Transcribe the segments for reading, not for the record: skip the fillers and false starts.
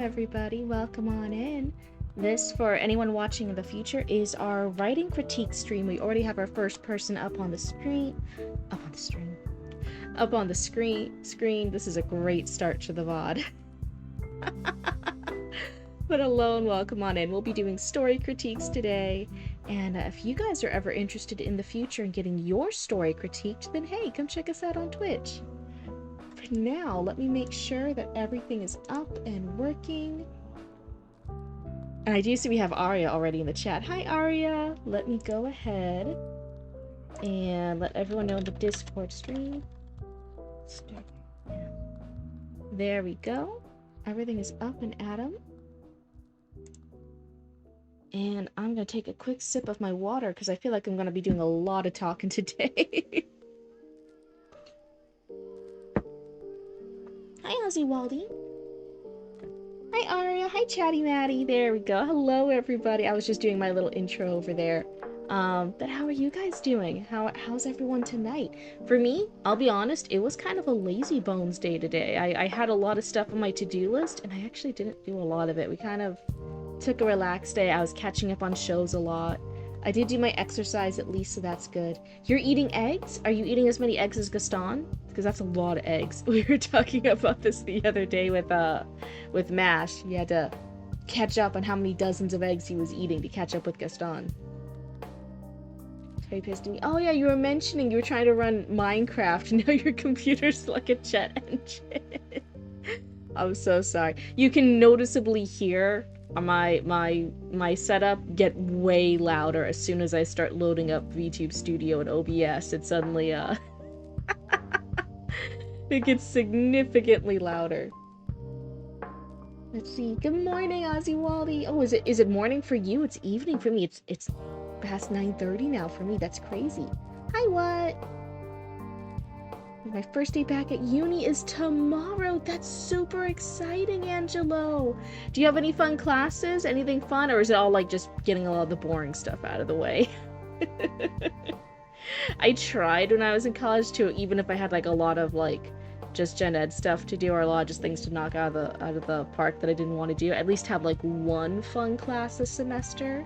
Everybody, welcome on in. This, for anyone watching in the future, is our writing critique stream. We already have our first person up on the screen. Up on the stream. Up on the screen. This is a great start to the VOD. But hello and welcome on in. We'll be doing story critiques today. And if you guys are ever interested in the future in getting your story critiqued, then hey, come check us out on Twitch. For now, let me make sure that everything is up and working. And I do see we have Aria already in the chat. Hi, Aria. Let me go ahead and let everyone know in the Discord stream. There we go. Everything is up and at 'em. And I'm going to take a quick sip of my water because I feel like I'm going to be doing a lot of talking today. Hi, Ozzy Waldy. Hi, Aria. Hi, Chatty Matty. There we go. Hello, everybody. I was just doing my little intro over there. But how are you guys doing? How's everyone tonight? For me, I'll be honest, it was kind of a lazy bones day today. I had a lot of stuff on my to-do list, and I actually didn't do a lot of it. We kind of took a relaxed day. I was catching up on shows a lot. I did do my exercise at least, so that's good. You're eating eggs? Are you eating as many eggs as Gaston? Because that's a lot of eggs. We were talking about this the other day with Mash. He had to catch up on how many dozens of eggs he was eating to catch up with Gaston. Very pissed at me. Oh yeah, you were mentioning you were trying to run Minecraft. Now your computer's like a jet engine. I'm so sorry. You can noticeably hear my setup get way louder as soon as I start loading up VTube Studio and OBS. It suddenly it gets significantly louder. Let's see. Good morning, Ozzy Waldy. Oh, is it morning for you? It's evening for me. It's past 9:30 now for me. That's crazy. Hi, what? My first day back at uni is tomorrow. That's super exciting, Angelo. Do you have any fun classes? Anything fun? Or is it all like just getting a lot of the boring stuff out of the way? I tried when I was in college to, even if I had like a lot of like just gen ed stuff to do or a lot of just things to knock out of the park that I didn't want to do, at least have like one fun class this semester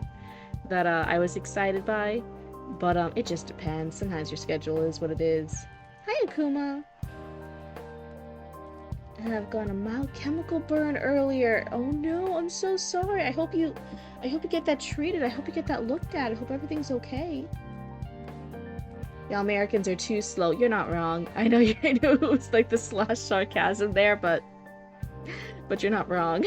that I was excited by. But it just depends. Sometimes your schedule is what it is. Hi, Akuma. And I've got a mild chemical burn earlier. Oh no, I'm so sorry. I hope you get that treated. I hope you get that looked at. I hope everything's okay. Y'all Americans are too slow. You're not wrong. I know it was like the slash sarcasm there, but you're not wrong.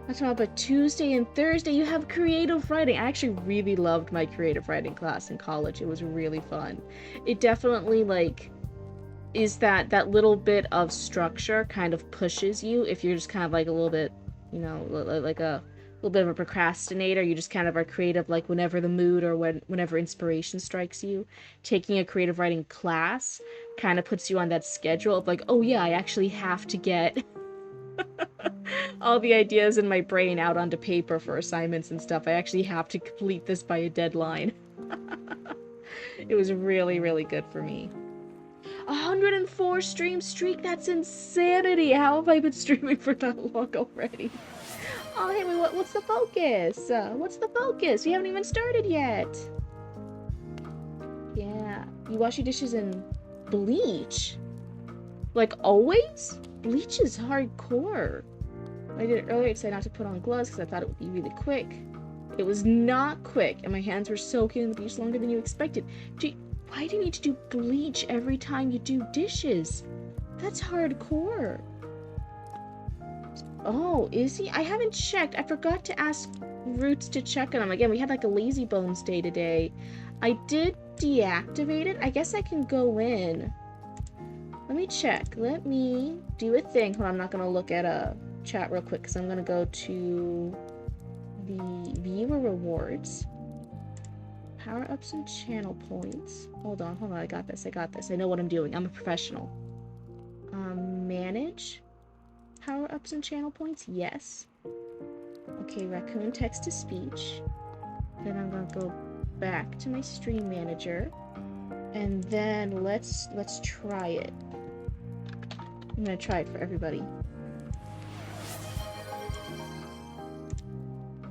That's all, but Tuesday and Thursday you have creative writing. I actually really loved my creative writing class in college. It was really fun. It definitely like is that little bit of structure kind of pushes you if you're just kind of like a little bit, you know, like a little bit of a procrastinator. You just kind of are creative like whenever the mood or whenever inspiration strikes you. Taking a creative writing class kind of puts you on that schedule of like, oh yeah, I actually have to get all the ideas in my brain out onto paper for assignments and stuff. I actually have to complete this by a deadline. It was really, really good for me. 104 stream streak? That's insanity! How have I been streaming for that long already? Oh, hey, wait, what's the focus? What's the focus? We haven't even started yet. Yeah. You wash your dishes in bleach? Like, always? Bleach is hardcore. I did it earlier. I decided not to put on gloves because I thought it would be really quick. It was not quick, and my hands were soaking in the bleach longer than you expected. Why do you need to do bleach every time you do dishes? That's hardcore. Oh, is he? I haven't checked. I forgot to ask Roots to check on him. Again, we had like a lazy bones day today. I did deactivate it. I guess I can go in. Let me check. Let me do a thing. Hold on, I'm not going to look at a chat real quick because I'm going to go to the viewer rewards. Power-ups and channel points. Hold on. I got this. I know what I'm doing. I'm a professional. Manage. Power-ups and channel points? Yes. Okay, raccoon text-to-speech. Then I'm going to go back to my stream manager. And then let's try it. I'm gonna try it for everybody.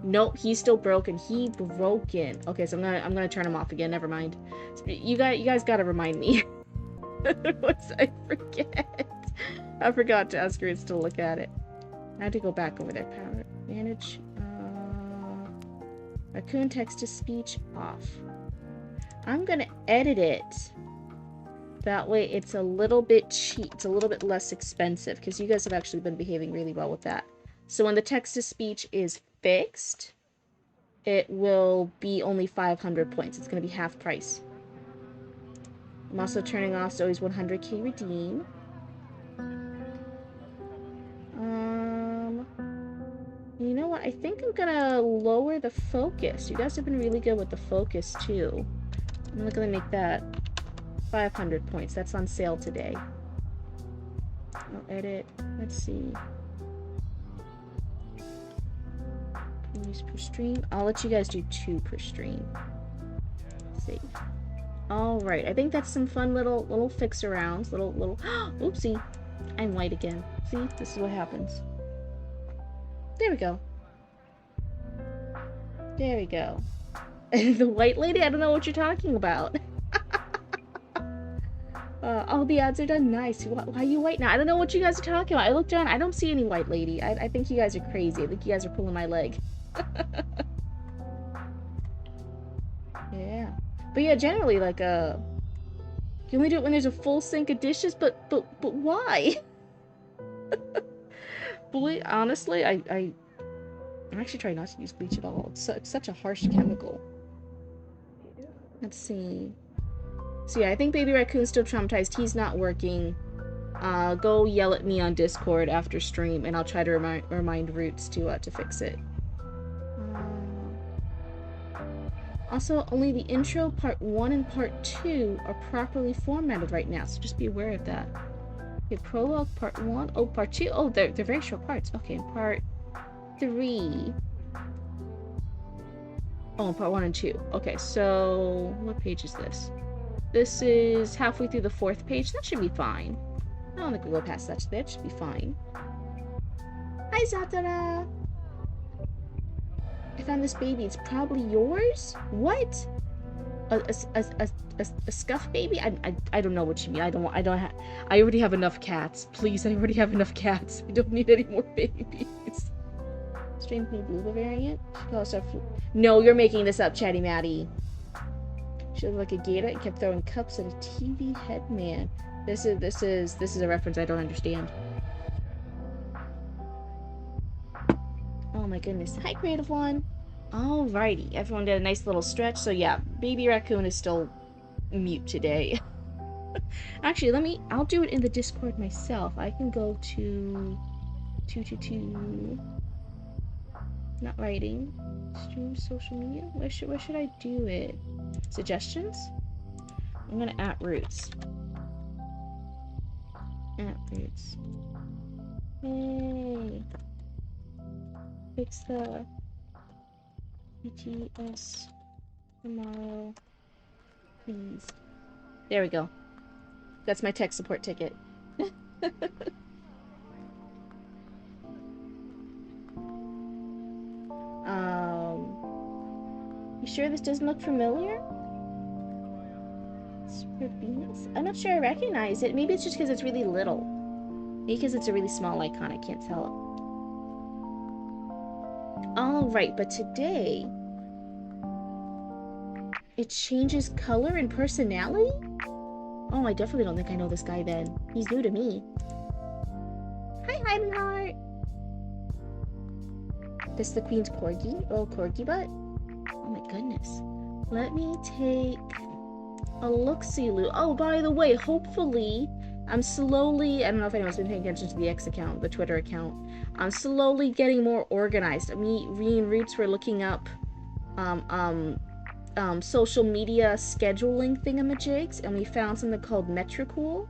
Nope, he's still broken. He broken. Okay, so I'm gonna turn him off again. Never mind. You guys gotta remind me. Otherwise, I forget. I forgot to ask Roots to look at it. I had to go back over there. Power manage. Raccoon text to speech off. I'm gonna edit it. That way, it's a little bit cheap. It's a little bit less expensive because you guys have actually been behaving really well with that. So when the text to speech is fixed, it will be only 500 points. It's going to be half price. I'm also turning off Zoe's 100k redeem. You know what? I think I'm going to lower the focus. You guys have been really good with the focus, too. I'm going to make that 500 points. That's on sale today. I'll edit. Let's see. Use per stream. I'll let you guys do 2 per stream. Save. Alright, I think that's some fun little fix-arounds. Little oopsie. I'm white again. See? This is what happens. There we go. There we go. The white lady? I don't know what you're talking about. All the ads are done. Nice. Why are you white now? I don't know what you guys are talking about. I looked down. I don't see any white lady. I think you guys are crazy. I think you guys are pulling my leg. Yeah. But yeah, generally, like, you only do it when there's a full sink of dishes, but why? Boy, honestly, I'm actually trying not to use bleach at all. It's such a harsh chemical. Let's see. So yeah, I think Baby Raccoon's still traumatized. He's not working. Go yell at me on Discord after stream, and I'll try to remind Roots to fix it. Also, only the intro, part 1 and part 2 are properly formatted right now, so just be aware of that. Okay, prologue, part 1. Oh, part 2. Oh, they're very short parts. Okay, part 3. Oh, part 1 and 2. Okay, so what page is this? This is halfway through the 4th page. That should be fine. I don't think we'll go past that. That should be fine. Hi, Zatara! I found this baby. It's probably yours? What? A scuff baby? I don't know what you mean. I already have enough cats. Please, I already have enough cats. I don't need any more babies. Strange new blue variant? No, you're making this up, Chatty Matty. She looked like a gator and kept throwing cups at a TV headman. This is a reference I don't understand. Oh my goodness. Hi, Creative One. Alrighty. Everyone did a nice little stretch. So yeah, Baby Raccoon is still mute today. Actually, I'll do it in the Discord myself. I can go to 222. Not writing. Stream social media? Where should I do it? Suggestions? I'm gonna @Roots. @Roots. Yay! Fix the BTS tomorrow, please. There we go. That's my tech support ticket. You sure this doesn't look familiar? Venus? I'm not sure I recognize it. Maybe it's just because it's really little. Maybe because it's a really small icon, I can't tell. Alright, but today it changes color and personality? Oh, I definitely don't think I know this guy then. He's new to me. Hi, Heidenheart! This is the Queen's Corgi? Oh, Corgi butt? Oh my goodness. Let me take a look-see. Oh, by the way, hopefully, I'm slowly, I don't know if anyone's been paying attention to the X account, the Twitter account. I'm slowly getting more organized. Me and Roots were looking up social media scheduling thingamajigs, and we found something called Metricool.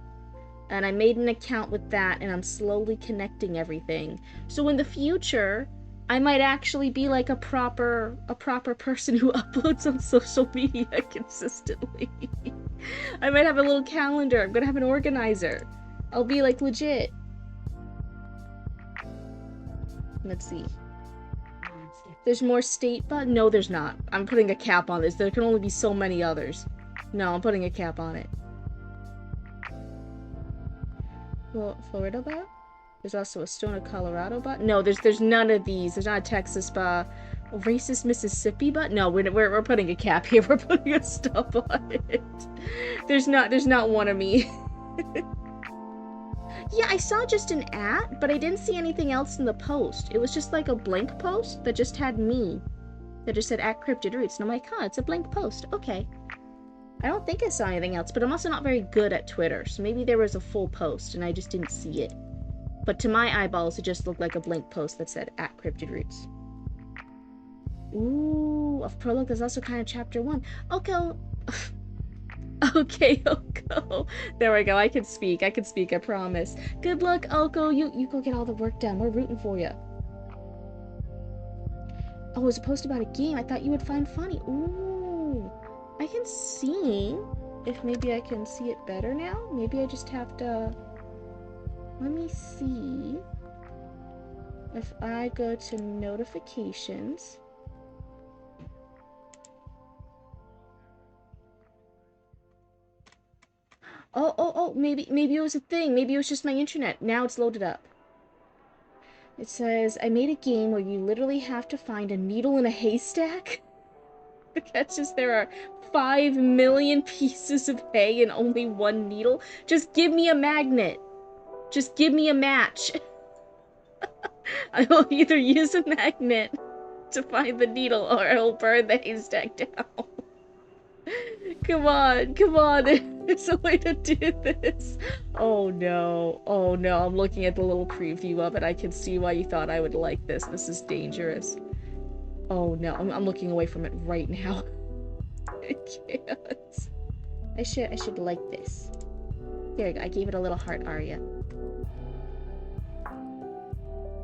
And I made an account with that, and I'm slowly connecting everything. So in the future, I might actually be like a proper person who uploads on social media consistently. I might have a little calendar. I'm gonna have an organizer. I'll be like legit. Let's see. There's more state, but no, there's not. I'm putting a cap on this. There can only be so many others. No, I'm putting a cap on it. Well, Florida bar? There's also a Stone of Colorado bar. No, there's none of these. There's not a Texas bar. A racist Mississippi bar? No, we're putting a cap here. We're putting a stop on it. There's not one of me. Yeah, I saw just an @ but I didn't see anything else in the post. It was just like a blank post that just had me. That just said @Cryptid Roots. And I'm like, huh, it's a blank post. Okay. I don't think I saw anything else, but I'm also not very good at Twitter, so maybe there was a full post and I just didn't see it. But to my eyeballs, it just looked like a blank post that said @Cryptid Roots. Ooh, of prologue, there's also kind of chapter 1. Okay. Okay, Oko. There we go. I can speak, I promise. Good luck, Oko. You go get all the work done. We're rooting for you. Oh, it was a post about a game I thought you would find funny. Ooh. I can see if maybe I can see it better now. Maybe I just have to... Let me see. If I go to notifications... Oh, maybe it was a thing. Maybe it was just my internet. Now it's loaded up. It says, I made a game where you literally have to find a needle in a haystack. The catch is there are 5 million pieces of hay and only one needle. Just give me a magnet. Just give me a match. I will either use a magnet to find the needle or I will burn the haystack down. Come on. There's a way to do this. Oh no. I'm looking at the little preview of it. I can see why you thought I would like this. This is dangerous. Oh no, I'm looking away from it right now. I can't. I should like this. There you go. I gave it a little heart, Aria.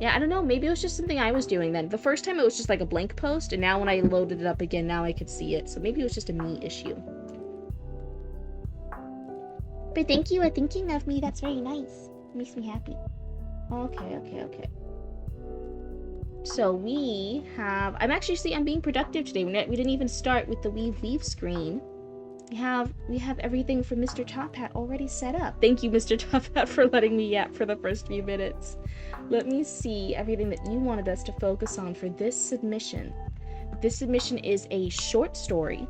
Yeah, I don't know. Maybe it was just something I was doing then. The first time it was just like a blank post, and now when I loaded it up again, now I could see it. So maybe it was just a me issue. But thank you for thinking of me. That's very nice. It makes me happy. Okay. So we have... I'm being productive today. We didn't even start with the weave screen. We have everything from Mr. Top Hat already set up. Thank you, Mr. Top Hat, for letting me yap for the first few minutes. Let me see everything that you wanted us to focus on for this submission. This submission is a short story,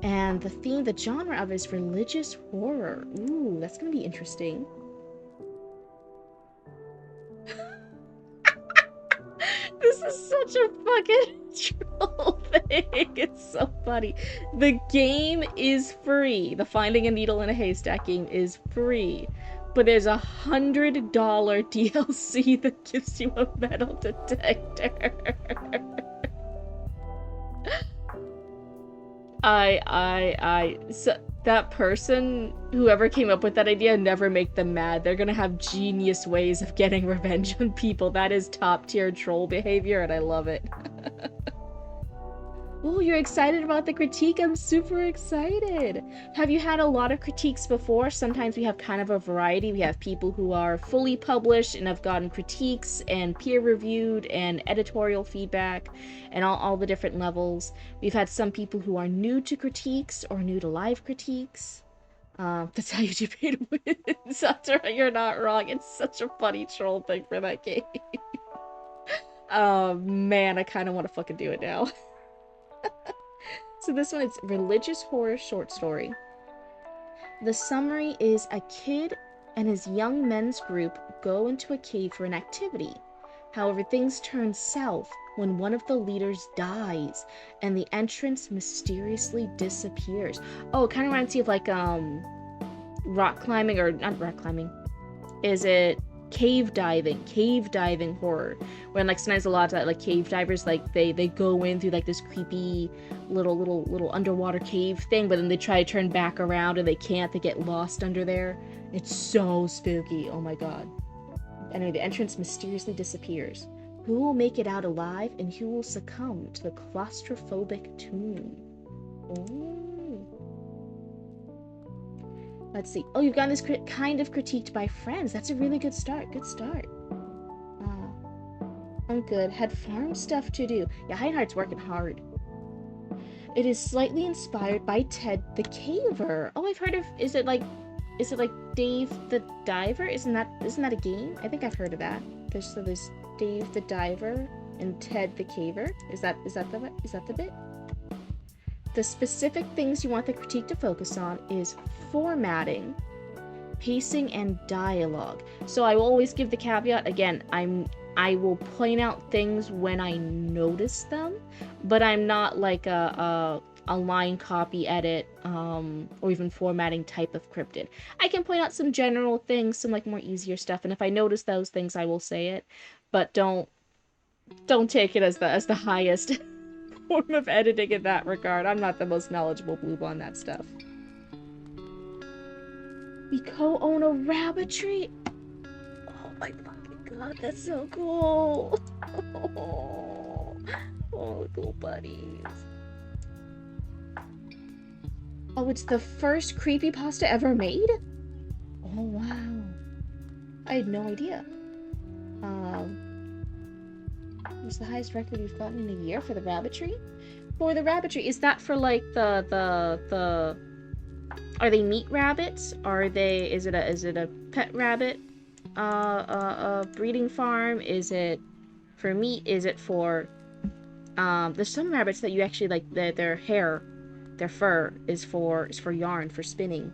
and the genre of it is religious horror. Ooh, that's gonna be interesting. This is such a fucking troll thing. It's so funny. The game is free. The Finding a Needle in a Haystack game is free. But there's a $100 DLC that gives you a metal detector. So that person, whoever came up with that idea, never make them mad. They're gonna have genius ways of getting revenge on people. That is top tier troll behavior, and I love it. Oh, you're excited about the critique? I'm super excited. Have you had a lot of critiques before? Sometimes we have kind of a variety. We have people who are fully published and have gotten critiques and peer-reviewed and editorial feedback and all the different levels. We've had some people who are new to critiques or new to live critiques. That's how you debate wins. That's right, you're not wrong. It's such a funny troll thing for that game. Oh man, I kind of want to fucking do it now. So this one is religious horror short story. The summary is a kid and his young men's group go into a cave for an activity. However, things turn south when one of the leaders dies and the entrance mysteriously disappears. Oh, it kind of reminds me of like rock climbing, or not rock climbing. Is it cave diving horror, when like sometimes a lot of that, like cave divers, like they go in through like this creepy little underwater cave thing, but then they try to turn back around and they can't, they get lost under there. It's so spooky. Oh my god. Anyway, the entrance mysteriously disappears. Who will make it out alive and who will succumb to the claustrophobic tomb? Oh. Let's see. Oh, you've gotten this kind of critiqued by friends. That's a really good start. Good start. I'm good. Had farm stuff to do. Yeah, Heinhardt's working hard. It is slightly inspired by Ted the Caver. Oh, I've heard of. Is it like Dave the Diver? Isn't that a game? I think I've heard of that. There's Dave the Diver and Ted the Caver. Is that the bit? The specific things you want the critique to focus on is formatting, pacing, and dialogue. So I will always give the caveat again. I will point out things when I notice them, but I'm not like a line copy edit or even formatting type of Cryptid. I can point out some general things, some like more easier stuff, and if I notice those things, I will say it. But don't take it as the highest form of editing in that regard. I'm not the most knowledgeable boob on that stuff. We co-own a rabbitry. Oh my fucking god, that's so cool. Oh, cool buddies. Oh, it's the first creepypasta ever made? Oh wow. I had no idea. What's the highest record you've gotten in a year for the rabbitry? For the rabbitry, is that for like the are they meat rabbits? Is it a pet rabbit breeding farm? Is it for meat? Is it for there's some rabbits that you actually like their hair, their fur is for yarn, for spinning.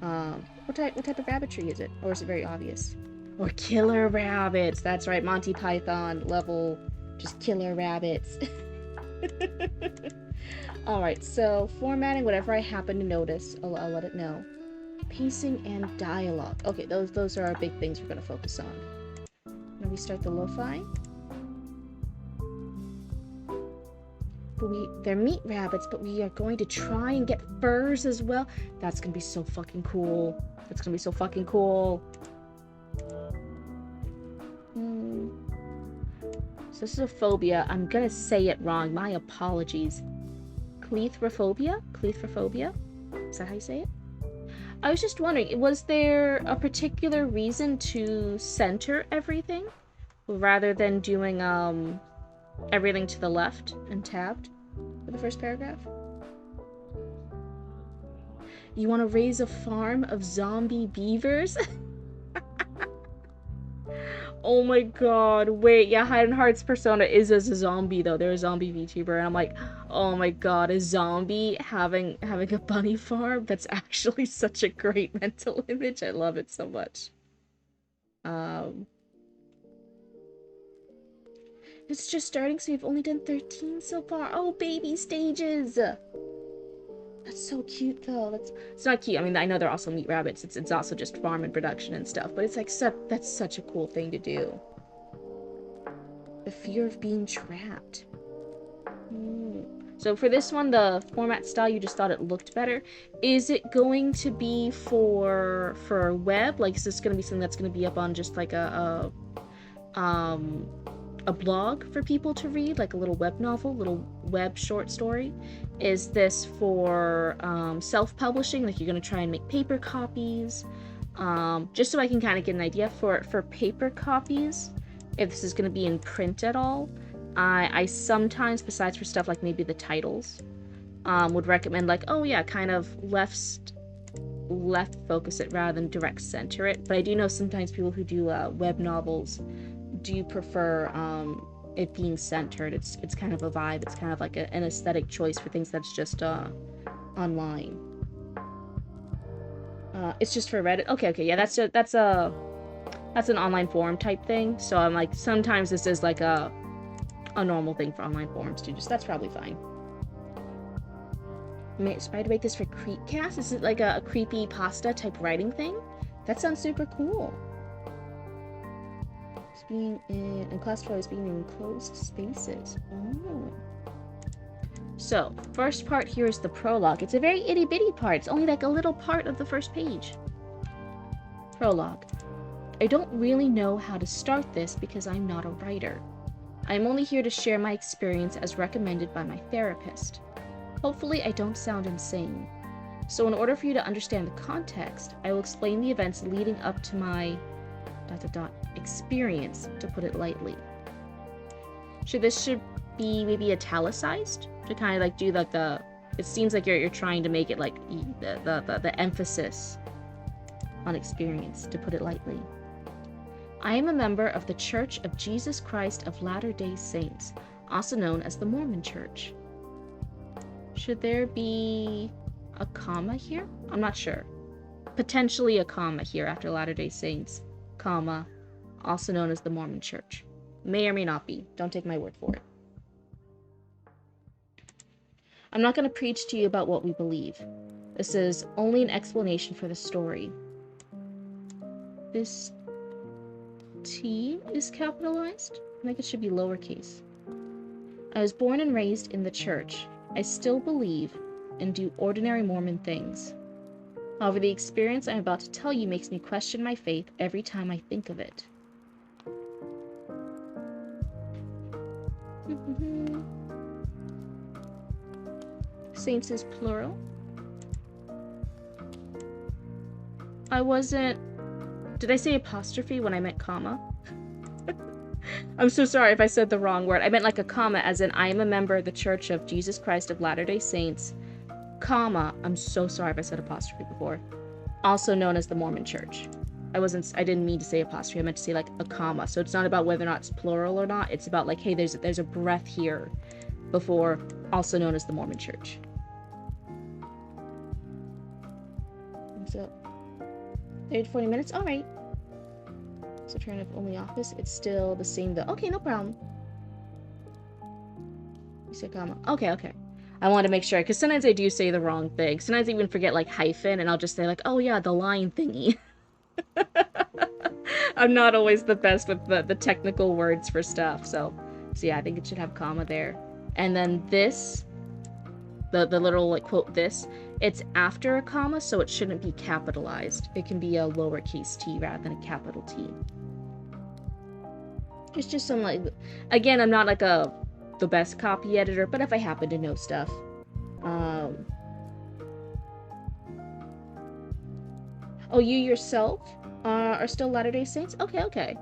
What type of rabbitry is it? Or is it very obvious? Or killer rabbits. That's right, Monty Python level, just killer rabbits. Alright, so formatting, whatever I happen to notice, I'll let it know. Pacing and dialogue. Okay, those are our big things we're going to focus on. Now we start the lo-fi. They're meat rabbits, but we are going to try and get furs as well. That's going to be so fucking cool. That's going to be so fucking cool. So this is a phobia. I'm going to say it wrong. My apologies. Cleithrophobia? Cleithrophobia? Is that how you say it? I was just wondering, was there a particular reason to center everything rather than doing everything to the left and tabbed for the first paragraph? You want to raise a farm of zombie beavers? Oh my god, wait, yeah, Heidenheart's persona is as a zombie, though. They're a zombie VTuber, and I'm like, oh my god, a zombie having a bunny farm? That's actually such a great mental image. I love it so much. It's just starting, so we've only done 13 so far. Oh, baby stages! That's so cute, though. It's not cute. I mean, I know they're also meat rabbits. It's also just farm and production and stuff. But it's like that's such a cool thing to do. The fear of being trapped. So for this one, the format style, you just thought it looked better. Is it going to be for web? Like, is this going to be something that's going to be up on just like a blog for people to read, like a little web novel, little web short story? Is this for self-publishing, like you're going to try and make paper copies? Just so I can kind of get an idea for paper copies, if this is going to be in print at all. I sometimes, besides for stuff like maybe the titles, would recommend like, oh yeah, kind of left focus it rather than direct center it. But I do know sometimes people who do web novels do prefer it being centered. It's kind of a vibe. It's kind of like an aesthetic choice for things that's just online. It's just for Reddit. Okay, yeah, that's an online forum type thing. So I'm like, sometimes this is like a normal thing for online forums too. Just that's probably fine. I'm inspired to write this for Creepcast. Is it like a creepy pasta type writing thing? That sounds super cool. It's being in classified as being in enclosed spaces. Oh. So, first part here is the prologue. It's a very itty bitty part. It's only like a little part of the first page. Prologue. I don't really know how to start this because I'm not a writer. I'm only here to share my experience as recommended by my therapist. Hopefully I don't sound insane. So in order for you to understand the context, I will explain the events leading up to my experience, to put it lightly. Should be maybe italicized to kind of like do like the. It seems like you're trying to make it like the emphasis on experience, to put it lightly. I am a member of the Church of Jesus Christ of Latter-day Saints, also known as the Mormon Church. Should there be a comma here? I'm not sure. Potentially a comma here after Latter-day Saints, comma, also known as the Mormon Church. May or may not be. Don't take my word for it. I'm not going to preach to you about what we believe. This is only an explanation for the story. This T is capitalized? I think it should be lowercase. I was born and raised in the church. I still believe and do ordinary Mormon things. However, the experience I'm about to tell you makes me question my faith every time I think of it. Saints is plural. I wasn't... Did I say apostrophe when I meant comma? I'm so sorry if I said the wrong word. I meant like a comma, as in I am a member of the Church of Jesus Christ of Latter-day Saints, comma, I'm so sorry if I said apostrophe before, also known as the Mormon Church. I didn't mean to say apostrophe, I meant to say like a comma. So it's not about whether or not it's plural or not, it's about like, hey, there's a breath here before also known as the Mormon Church. So 30 to 40 minutes, all right. So turn off only office, it's still the same though. Okay, no problem. You said comma. Okay. I wanted to make sure, because sometimes I do say the wrong thing. Sometimes I even forget like hyphen, and I'll just say like, oh yeah, the line thingy. I'm not always the best with the technical words for stuff, so yeah, I think it should have comma there. And then this, the little like quote this, it's after a comma, so it shouldn't be capitalized. It can be a lowercase t rather than a capital T. It's just some like, again, I'm not like the best copy editor, but if I happen to know stuff. Oh, you yourself are still Latter-day Saints? Okay.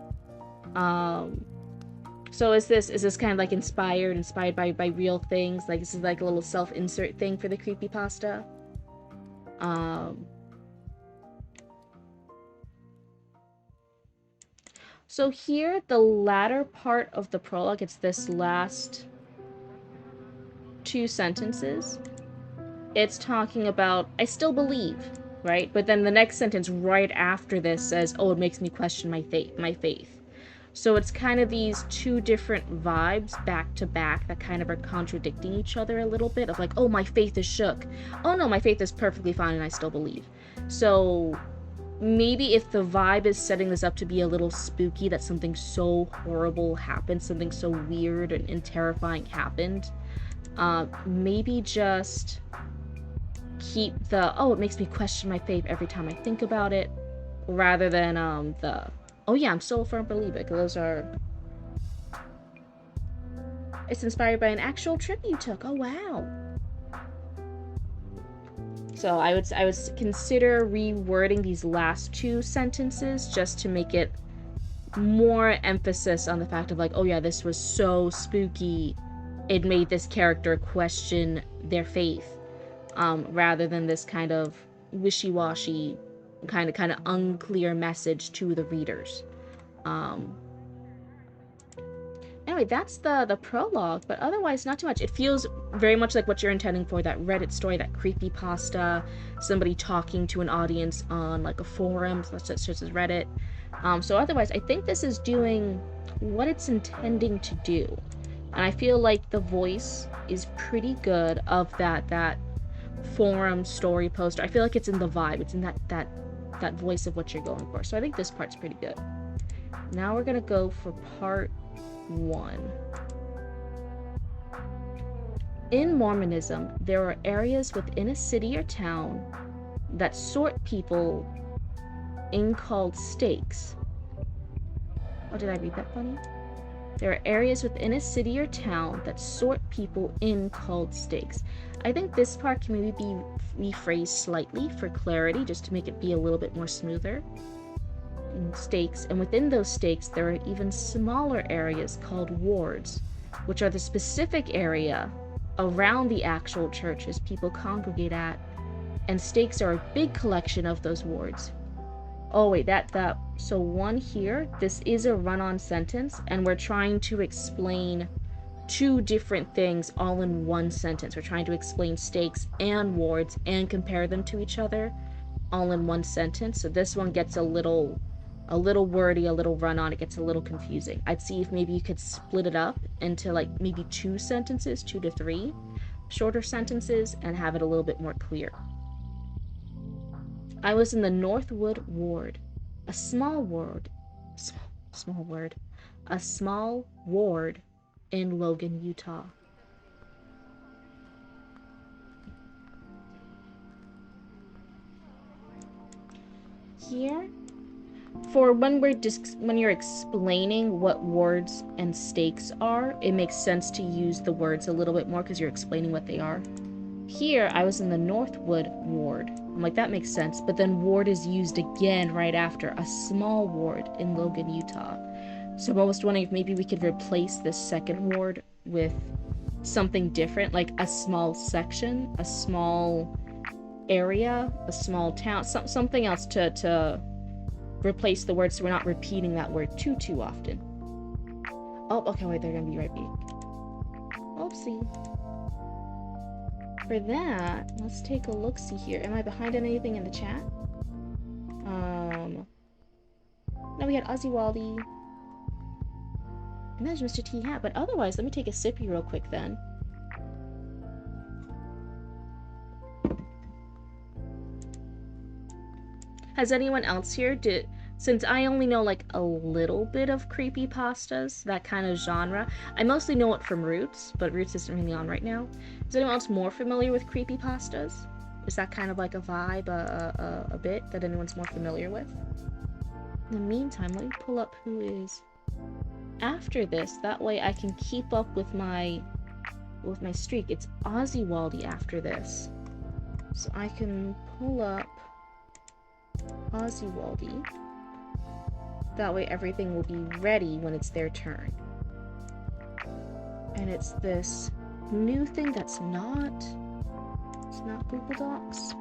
So is this kind of like inspired by real things? Like this is like a little self-insert thing for the creepypasta? So here, the latter part of the prologue, it's this last 2 sentences. It's talking about, I still believe, right? But then the next sentence right after this says, oh, it makes me question my faith. So it's kind of these 2 different vibes back to back that kind of are contradicting each other a little bit, of like, oh, my faith is shook. Oh no, my faith is perfectly fine and I still believe. So maybe if the vibe is setting this up to be a little spooky, that something so horrible happened, something so weird and terrifying happened, maybe just keep the, oh, it makes me question my faith every time I think about it, rather than the, oh yeah, I'm still a firm believer, because those are... It's inspired by an actual trip you took. Oh wow. So I would consider rewording these last 2 sentences just to make it more emphasis on the fact of like, oh yeah, this was so spooky. It made this character question their faith, rather than this kind of wishy-washy, kind of unclear message to the readers. Anyway, that's the prologue, but otherwise not too much. It feels very much like what you're intending for, that Reddit story, that creepypasta, somebody talking to an audience on like a forum, such as Reddit. So otherwise, I think this is doing what it's intending to do. And I feel like the voice is pretty good of that forum story poster. I feel like it's in the vibe. It's in that voice of what you're going for. So I think this part's pretty good. Now we're gonna go for part 1. In Mormonism, there are areas within a city or town that sort people in called stakes. Oh, did I read that funny? There are areas within a city or town that sort people in called stakes. I think this part can maybe be rephrased slightly for clarity, just to make it be a little bit more smoother. Stakes, and within those stakes there are even smaller areas called wards, which are the specific area around the actual churches people congregate at, and stakes are a big collection of those wards. Oh wait, so one here, this is a run-on sentence, and we're trying to explain two different things all in one sentence. We're trying to explain stakes and wards and compare them to each other all in one sentence. So this one gets a little wordy, a little run-on. It gets a little confusing. I'd see if maybe you could split it up into like maybe 2 sentences, 2 to 3 shorter sentences, and have it a little bit more clear. I was in the Northwood Ward, a small ward in Logan, Utah. Here, for when you're explaining what wards and stakes are, it makes sense to use the words a little bit more because you're explaining what they are. Here, I was in the Northwood Ward. I'm like, that makes sense. But then ward is used again right after, a small ward in Logan, Utah. So I'm almost wondering if maybe we could replace this second ward with something different, like a small section, a small area, a small town, something else to replace the word so we're not repeating that word too often. Oh, okay, wait, they're gonna be right back. Oopsie. For that, let's take a look-see here. Am I behind on anything in the chat? No, we had Ozzy Waldy. And there's Mr. T Hat, but otherwise, let me take a sippy real quick then. Has anyone else here since I only know like a little bit of creepypastas, that kind of genre, I mostly know it from Roots, but Roots isn't really on right now. Is anyone else more familiar with creepypastas? Is that kind of like a vibe, a bit that anyone's more familiar with? In the meantime, let me pull up who is after this. That way I can keep up with my streak. It's Ozzy Waldy after this. So I can pull up Ozzy Waldy. That way everything will be ready when it's their turn. And it's this new thing that's not Google Docs.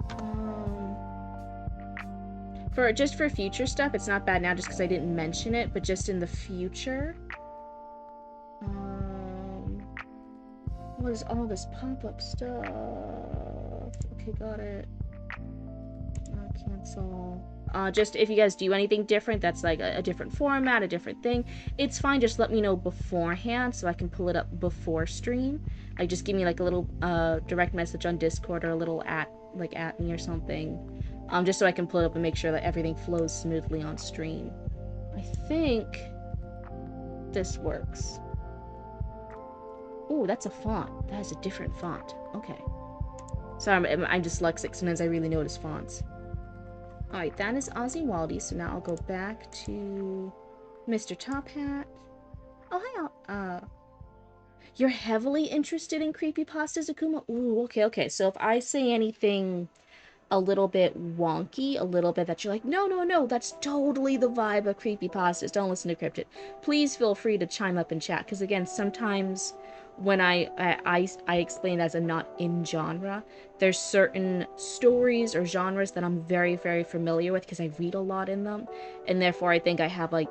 For future stuff, it's not bad now just because I didn't mention it, but just in the future. What is all this pop-up stuff? Okay, got it. Cancel. Just if you guys do anything different, that's like a different format, a different thing, it's fine. Just let me know beforehand so I can pull it up before stream. Like, just give me like a little direct message on Discord or a little at me or something. Just so I can pull it up and make sure that everything flows smoothly on stream. I think this works. Oh, that's a font. That is a different font. Okay. Sorry, I'm dyslexic. Sometimes I really notice fonts. Alright, that is Ozzy Waldy, so now I'll go back to Mr. Top Hat. Oh, hi, you're heavily interested in creepypastas, Akuma? Ooh, okay. So if I say anything a little bit wonky, a little bit that you're like, no, that's totally the vibe of creepypastas, don't listen to Cryptid, please feel free to chime up in chat, because again, sometimes when I explain as a not in genre, there's certain stories or genres that I'm very, very familiar with because I read a lot in them, and therefore I think I have like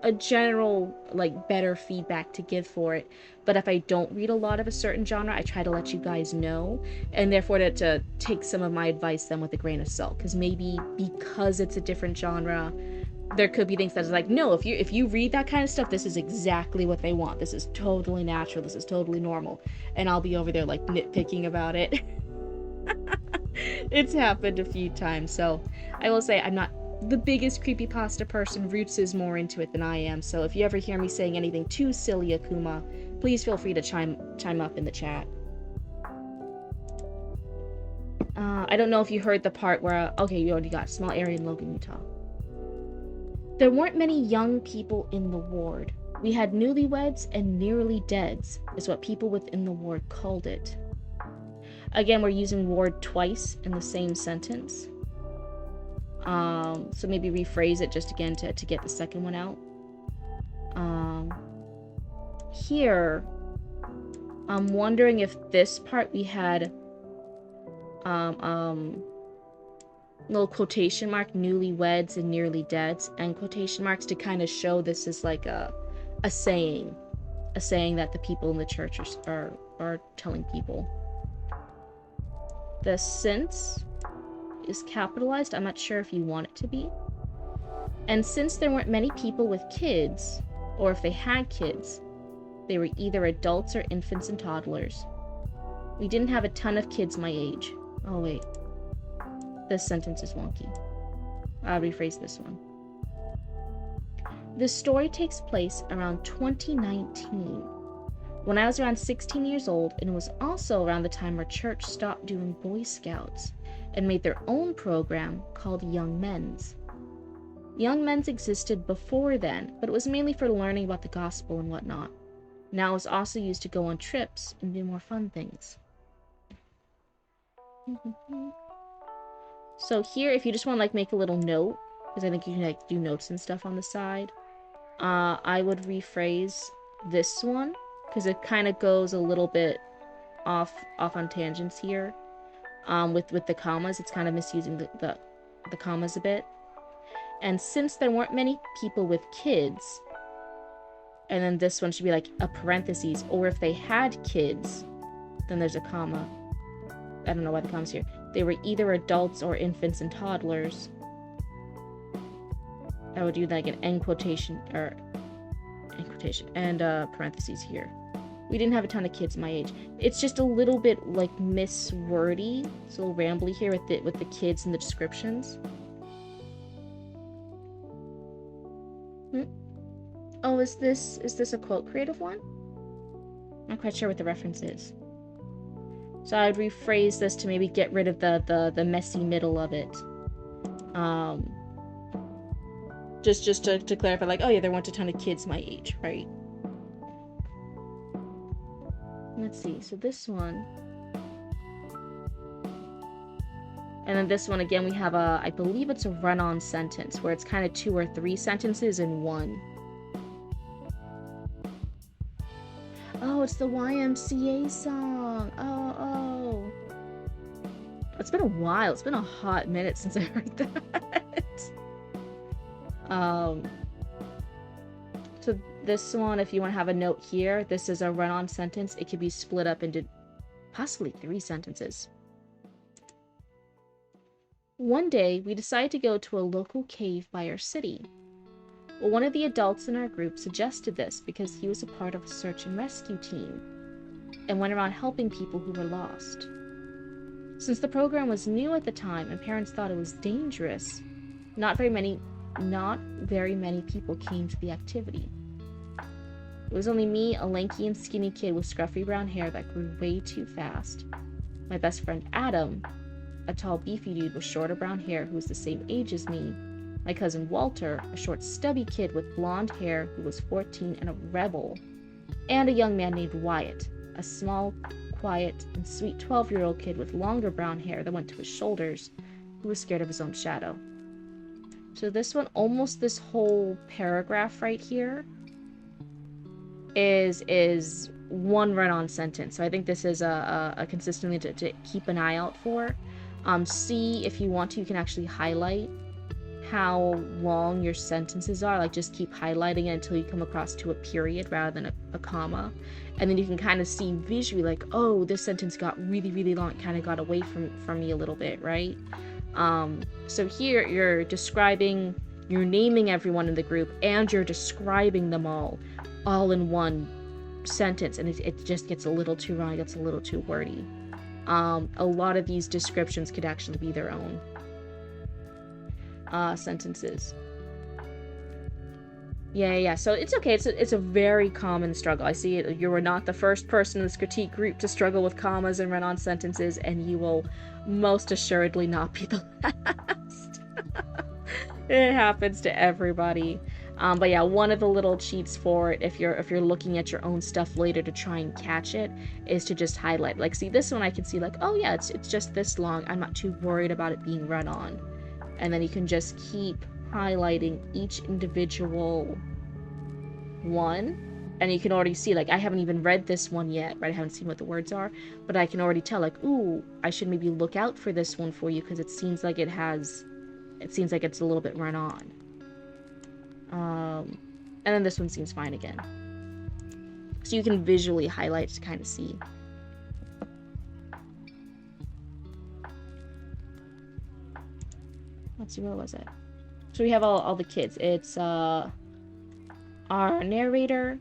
a general like better feedback to give for it. But if I don't read a lot of a certain genre, I try to let you guys know, and therefore to take some of my advice then with a grain of salt, because maybe because it's a different genre, there could be things that's like, no, if you read that kind of stuff, this is exactly what they want. This is totally natural. This is totally normal. And I'll be over there like nitpicking about it. It's happened a few times. So I will say I'm not the biggest creepypasta person. Roots is more into it than I am. So if you ever hear me saying anything too silly, Akuma, please feel free to chime up in the chat. I don't know if you heard the part where, okay, you already got small area in Logan, Utah. There weren't many young people in the ward. We had newlyweds and nearly deads, is what people within the ward called it. Again, we're using ward twice in the same sentence. So maybe rephrase it just again to get the second one out. Here, I'm wondering if this part we had little quotation mark, newlyweds and nearly deads, and quotation marks to kind of show this is like a saying that the people in the church are telling people. The since is capitalized. I'm not sure if you want it to be. And since there weren't many people with kids, or if they had kids, they were either adults or infants and toddlers. We didn't have a ton of kids my age. Oh wait, this sentence is wonky. I'll rephrase this one. This story takes place around 2019, when I was around 16 years old, and it was also around the time our church stopped doing Boy Scouts and made their own program called Young Men's. Young Men's existed before then, but it was mainly for learning about the gospel and whatnot. Now it was also used to go on trips and do more fun things. So here, if you just want to like make a little note, because I think you can like do notes and stuff on the side, I would rephrase this one, because it kind of goes a little bit off on tangents here. With the commas, it's kind of misusing the commas a bit. And since there weren't many people with kids, and then this one should be like a parentheses, or if they had kids, then there's a comma. I don't know why the comma's here. They were either adults or infants and toddlers. I would do like an end quotation, or end quotation, and parentheses here. We didn't have a ton of kids my age. It's just a little bit like miswordy. It's a little rambly here with the kids and the descriptions. Oh, is this a quote creative one? I'm not quite sure what the reference is. So I would rephrase this to maybe get rid of the messy middle of it. Just to clarify, like, oh yeah, there weren't a ton of kids my age, right? Let's see, so this one. And then this one, again, we have I believe it's a run-on sentence, where it's kind of 2 or 3 sentences in one. Oh, it's the YMCA song. Oh. It's been a while. It's been a hot minute since I heard that. So this one, if you want to have a note here, this is a run-on sentence. It could be split up into possibly 3 sentences. One day, we decided to go to a local cave by our city. Well, one of the adults in our group suggested this because he was a part of a search and rescue team and went around helping people who were lost. Since the program was new at the time and parents thought it was dangerous, not very many people came to the activity. It was only me, a lanky and skinny kid with scruffy brown hair that grew way too fast. My best friend Adam, a tall beefy dude with shorter brown hair who was the same age as me, my cousin Walter, a short stubby kid with blonde hair who was 14 and a rebel, and a young man named Wyatt, a small, quiet, and sweet 12-year-old kid with longer brown hair that went to his shoulders, who was scared of his own shadow. So this one, almost this whole paragraph right here is one run-on sentence. So I think this is a consistent thing to keep an eye out for. See, if you want to, you can actually highlight how long your sentences are. Like, just keep highlighting it until you come across to a period rather than a comma. And then you can kind of see visually, like, oh, this sentence got really, really long. It kind of got away from me a little bit, right? So here you're naming everyone in the group, and you're describing them all in one sentence. And it just gets a little too long. It gets a little too wordy. A lot of these descriptions could actually be their own sentences. Yeah. So it's okay. It's a very common struggle. I see it. You were not the first person in this critique group to struggle with commas and run-on sentences, and you will most assuredly not be the last. It happens to everybody. But yeah, one of the little cheats for it, if you're looking at your own stuff later to try and catch it, is to just highlight. Like, see, this one I can see, like, oh yeah, it's just this long. I'm not too worried about it being run on. And then you can just keep highlighting each individual one, And you can already see, like, I haven't even read this one yet, right? I haven't seen what the words are, but I can already tell, like, ooh, I should maybe look out for this one for you, because it seems like it's a little bit run on. And then this one seems fine again. So you can visually highlight to kind of see. Let's see, where was it? So we have all the kids. It's our narrator,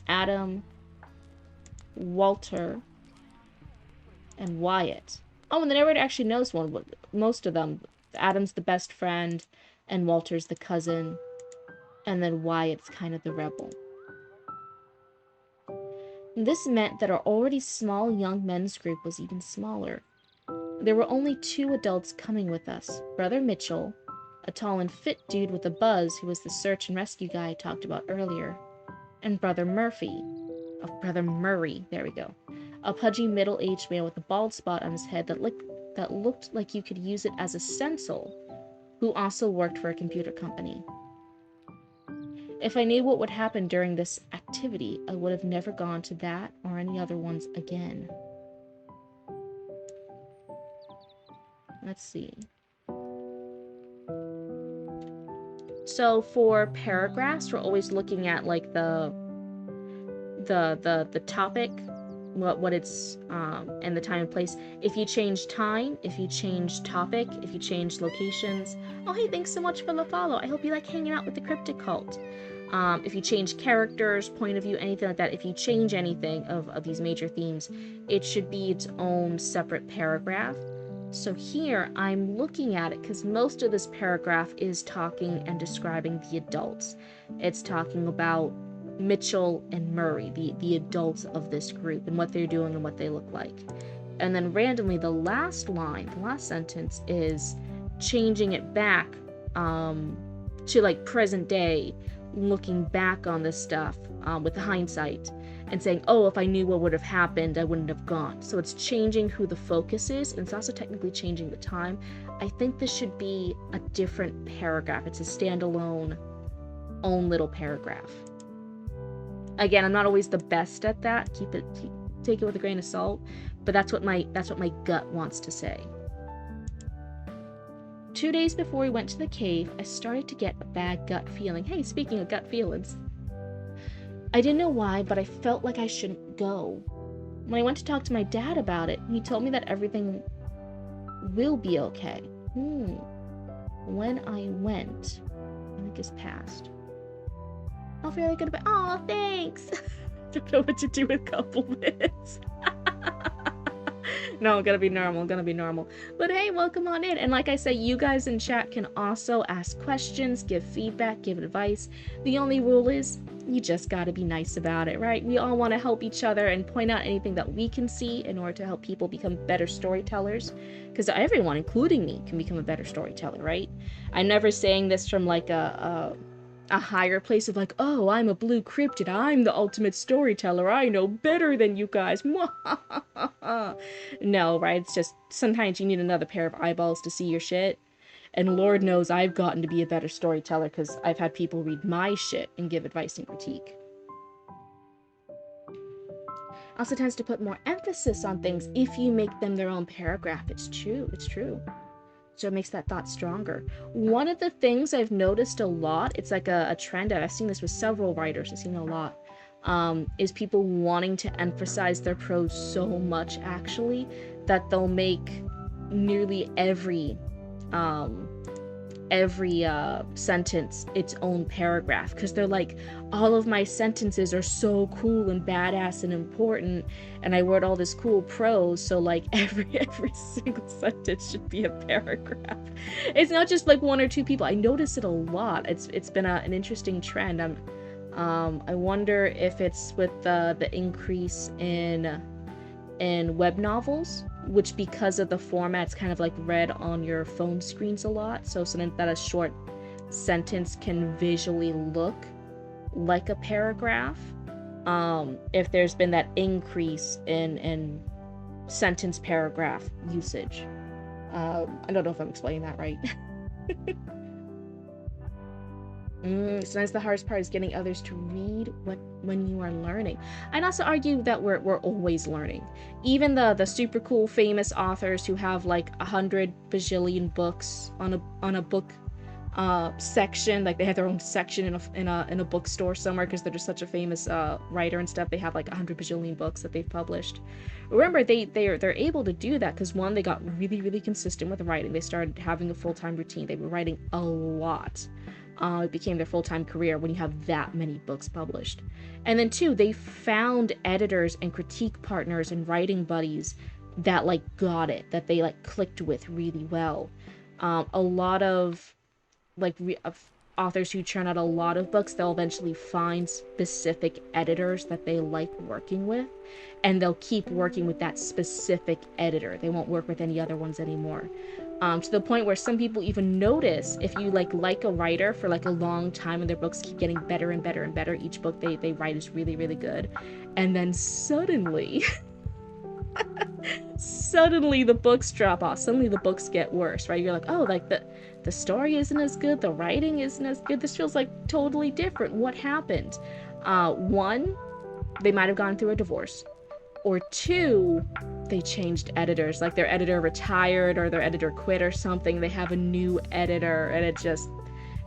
Adam, Walter, and Wyatt. Oh, and the narrator actually knows most of them. Adam's the best friend, and Walter's the cousin, and then Wyatt's kind of the rebel. This meant that our already small young men's group was even smaller. There were only 2 adults coming with us, Brother Mitchell, a tall and fit dude with a buzz who was the search and rescue guy I talked about earlier, and Brother Murray, there we go, a pudgy middle-aged man with a bald spot on his head that looked like you could use it as a stencil, who also worked for a computer company. If I knew what would happen during this activity, I would have never gone to that or any other ones again. Let's see. So for paragraphs, we're always looking at like the topic, what it's and the time and place. If you change time, if you change topic, if you change locations. Oh, hey, thanks so much for the follow. I hope you like hanging out with the Cryptid cult. If you change characters, point of view, anything like that, if you change anything of these major themes, it should be its own separate paragraph. So here, I'm looking at it because most of this paragraph is talking and describing the adults. It's talking about Mitchell and Murray, the adults of this group, and what they're doing and what they look like. And then randomly, the last sentence is changing it back to like present day, looking back on this stuff with hindsight and saying, oh, if I knew what would have happened, I wouldn't have gone. So it's changing who the focus is, and it's also technically changing the time. I think this should be a different paragraph. It's a standalone, own little paragraph. Again, I'm not always the best at that. Take it with a grain of salt, but that's what my gut wants to say. 2 days before we went to the cave, I started to get a bad gut feeling. Hey, speaking of gut feelings. I didn't know why, but I felt like I shouldn't go. When I went to talk to my dad about it, he told me that everything will be okay. When I went, I think it's past. I'll feel like it. Oh, thanks. I don't know what to do with compliments. No, gonna be normal. But hey, welcome on in. And like I say, you guys in chat can also ask questions, give feedback, give advice. The only rule is you just gotta be nice about it, right? We all want to help each other and point out anything that we can see in order to help people become better storytellers. Because everyone, including me, can become a better storyteller, right? I'm never saying this from like a higher place of like, oh, I'm a blue cryptid, I'm the ultimate storyteller, I know better than you guys. No, right? It's just sometimes you need another pair of eyeballs to see your shit. And Lord knows I've gotten to be a better storyteller because I've had people read my shit and give advice and critique. Also tends to put more emphasis on things if you make them their own paragraph. It's true. So it makes that thought stronger. One of the things I've noticed a lot, it's like a trend, I've seen this with several writers, I've seen it a lot, is people wanting to emphasize their prose so much, actually, that they'll make nearly every sentence its own paragraph, because they're like, all of my sentences are so cool and badass and important, and I wrote all this cool prose, so like every single sentence should be a paragraph. It's not just like 1 or 2 people. I notice it a lot. It's been an interesting trend. I wonder if it's with the increase in web novels, which because of the format, it's kind of like read on your phone screens a lot, so that a short sentence can visually look like a paragraph. If there's been that increase in sentence paragraph usage. I don't know if I'm explaining that right. Sometimes the hardest part is getting others to read when you are learning. I'd also argue that we're always learning. Even the super cool famous authors who have like 100 bajillion books on a book section, like they have their own section in a bookstore somewhere because they're just such a famous writer and stuff. They have like 100 bajillion books that they've published. Remember, they're able to do that because one, they got really consistent with writing. They started having a full-time routine. They were writing a lot. It became their full-time career when you have that many books published. And then two, they found editors and critique partners and writing buddies that like got it, that they like clicked with really well. A lot of like authors who churn out a lot of books, they'll eventually find specific editors that they like working with, and they'll keep working with that specific editor. They won't work with any other ones anymore. To the point where some people even notice if you like a writer for like a long time and their books keep getting better and better and better, each book they write is really good, and then suddenly suddenly the books drop off, suddenly the books get worse, right? You're like, oh, like the story isn't as good, the writing isn't as good, this feels like totally different. What happened? One, they might have gone through a divorce, or two, they changed editors, like their editor retired or their editor quit or something. They have a new editor and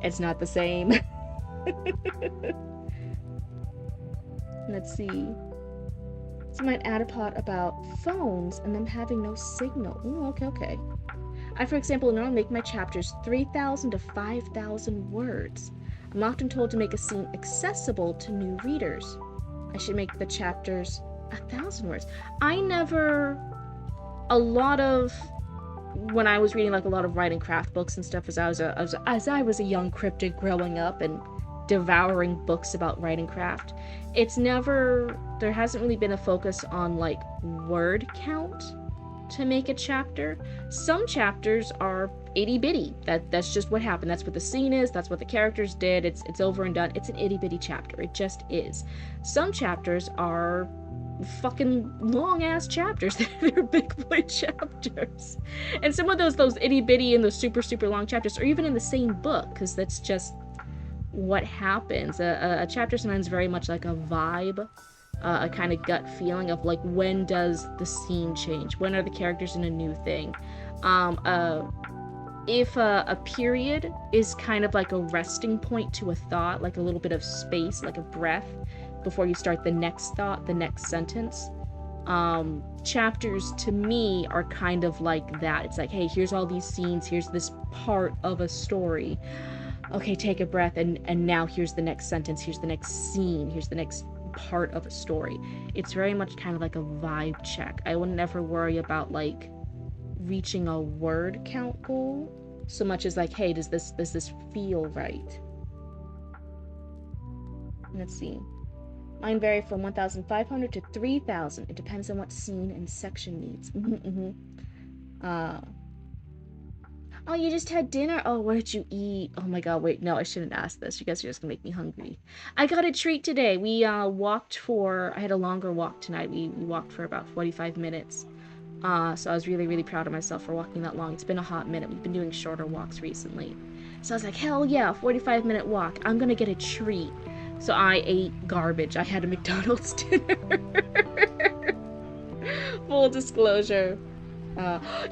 it's not the same. Let's see. So I might add a part about phones and them having no signal. Ooh, okay. I, for example, normally make my chapters 3,000 to 5,000 words. I'm often told to make a scene accessible to new readers. I should make the chapters 1,000 words. When I was reading like a lot of writing craft books and stuff as I was a young cryptid growing up and devouring books about writing craft, there hasn't really been a focus on like word count to make a chapter. Some chapters are itty bitty. That's just what happened. That's what the scene is. That's what the characters did. It's over and done. It's an itty bitty chapter. It just is. Some chapters are fucking long ass chapters. They're big boy chapters. And some of those itty bitty and those super long chapters are even in the same book, because that's just what happens. A chapter sometimes very much like a vibe, a kind of gut feeling of like, when does the scene change? When are the characters in a new thing? If a period is kind of like a resting point to a thought, like a little bit of space, like a breath, before you start the next thought, the next sentence. Chapters to me are kind of like that. It's like, hey, here's all these scenes, here's this part of a story. Okay, take a breath, and now here's the next sentence, here's the next scene, here's the next part of a story. It's very much kind of like a vibe check. I would never worry about like reaching a word count goal so much as like, hey, does this feel right? Let's see. Mine vary from 1,500 to 3,000. It depends on what scene and section needs. Oh, you just had dinner? Oh, what did you eat? Oh my god, wait, no, I shouldn't ask this. You guys are just gonna make me hungry. I got a treat today. We walked I had a longer walk tonight. We walked for about 45 minutes. So I was really proud of myself for walking that long. It's been a hot minute. We've been doing shorter walks recently. So I was like, hell yeah, 45-minute walk. I'm gonna get a treat. So I ate garbage. I had a McDonald's dinner. Full disclosure.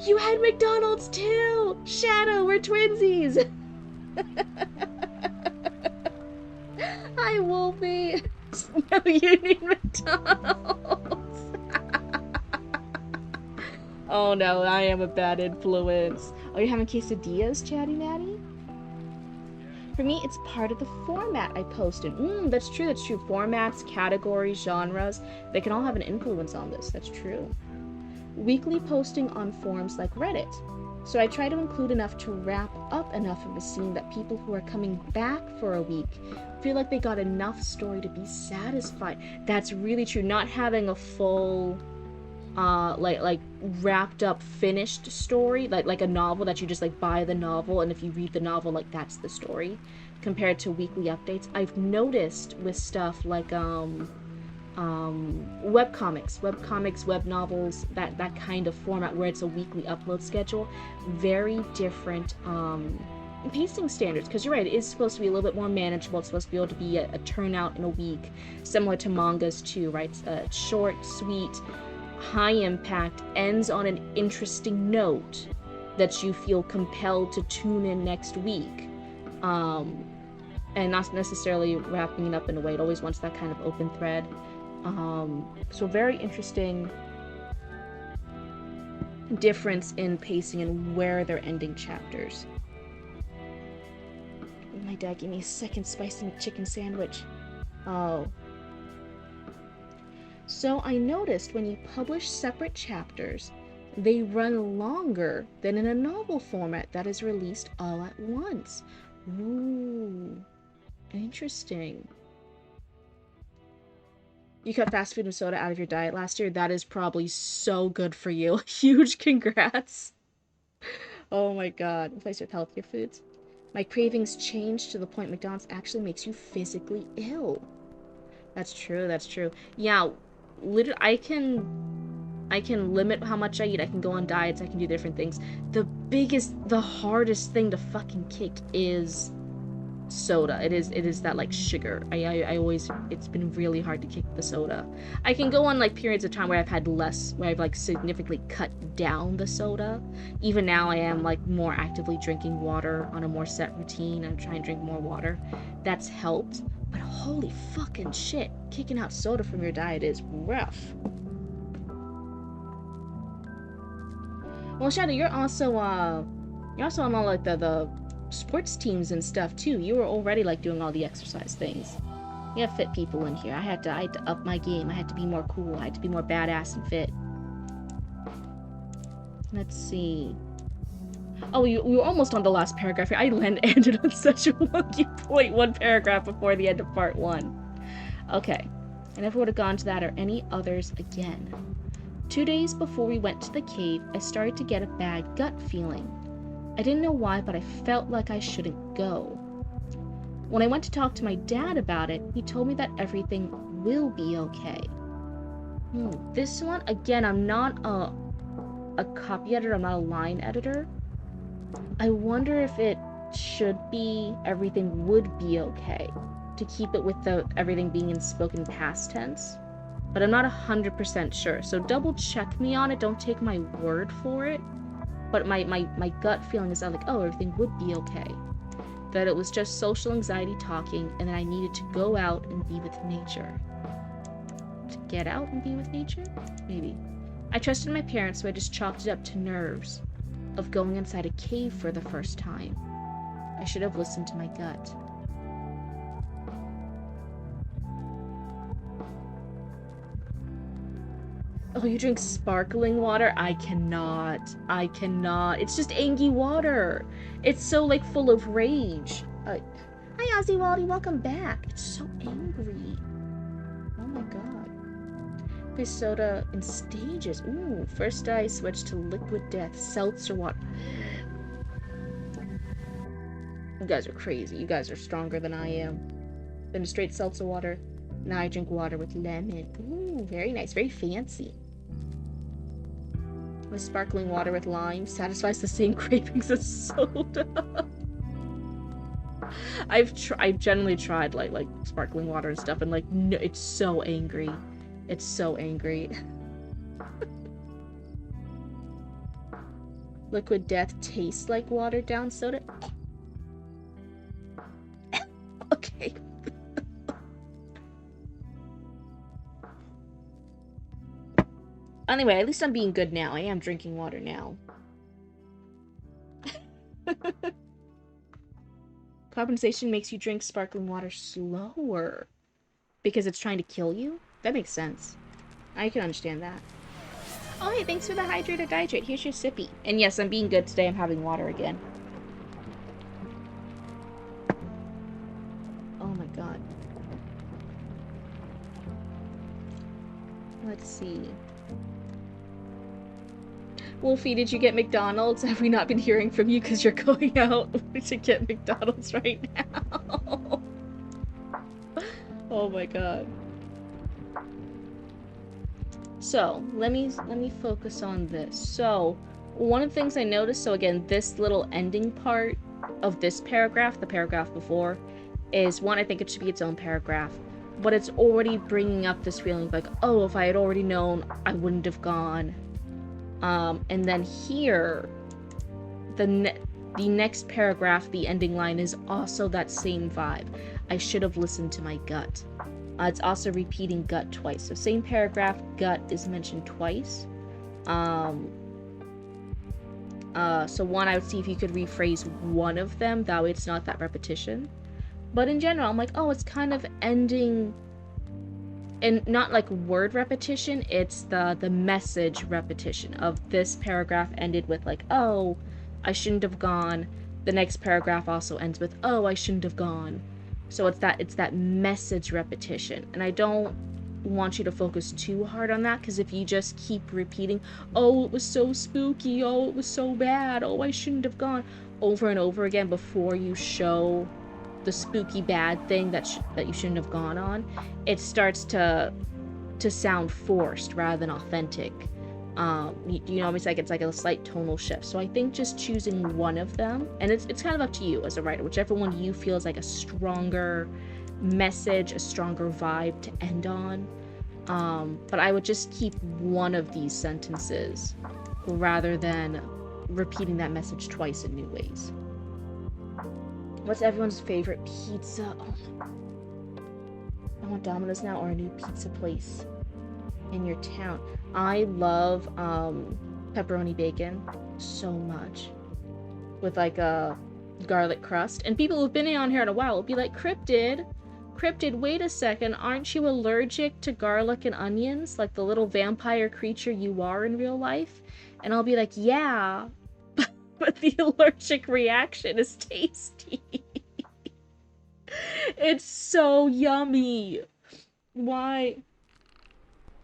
You had McDonald's too! Shadow, we're twinsies! Hi, Wolfie! No, you need McDonald's! Oh no, I am a bad influence. Oh, you're having quesadillas, Chatty Matty? For me, it's part of the format I post in. That's true. Formats, categories, genres, they can all have an influence on this. That's true. Weekly posting on forums like Reddit. So I try to include enough to wrap up enough of a scene that people who are coming back for a week feel like they got enough story to be satisfied. That's really true. Not having a full like wrapped up finished story, like a novel that you just like buy the novel, and if you read the novel, like that's the story, compared to weekly updates. I've noticed with stuff like webcomics, web novels, that kind of format where it's a weekly upload schedule, very different pacing standards, because you're right, it is supposed to be a little bit more manageable. It's supposed to be able to be a turnout in a week, similar to mangas too, right? Short, sweet, high impact, ends on an interesting note that you feel compelled to tune in next week. And not necessarily wrapping it up in a way. It always wants that kind of open thread. So very interesting difference in pacing and where they're ending chapters. My dad gave me a second spicy McChicken sandwich. Oh. So I noticed when you publish separate chapters, they run longer than in a novel format that is released all at once. Ooh. Interesting. You cut fast food and soda out of your diet last year. That is probably so good for you. Huge congrats. Oh my god. Replace with healthier foods. My cravings change to the point McDonald's actually makes you physically ill. That's true, that's true. Yeah, literally, I can limit how much I eat. I can go on diets. I can do different things. The hardest thing to fucking kick is soda. It is that like sugar. I always, it's been really hard to kick the soda. I can go on like periods of time where I've like significantly cut down the soda. Even now I am like more actively drinking water on a more set routine. I'm trying to drink more water. That's helped, but holy fucking shit, kicking out soda from your diet is rough. Well, Shadow, you're also on all like the sports teams and stuff too. You were already like doing all the exercise things. You have fit people in here. I had to up my game. I had to be more cool. I had to be more badass and fit. Let's see. Oh, we were almost on the last paragraph here. I ended on such a wonky point, one paragraph before the end of part 1. Okay. I never would have gone to that or any others again. 2 days before we went to the cave, I started to get a bad gut feeling. I didn't know why, but I felt like I shouldn't go. When I went to talk to my dad about it, he told me that everything will be okay. This one, again, I'm not a copy editor, I'm not a line editor. I wonder if it should be everything would be okay, to keep it with everything being in spoken past tense. But I'm not 100% sure, so double check me on it, don't take my word for it. But my gut feeling is that like, oh, everything would be okay. That it was just social anxiety talking, and that I needed to go out and be with nature. To get out and be with nature? Maybe. I trusted my parents, so I just chalked it up to nerves of going inside a cave for the first time. I should have listened to my gut. Oh, you drink sparkling water? I cannot. It's just Angie water. It's so, like, full of rage. Hi, Ozzy Waldy. Welcome back. It's so angry. Oh, my God. Play soda in stages. Ooh, first I switched to liquid death. Seltzer water. You guys are crazy. You guys are stronger than I am. Then straight seltzer water. Now I drink water with lemon. Ooh, very nice. Very fancy. With sparkling water with lime satisfies the same cravings as soda. I've generally tried like sparkling water and stuff, and like no, it's so angry. It's so angry. Liquid death tastes like watered down soda. Okay. Anyway, at least I'm being good now. I am drinking water now. Compensation makes you drink sparkling water slower. Because it's trying to kill you? That makes sense. I can understand that. Oh, hey, thanks for the hydrate or dihydrate. Here's your sippy. And yes, I'm being good today. I'm having water again. Oh my god. Let's see. Wolfie, did you get McDonald's? Have we not been hearing from you because you're going out to get McDonald's right now? Oh my god. So, let me focus on this. So, one of the things I noticed, so again, this little ending part of this paragraph, the paragraph before, is one, I think it should be its own paragraph, but it's already bringing up this feeling like, oh, if I had already known, I wouldn't have gone. And then here, the next paragraph, the ending line, is also that same vibe. I should have listened to my gut. It's also repeating gut twice. So same paragraph, gut is mentioned twice. So one, I would see if you could rephrase one of them, that way it's not that repetition. But in general, I'm like, oh, it's kind of ending, and not like word repetition, it's the message repetition of this paragraph ended with like, oh, I shouldn't have gone. The next paragraph also ends with, oh, I shouldn't have gone. So it's that message repetition. And I don't want you to focus too hard on that, because if you just keep repeating, oh, it was so spooky, oh, it was so bad, oh, I shouldn't have gone, over and over again before you show the spooky bad thing that you shouldn't have gone on, it starts to sound forced rather than authentic. You know, it's like a slight tonal shift. So I think just choosing one of them, and it's kind of up to you as a writer, whichever one you feel is like a stronger message, a stronger vibe to end on. But I would just keep one of these sentences rather than repeating that message twice in new ways. What's everyone's favorite pizza? Oh, I want Domino's now, or a new pizza place in your town. I love pepperoni bacon so much, with like a garlic crust. And people who've been on here in a while will be like, Cryptid, wait a second, aren't you allergic to garlic and onions, like the little vampire creature you are in real life? And I'll be like, yeah, but the allergic reaction is tasty. It's so yummy. Why?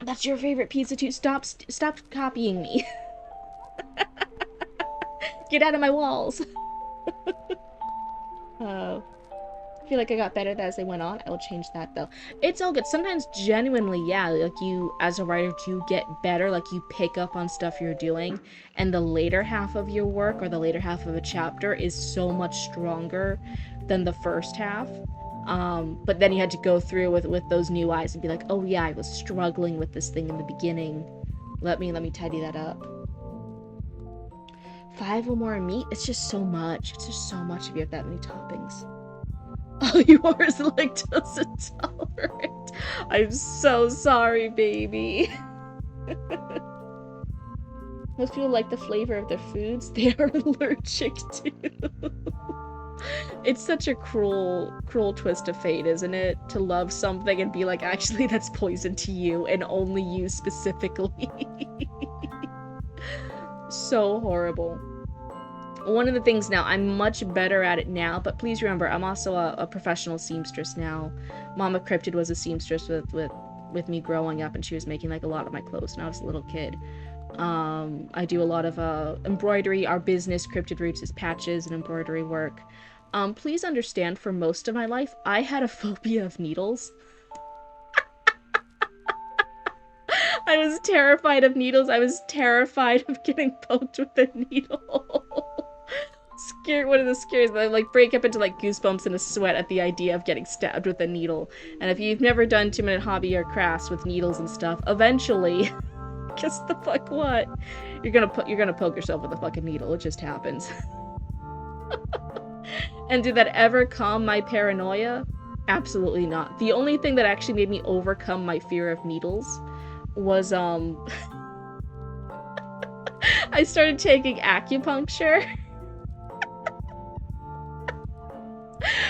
That's your favorite pizza too? Stop copying me. Get out of my walls. Oh. I feel like I got better as I went on. I will change that though. It's all good. Sometimes genuinely, yeah, like you as a writer do get better, like you pick up on stuff you're doing, and the later half of your work or the later half of a chapter is so much stronger than the first half. But then you had to go through with those new eyes and be like, oh yeah, I was struggling with this thing in the beginning. Let me tidy that up. 5 or more meat? It's just so much. It's just so much if you have that many toppings. Oh, yours lactose intolerant. I'm so sorry, baby. Most people like the flavor of their foods they are allergic to. It's such a cruel twist of fate, isn't it? To love something and be like, actually, that's poison to you, and only you specifically. So horrible. One of the things now, I'm much better at it now, but please remember, I'm also a professional seamstress now. Mama Cryptid was a seamstress with me growing up, and she was making like a lot of my clothes when I was a little kid. I do a lot of embroidery. Our business, Cryptid Roots, is patches and embroidery work. Please understand, for most of my life, I had a phobia of needles. I was terrified of needles. I was terrified of getting poked with a needle. Scared, one of the scariest. I like break up into like goosebumps and a sweat at the idea of getting stabbed with a needle. And if you've never done 2-minute hobby or crafts with needles and stuff, eventually, guess the fuck what? You're gonna poke yourself with a fucking needle. It just happens. And did that ever calm my paranoia? Absolutely not. The only thing that actually made me overcome my fear of needles was I started taking acupuncture.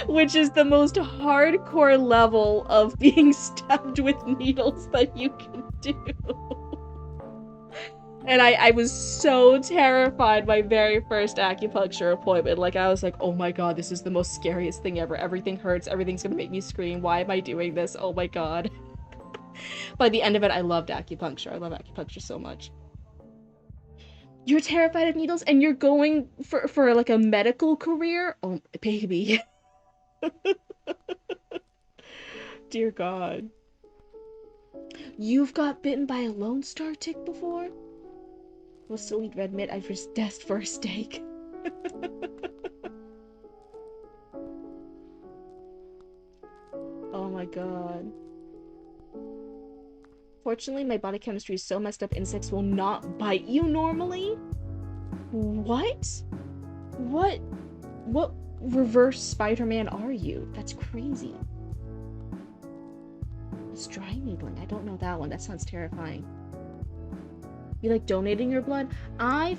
Which is the most hardcore level of being stabbed with needles that you can do. And I was so terrified my very first acupuncture appointment. Like, I was like, oh my god, this is the most scariest thing ever. Everything hurts. Everything's gonna make me scream. Why am I doing this? Oh my god. By the end of it, I loved acupuncture. I love acupuncture so much. You're terrified of needles and you're going for like a medical career? Oh, baby. Dear god. You've got bitten by a Lone Star tick before? Well, sweet red mitt, I've just destined for a steak. my god. Fortunately, my body chemistry is so messed up, insects will not bite you normally? What? What reverse Spider-Man are you? That's crazy. It's dry needling. I don't know that one. That sounds terrifying. You like donating your blood?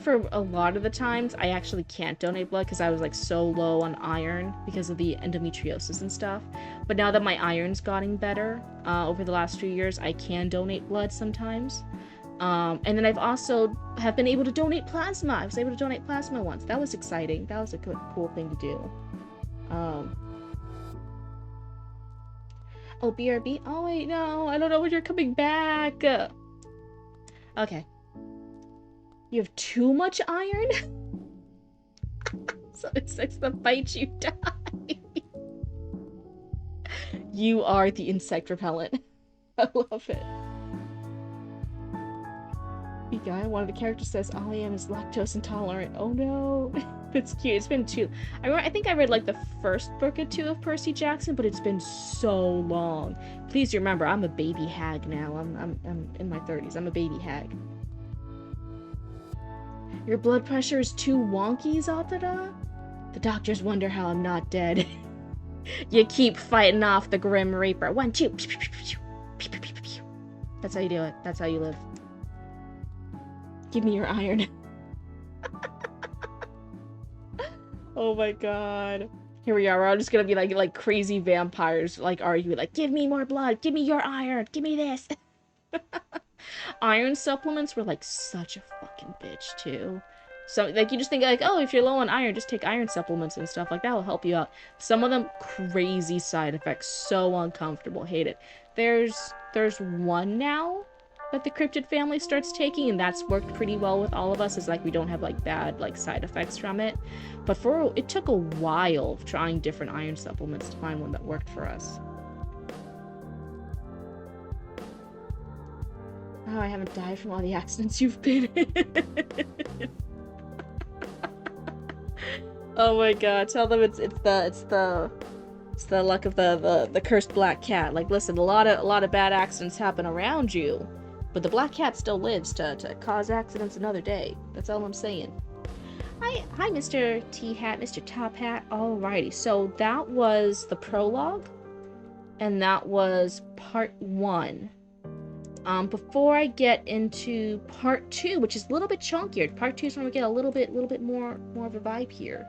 For a lot of the times, I actually can't donate blood because I was like so low on iron because of the endometriosis and stuff. But now that my iron's gotten better over the last few years, I can donate blood sometimes. And then I've also have been able to donate plasma. I was able to donate plasma once. That was exciting. That was a good, cool thing to do. Oh, BRB? Oh, wait, no. I don't know when you're coming back. Okay. You have too much iron? So insects that bite you die. You are the insect repellent. I love it. Guy, one of the characters says all I am is lactose intolerant. Oh no. It's cute. It's been two. I think I read like the first book or two of Percy Jackson, but it's been so long. Please remember, I'm a baby hag now. I'm in my 30s. I'm a baby hag. Your blood pressure is too wonky, Zatada? The doctors wonder how I'm not dead. You keep fighting off the Grim Reaper. 1, 2. That's how you do it. That's how you live. Give me your iron. Oh my god. Here we are. We're all just gonna be like crazy vampires, like arguing, like, give me more blood, give me your iron, give me this. Iron supplements were like such a fucking bitch too. So like you just think like, oh, if you're low on iron, just take iron supplements and stuff like that will help you out. Some of them crazy side effects, so uncomfortable, hate it. There's one now that the Cryptid family starts taking, and that's worked pretty well with all of us. Is like we don't have like bad like side effects from it. But it took a while trying different iron supplements to find one that worked for us. Oh, I haven't died from all the accidents you've been in. Oh my god, tell them it's the luck of the cursed black cat. Like, listen, a lot of bad accidents happen around you, but the black cat still lives to cause accidents another day. That's all I'm saying. Hi, Mr. T-Hat, Mr. Top Hat. Alrighty, so that was the prologue, and that was part 1. Before I get into part 2, which is a little bit chunkier, part 2 is when we get a little bit more of a vibe here.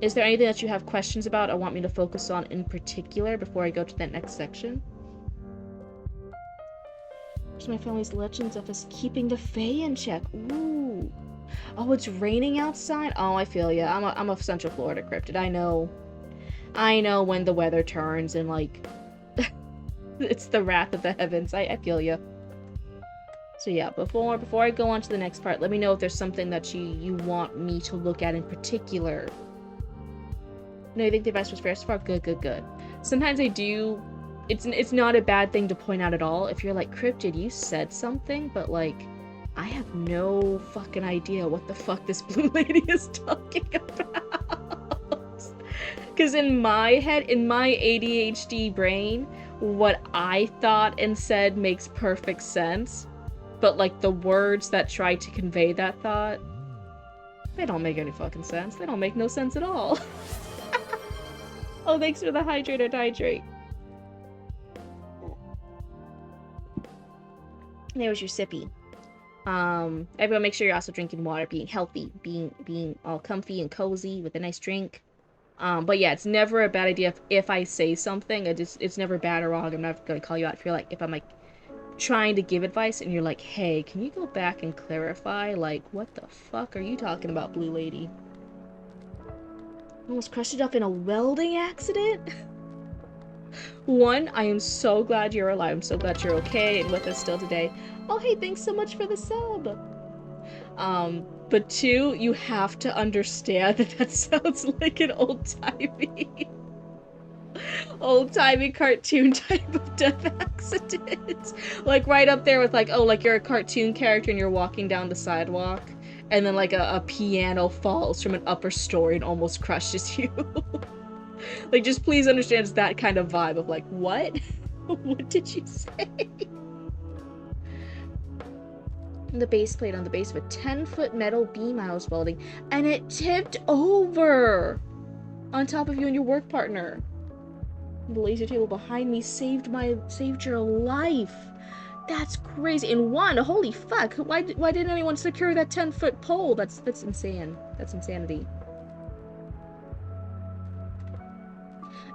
Is there anything that you have questions about or want me to focus on in particular before I go to that next section? There's my family's legends of us keeping the Fae in check. Ooh. Oh, it's raining outside? Oh, I feel ya. I'm a Central Florida cryptid. I know when the weather turns and like it's the wrath of the heavens. I feel ya. So yeah, before I go on to the next part, let me know if there's something that you want me to look at in particular. No, you think the advice was fair so far? Good. Sometimes I do. It's not a bad thing to point out at all. If you're like, Cryptid, you said something, but like, I have no fucking idea what the fuck this blue lady is talking about. Because in my head, in my ADHD brain, what I thought and said makes perfect sense. But like the words that try to convey that thought, they don't make any fucking sense. They don't make no sense at all. Oh, thanks for the hydrate. There's your sippy. Everyone make sure you're also drinking water, being healthy, being all comfy and cozy with a nice drink. But yeah, it's never a bad idea if I say something. It's never bad or wrong. I'm not gonna call you out if I'm like trying to give advice and you're like, hey, can you go back and clarify? Like, what the fuck are you talking about, blue lady? Almost crushed it up in a welding accident? 1, I am so glad you're alive. I'm so glad you're okay and with us still today. Oh, hey, thanks so much for the sub. But 2, you have to understand that sounds like an old-timey cartoon type of death accident. Like right up there with like, oh, like you're a cartoon character and you're walking down the sidewalk and then like a piano falls from an upper story and almost crushes you. Like, just please understand it's that kind of vibe of like, what? What did you say? The base plate on the base of a 10-foot metal beam I was welding, and it tipped over on top of you and your work partner. The laser table behind me saved your life. That's crazy. In one, holy fuck! Why didn't anyone secure that 10-foot pole? That's insane. That's insanity.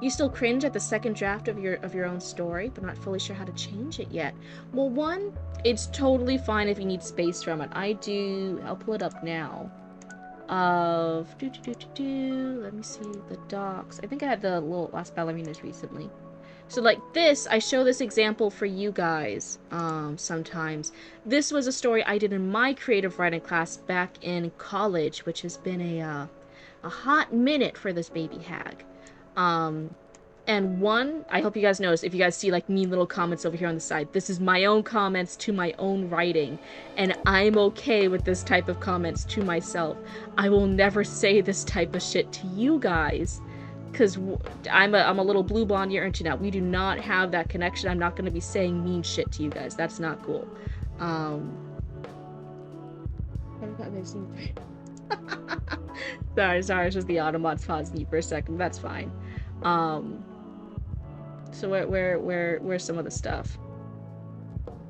You still cringe at the second draft of your own story, but not fully sure how to change it yet. Well, one, it's totally fine if you need space from it. I'll pull it up now. Let me see the docs. I think I had the little Last Ballerinas recently. So like this, I show this example for you guys sometimes. This was a story I did in my creative writing class back in college, which has been a hot minute for this baby hag. And one, I hope you guys notice, if you guys see like mean little comments over here on the side, this is my own comments to my own writing, and I'm okay with this type of comments to myself. I will never say this type of shit to you guys, because I'm a little blue blonde you're into now. We do not have that connection. I'm not going to be saying mean shit to you guys. That's not cool. Sorry, it's just the Automods paused me for a second. That's fine. So where's some of the stuff?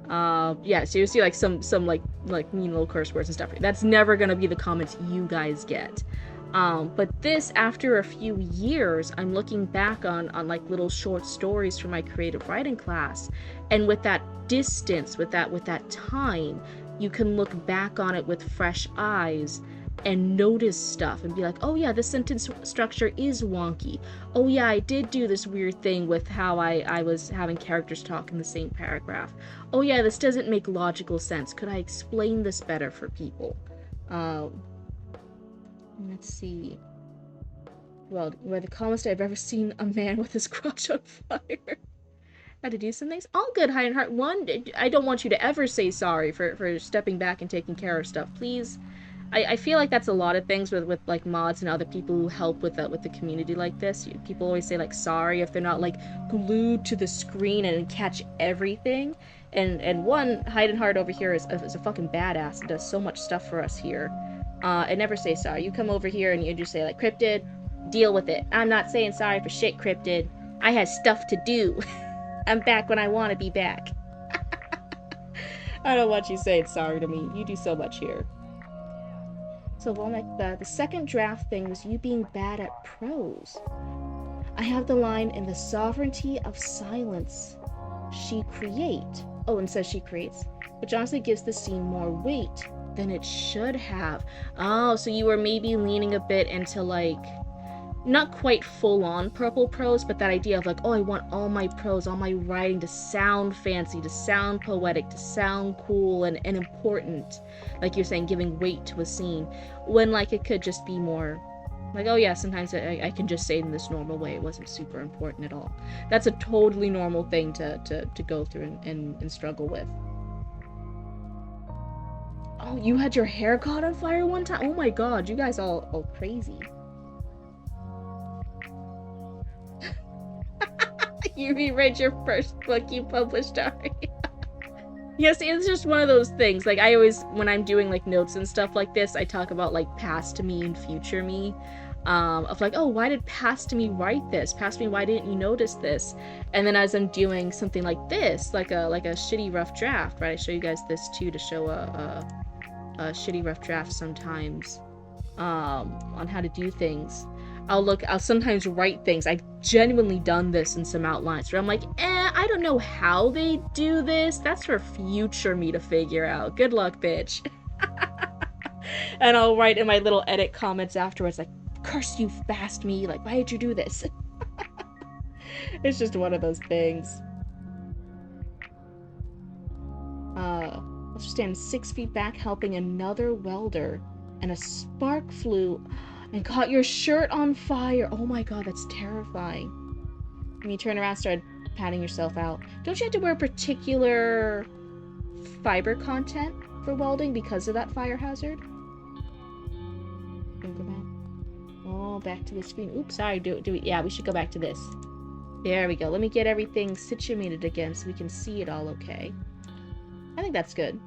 Yeah, so you see like some like mean little curse words and stuff. That's never gonna be the comments you guys get. But this, after a few years, I'm looking back on like little short stories from my creative writing class, and with that distance, with that time, you can look back on it with fresh eyes and notice stuff and be like, oh yeah, this sentence structure is wonky. Oh yeah, I did do this weird thing with how I was having characters talk in the same paragraph. Oh yeah, this doesn't make logical sense. Could I explain this better for people? Let's see. Well, where the calmest I've ever seen a man with his crotch on fire. Had to do some things. All good, High and Heart. One, I don't want you to ever say sorry for stepping back and taking care of stuff. Please. I feel like that's a lot of things with like mods and other people who help with the community like this. People always say like sorry if they're not like glued to the screen and catch everything. And one, Hide and Heart over here is a fucking badass and does so much stuff for us here. And never say sorry. You come over here and you just say like, Cryptid, deal with it. I'm not saying sorry for shit, Cryptid. I had stuff to do. I'm back when I want to be back. I don't want you saying sorry to me. You do so much here. So the second draft thing was you being bad at prose. I have the line, in the sovereignty of silence, she create. Oh, and says she creates, which honestly gives the scene more weight than it should have. Oh, so you were maybe leaning a bit into like, not quite full-on purple prose, but that idea of like, oh, I want all my prose, all my writing to sound fancy, to sound poetic, to sound cool and important. Like you're saying, giving weight to a scene. When like it could just be more like, oh yeah, sometimes I can just say it in this normal way. It wasn't super important at all. That's a totally normal thing to go through and struggle with. Oh, you had your hair caught on fire one time? Oh my god, you guys all crazy. You reread your first book you published already. Yes, it's just one of those things. Like, I always, when I'm doing, like, notes and stuff like this, I talk about, like, past me and future me. Of, like, oh, why did past me write this? Past me, why didn't you notice this? And then as I'm doing something like this, like a shitty rough draft, right? I show you guys this, too, to show a shitty rough draft sometimes, on how to do things. I'll sometimes write things. I've genuinely done this in some outlines where I'm like, I don't know how they do this. That's for future me to figure out. Good luck, bitch. And I'll write in my little edit comments afterwards, like, curse you, fast me. Like, why did you do this? It's just one of those things. Let's stand 6 feet back helping another welder, and a spark flew and caught your shirt on fire. Oh my god, that's terrifying. And you turn around and start patting yourself out. Don't you have to wear particular fiber content for welding because of that fire hazard? Oh Oh, back to the screen. Oops, sorry. Yeah, we should go back to this. There we go. Let me get everything situated again so we can see it all okay. I think that's good.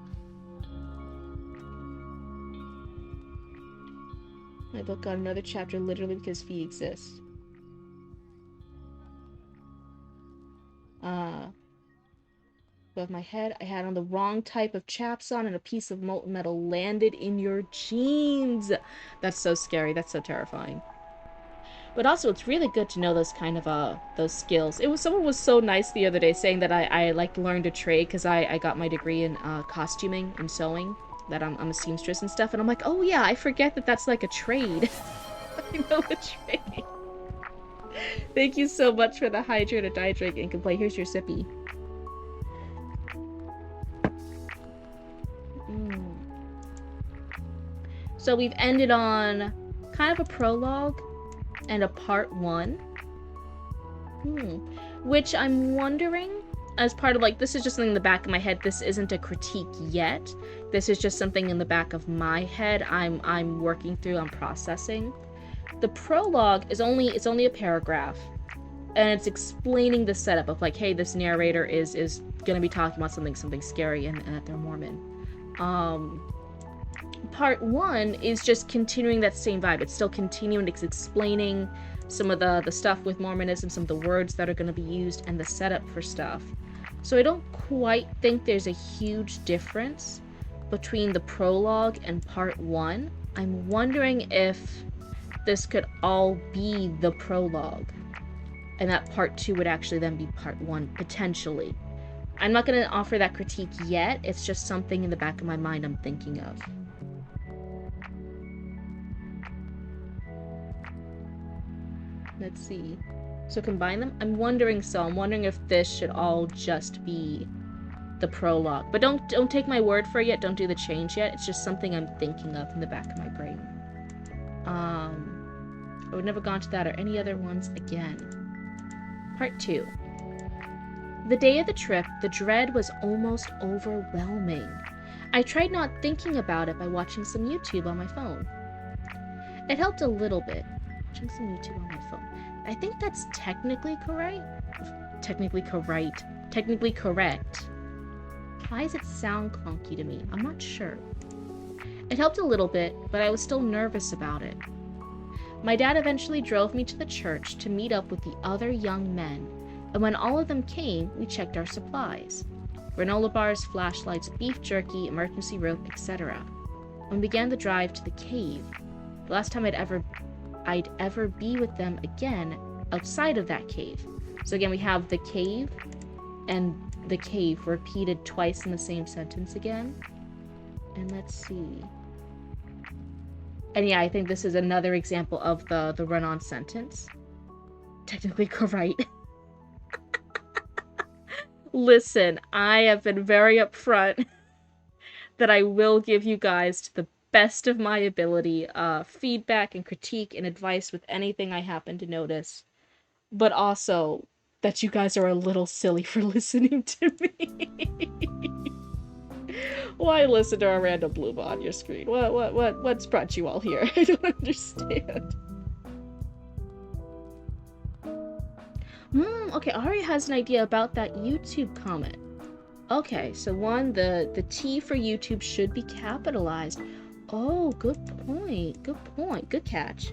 My book got another chapter literally because Fee exists. Above my head, I had on the wrong type of chaps on and a piece of molten metal landed in your jeans. That's so scary. That's so terrifying. But also, it's really good to know those kind of, those skills. Someone was so nice the other day saying that I like, learned a trade because I got my degree in, costuming and sewing. That I'm a seamstress and stuff. And I'm like, oh yeah, I forget that that's like a trade. I know a trade. Thank you so much for the hydrate or dihydrate and complaint. Here's your sippy. So we've ended on kind of a prologue and a part 1. Which I'm wondering, as part of, like, this is just something in the back of my head. This isn't a critique yet. This is just something in the back of my head I'm working through, I'm processing. The prologue is only a paragraph. And it's explaining the setup of, like, hey, this narrator is gonna be talking about something scary and that they're Mormon. Part 1 is just continuing that same vibe. It's still continuing, it's explaining some of the stuff with Mormonism, some of the words that are going to be used, and the setup for stuff. So I don't quite think there's a huge difference between the prologue and part 1. I'm wondering if this could all be the prologue, and that part 2 would actually then be part 1, potentially. I'm not going to offer that critique yet. It's just something in the back of my mind I'm thinking of. Let's see. So combine them? I'm wondering if this should all just be the prologue. But don't take my word for it yet. Don't do the change yet. It's just something I'm thinking of in the back of my brain. I would never gone to that or any other ones again. Part 2. The day of the trip, the dread was almost overwhelming. I tried not thinking about it by watching some YouTube on my phone. It helped a little bit. Watching some YouTube on my phone. I think that's technically correct. Technically correct. Why does it sound clunky to me? I'm not sure. It helped a little bit, but I was still nervous about it. My dad eventually drove me to the church to meet up with the other young men, and when all of them came, we checked our supplies. Granola bars, flashlights, beef jerky, emergency rope, etc. When we began the drive to the cave, the last time I'd ever be with them again outside of that cave. So again, we have the cave and the cave repeated twice in the same sentence again. And let's see. And yeah, I think this is another example of the run-on sentence. Technically correct. Listen, I have been very upfront that I will give you guys, to the best of my ability, feedback and critique and advice with anything I happen to notice. But also that you guys are a little silly for listening to me. Why listen to a random bloob on your screen? What's brought you all here? I don't understand. Okay, Ari has an idea about that YouTube comment. Okay, so one, the T for YouTube should be capitalized. Oh, good point. Good catch.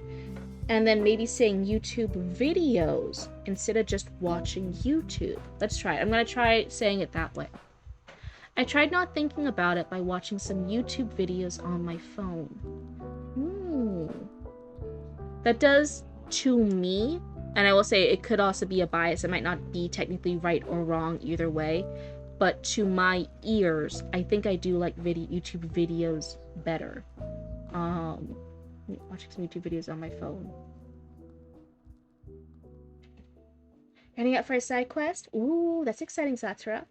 And then maybe saying YouTube videos instead of just watching YouTube. Let's try it. I'm going to try saying it that way. I tried not thinking about it by watching some YouTube videos on my phone. That does, to me, and I will say it could also be a bias. It might not be technically right or wrong either way. But to my ears, I think I do like YouTube videos better. Watching some YouTube videos on my phone. Heading out for a side quest? Ooh, that's exciting, Zatara.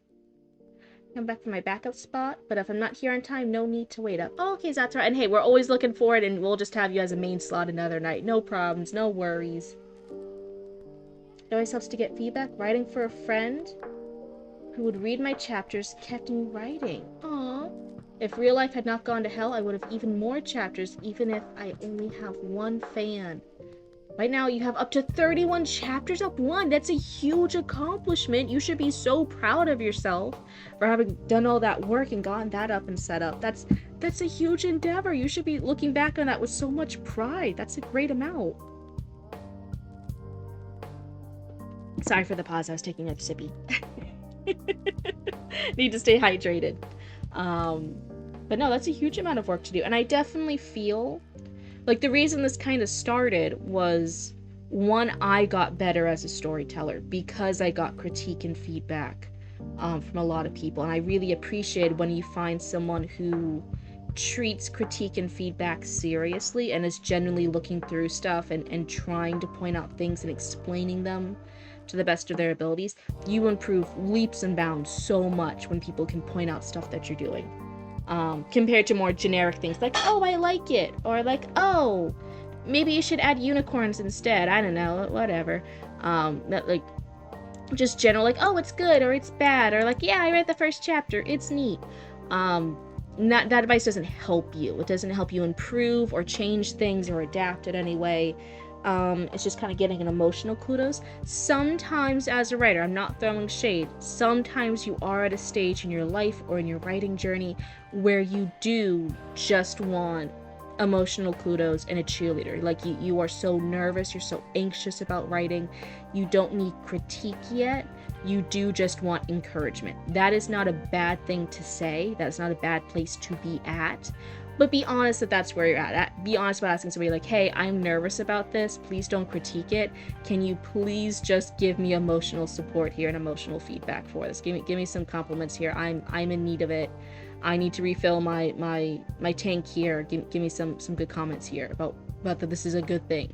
Come back from my backup spot, but if I'm not here on time, no need to wait up. Oh, okay, Zatara. And hey, we're always looking for it, and we'll just have you as a main slot another night. No problems, no worries. It always helps to get feedback. Writing for a friend who would read my chapters kept me writing. Aww. If real life had not gone to hell, I would have even more chapters, even if I only have one fan. Right now, you have up to 31 chapters up one. That's a huge accomplishment. You should be so proud of yourself for having done all that work and gotten that up and set up. That's a huge endeavor. You should be looking back on that with so much pride. That's a great amount. Sorry for the pause. I was taking a sippy. Need to stay hydrated. But no, that's a huge amount of work to do. And I definitely feel like the reason this kind of started was, one, I got better as a storyteller because I got critique and feedback from a lot of people. And I really appreciate when you find someone who treats critique and feedback seriously and is genuinely looking through stuff and trying to point out things and explaining them to the best of their abilities. You improve leaps and bounds so much when people can point out stuff that you're doing. Compared to more generic things like, oh, I like it, or like, oh, maybe you should add unicorns instead. I don't know, whatever. That like just general like, oh, it's good or it's bad, or like, yeah, I read the first chapter, it's neat. That advice doesn't help you. It doesn't help you improve or change things or adapt in any way. It's just kind of getting an emotional kudos. Sometimes as a writer, I'm not throwing shade, sometimes you are at a stage in your life or in your writing journey where you do just want emotional kudos and a cheerleader. Like you are so nervous, you're so anxious about writing, you don't need critique yet, you do just want encouragement. That is not a bad thing to say, that's not a bad place to be at. But be honest that that's where you're at. Be honest about asking somebody like, hey, I'm nervous about this. Please don't critique it. Can you please just give me emotional support here and emotional feedback for this? Give me some compliments here. I'm in need of it. I need to refill my tank here. Give me some good comments here about that this is a good thing.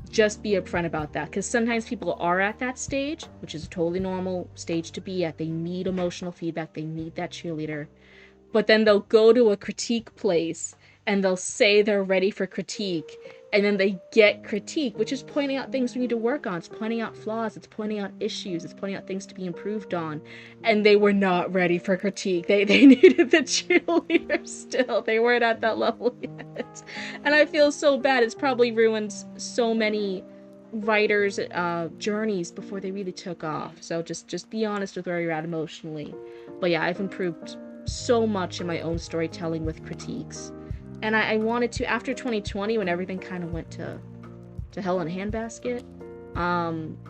Just be upfront about that, because sometimes people are at that stage, which is a totally normal stage to be at. They need emotional feedback. They need that cheerleader. But then they'll go to a critique place and they'll say they're ready for critique, and then they get critique, which is pointing out things we need to work on. It's pointing out flaws, it's pointing out issues, it's pointing out things to be improved on, and they were not ready for critique. They needed the cheerleader still. They weren't at that level yet. And I feel so bad. It's probably ruined so many writers' journeys before they really took off. So just be honest with where you're at emotionally. But yeah, I've improved so much in my own storytelling with critiques, and I wanted to, after 2020, when everything kind of went to hell in a handbasket,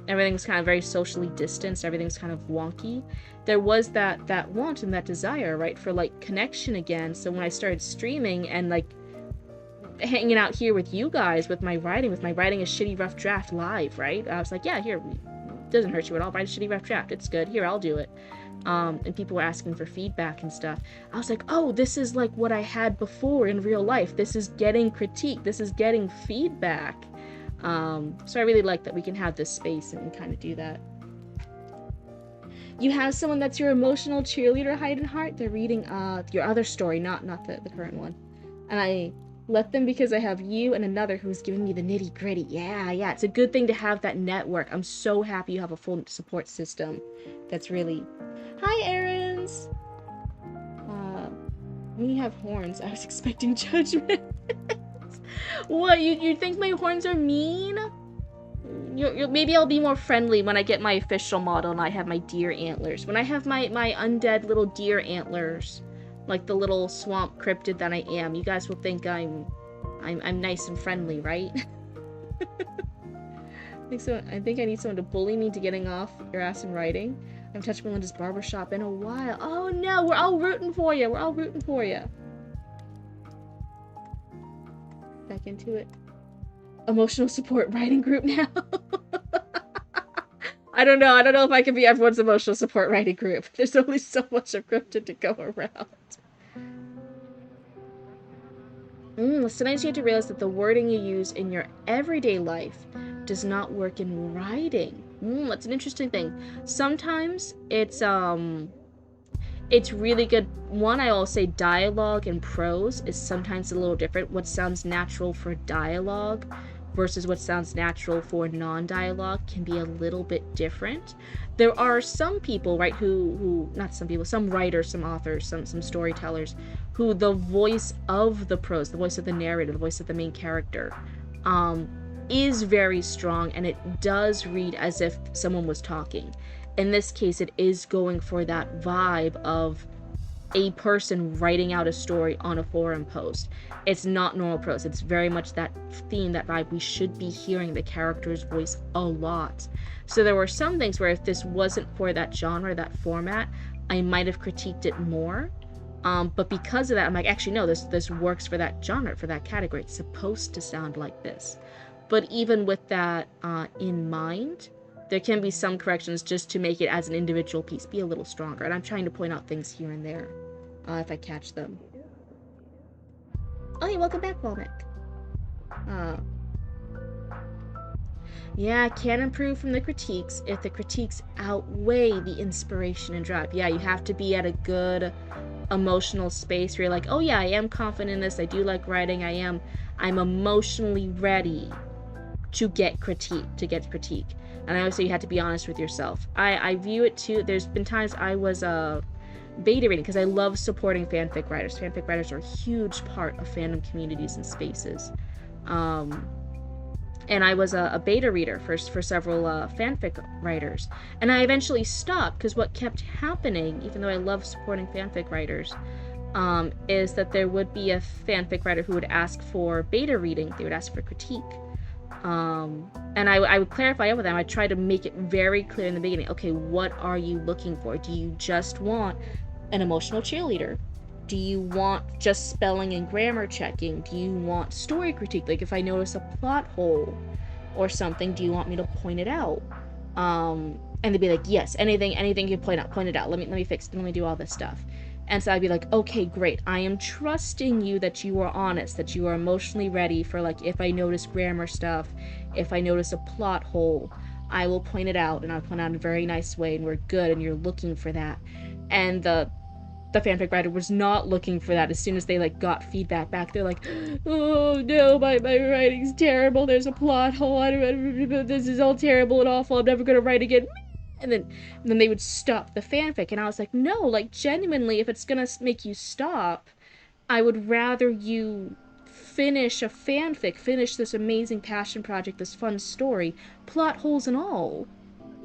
everything's kind of very socially distanced, everything's kind of wonky, there was that want and that desire, right, for like connection again. So when I started streaming and like hanging out here with you guys with my writing a shitty rough draft live, right, I was like, yeah, here, it doesn't hurt you at all, write a shitty rough draft, it's good, here, I'll do it. And people were asking for feedback and stuff. I was like, oh, this is like what I had before in real life. This is getting critique. This is getting feedback. So I really like that we can have this space and kind of do that. You have someone that's your emotional cheerleader, Hide and Heart. They're reading your other story, not the current one. And I let them because I have you and another who's giving me the nitty gritty. Yeah. It's a good thing to have that network. I'm so happy you have a full support system. That's really... Hi, Aarons! When you have horns, I was expecting judgment. What, you think my horns are mean? Maybe I'll be more friendly when I get my official model and I have my deer antlers. When I have my undead little deer antlers, like the little swamp cryptid that I am, you guys will think I'm nice and friendly, right? I think I need someone to bully me into getting off your ass and writing. I haven't touched Melinda's barbershop in a while. Oh no, we're all rooting for you. Back into it. Emotional support writing group now. I don't know if I can be everyone's emotional support writing group. There's only so much of Cryptid to go around. Sometimes you have to realize that the wording you use in your everyday life does not work in writing. That's an interesting thing. Sometimes it's really good. One, I will say dialogue and prose is sometimes a little different. What sounds natural for dialogue versus what sounds natural for non-dialogue can be a little bit different. There are some people, right, some writers, some authors, some storytellers, who the voice of the prose, the voice of the narrator, the voice of the main character, is very strong, and it does read as if someone was talking. In this case, it is going for that vibe of a person writing out a story on a forum post. It's not normal prose. It's very much that theme, that vibe. We should be hearing the character's voice a lot. So there were some things where if this wasn't for that genre, that format, I might have critiqued it more. But because of that, I'm like, actually, no, this works for that genre, for that category. It's supposed to sound like this. But even with that in mind, there can be some corrections just to make it as an individual piece be a little stronger. And I'm trying to point out things here and there, if I catch them. Oh, hey, welcome back, Volmic. Yeah, can improve from the critiques if the critiques outweigh the inspiration and drive. Yeah, you have to be at a good emotional space where you're like, oh yeah, I am confident in this, I do like writing, I'm emotionally ready to get critique. And I always say you have to be honest with yourself. I view it too, there's been times I was beta reading, because I love supporting fanfic writers. Fanfic writers are a huge part of fandom communities and spaces. And I was a beta reader for several fanfic writers. And I eventually stopped, because what kept happening, even though I love supporting fanfic writers, is that there would be a fanfic writer who would ask for beta reading. They would ask for critique. And I would clarify it with them. I'd try to make it very clear in the beginning. Okay, what are you looking for? Do you just want an emotional cheerleader? Do you want just spelling and grammar checking? Do you want story critique? Like if I notice a plot hole or something, do you want me to point it out? And they'd be like, yes, anything you point it out. Let me fix it. Let me do all this stuff. And so I'd be like, okay, great. I am trusting you that you are honest, that you are emotionally ready for, like, if I notice grammar stuff, if I notice a plot hole, I will point it out, and I'll point it out in a very nice way, and we're good, and you're looking for that. And the fanfic writer was not looking for that. As soon as they like got feedback back, they're like, oh no, my writing's terrible, there's a plot hole, this is all terrible and awful, I'm never gonna write again. And then they would stop the fanfic, and I was like, no, like genuinely, if it's gonna make you stop, I would rather you finish a fanfic, finish this amazing passion project, this fun story, plot holes and all,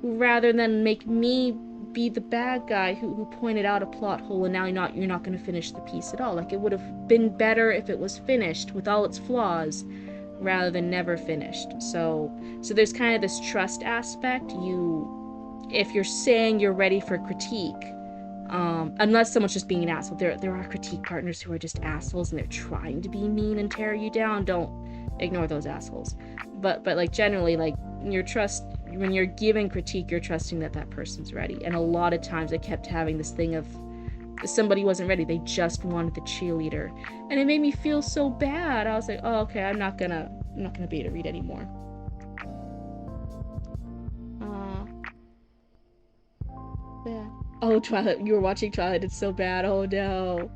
rather than make me be the bad guy who pointed out a plot hole, and now you're not going to finish the piece at all. Like, it would have been better if it was finished with all its flaws rather than never finished. So there's kind of this trust aspect. If you're saying you're ready for critique, unless someone's just being an asshole, there are critique partners who are just assholes and they're trying to be mean and tear you down. Don't ignore those assholes. But like generally, like when you're giving critique, you're trusting that person's ready. And a lot of times I kept having this thing of somebody wasn't ready, they just wanted the cheerleader, and it made me feel so bad. I was like, oh, okay, I'm not gonna beta read anymore. Yeah. Oh, Twilight, you were watching Twilight, it's so bad. Oh no.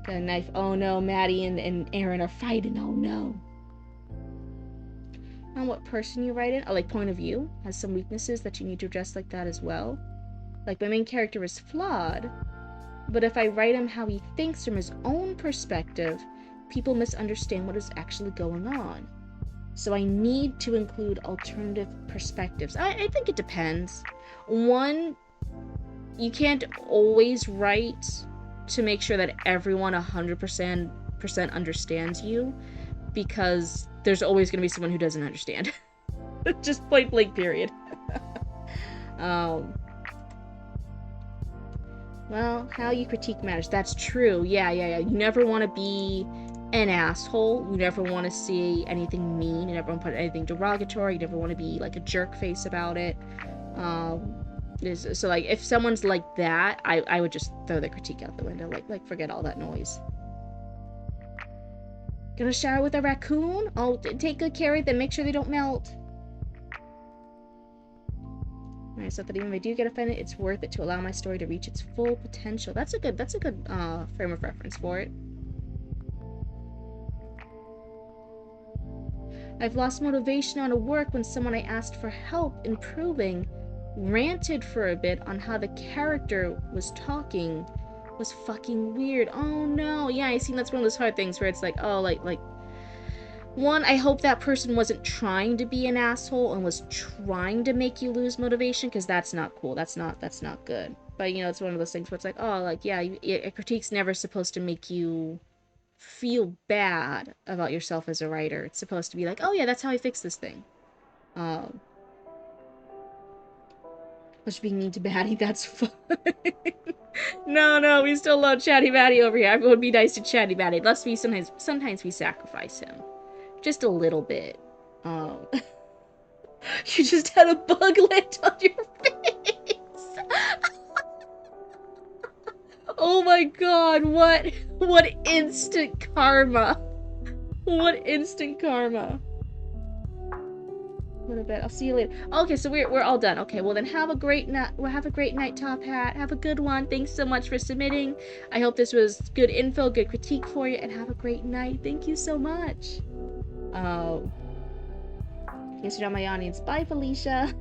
Got a knife. Oh no, Maddie and Aaron are fighting. Oh no. On what person you write in, like point of view, has some weaknesses that you need to address like that as well. Like, my main character is flawed, but if I write him how he thinks from his own perspective, people misunderstand what is actually going on. So I need to include alternative perspectives. I think it depends. One, you can't always write to make sure that everyone 100% understands you, because there's always going to be someone who doesn't understand. Just point blank, period. Well, how you critique matters. That's true. Yeah. You never want to be an asshole. You never want to say anything mean. You never want to put anything derogatory. You never want to be like a jerk face about it. So like, if someone's like that, I would just throw the critique out the window. Like forget all that noise. Gonna shower with a raccoon? Oh, take good care of them. Make sure they don't melt. Alright, so that even if I do get offended, it's worth it to allow my story to reach its full potential. That's a good frame of reference for it. I've lost motivation on a work when someone I asked for help improving ranted for a bit on how the character was talking was fucking weird. Oh no. Yeah, I see, that's one of those hard things where it's like, oh, like one, I hope that person wasn't trying to be an asshole and was trying to make you lose motivation, because that's not cool. That's not good. But, you know, it's one of those things where it's like, oh, like, yeah, a critique's never supposed to make you feel bad about yourself as a writer. It's supposed to be like, oh, yeah, that's how I fix this thing. Um, which being mean to Batty, that's fun. No, we still love Chatty Batty over here. Everyone be nice to Chatty Batty. Let's be sometimes we sacrifice him. Just a little bit. You just had a bug land on your face. Oh my god, what instant karma. What instant karma. Go to bed. I'll see you later. Okay, so we're all done. Okay, well then have a great night. Well, have a great night, Top Hat. Have a good one. Thanks so much for submitting. I hope this was good info, good critique for you, and have a great night. Thank you so much. Yes, you're not my audience. Bye, Felicia.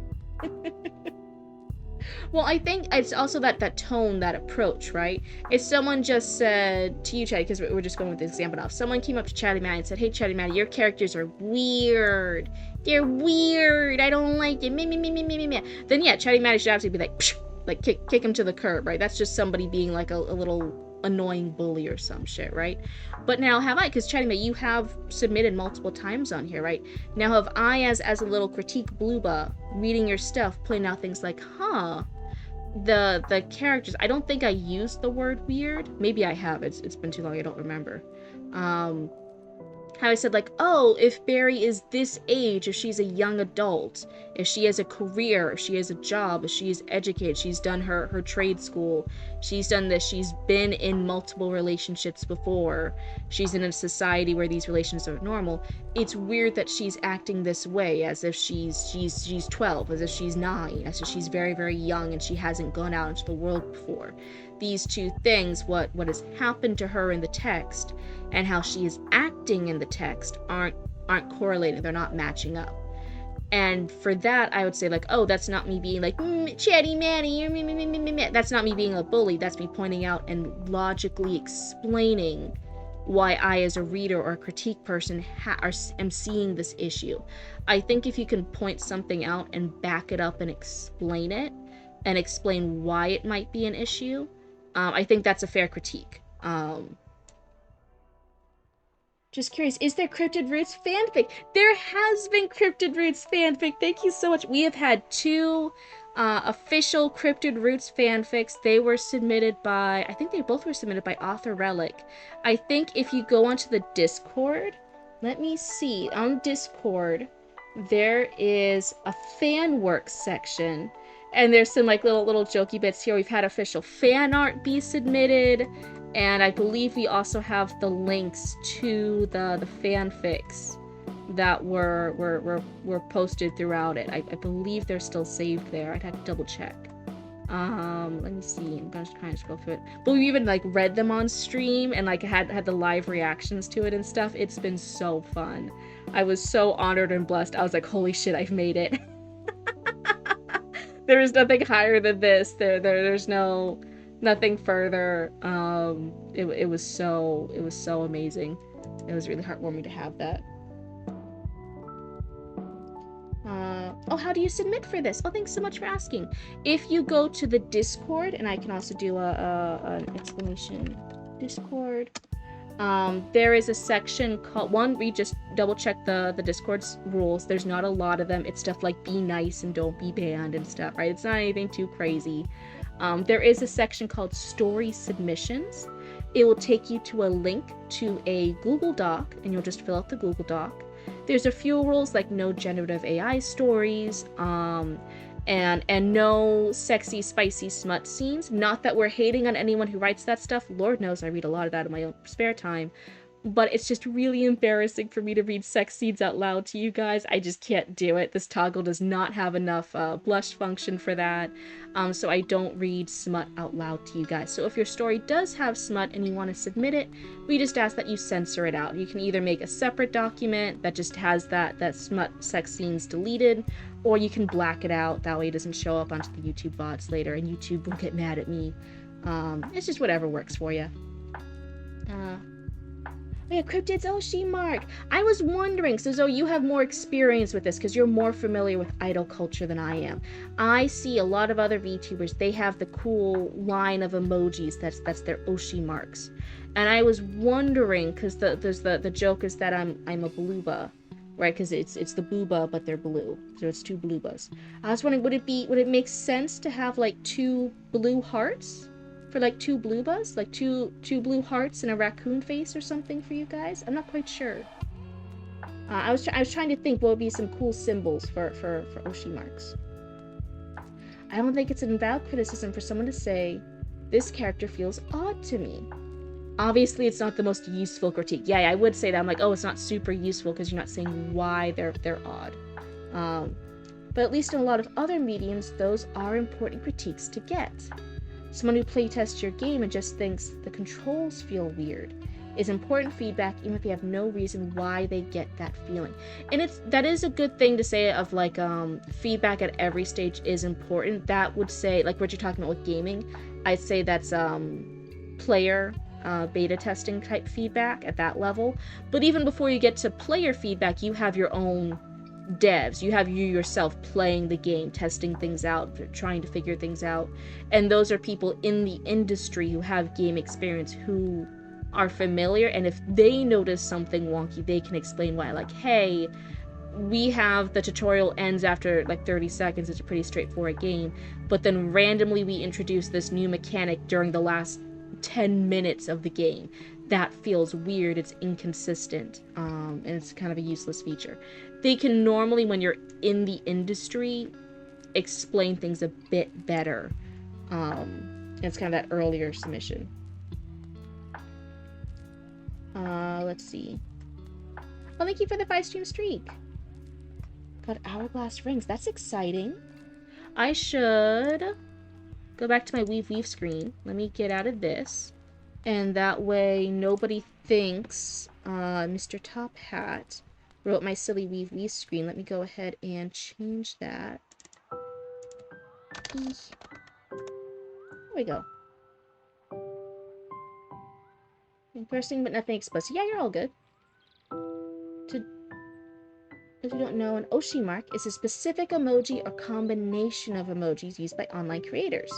Well, I think it's also that tone, that approach, right? If someone just said to you, Chatty, because we're just going with this example now. If someone came up to Chatty Matty and said, hey, Chatty Matty, your characters are weird. They're weird. I don't like it. Me. Then yeah, Chatty Matty should absolutely be like, psh, like kick him to the curb, right? That's just somebody being like a little annoying bully or some shit, right? But now have I, because Chatty Matty, you have submitted multiple times on here, right? Now have I, as a little critique blooba, reading your stuff, pointing out things like, huh, the characters, I don't think I used the word weird. Maybe I have. It's been too long, I don't remember. How I said, like, oh, if Barry is this age, if she's a young adult, if she has a career, if she has a job, if she is educated, she's done her trade school, she's done this, she's been in multiple relationships before, she's in a society where these relations are normal, it's weird that she's acting this way, as if she's 12, as if she's 9, as if she's very, very young and she hasn't gone out into the world before. These two things, what has happened to her in the text and how she is acting in the text aren't correlating. They're not matching up. And for that, I would say, like, oh, that's not me being like, Chatty Matty, that's not me being a bully. That's me pointing out and logically explaining why I, as a reader or a critique person, am seeing this issue. I think if you can point something out and back it up and explain it, and explain why it might be an issue, I think that's a fair critique. Just curious, is there Cryptid Roots fanfic? There has been Cryptid Roots fanfic. Thank you so much. We have had 2 official Cryptid Roots fanfics. They were submitted by, I think they both were submitted by Author Relic. I think if you go onto the Discord, let me see, on Discord, there is a fan work section. And there's some like little jokey bits here. We've had official fan art be submitted, and I believe we also have the links to the fanfics that were posted throughout it. I believe they're still saved there. I'd have to double check. Let me see. I'm gonna try and scroll through it. But we even like read them on stream and like had the live reactions to it and stuff. It's been so fun. I was so honored and blessed. I was like, holy shit, I've made it. There is nothing higher than this. There's nothing further. It was so amazing. It was really heartwarming to have that. Oh, how do you submit for this? Oh, thanks so much for asking. If you go to the Discord, and I can also do an explanation. Discord. There is a section called, we just double check the Discord's rules. There's not a lot of them. It's stuff like be nice and don't be banned and stuff, right? It's not anything too crazy. There is a section called story submissions. It will take you to a link to a Google Doc, and you'll just fill out the Google Doc. There's a few rules like no generative AI stories, and no sexy, spicy smut scenes. Not that we're hating on anyone who writes that stuff. Lord knows I read a lot of that in my own spare time. But it's just really embarrassing for me to read sex scenes out loud to you guys. I just can't do it. This toggle does not have enough blush function for that. So I don't read smut out loud to you guys. So if your story does have smut and you want to submit it, we just ask that you censor it out. You can either make a separate document that just has that smut sex scenes deleted, or you can black it out. That way it doesn't show up onto the YouTube VODs later, and YouTube won't get mad at me. It's just whatever works for you. Oh yeah, Cryptid's Oshi Mark. I was wondering, so Zoe, you have more experience with this because you're more familiar with idol culture than I am. I see a lot of other VTubers, they have the cool line of emojis that's their Oshi marks. And I was wondering, because the joke is that I'm a bluba, right? Because it's the booba, but they're blue. So it's two bloobas. I was wondering, would it make sense to have like two blue hearts? For like two bloobas, like two blue hearts and a raccoon face or something for you guys. I'm not quite sure. I was trying to think what would be some cool symbols for Oshi marks. I don't think it's an invalid criticism for someone to say this character feels odd to me. Obviously, it's not the most useful critique. Yeah, I would say that. I'm like, oh, it's not super useful because you're not saying why they're odd. But at least in a lot of other mediums, those are important critiques to get. Someone who playtests your game and just thinks the controls feel weird is important feedback, even if they have no reason why they get that feeling. And that is a good thing to say of like feedback at every stage is important. That would say, like what you're talking about with gaming, I'd say that's player beta testing type feedback at that level. But even before you get to player feedback, you have your own devs. You have you yourself playing the game, testing things out, trying to figure things out. And those are people in the industry who have game experience, who are familiar, and if they notice something wonky, they can explain why. Like, hey, we have the tutorial ends after like 30 seconds. It's a pretty straightforward game, but then randomly we introduce this new mechanic during the last 10 minutes of the game. That feels weird, it's inconsistent, and it's kind of a useless feature. They can normally, when you're in the industry, explain things a bit better. It's kind of that earlier submission. Let's see. Well, thank you for the 5-stream streak. Got hourglass rings. That's exciting. I should go back to my Weave screen. Let me get out of this. And that way nobody thinks Mr. Top Hat wrote my silly Weave screen. Let me go ahead and change that. There we go. Interesting, but nothing explicit. Yeah, you're all good. If you don't know, an Oshi mark is a specific emoji or combination of emojis used by online creators,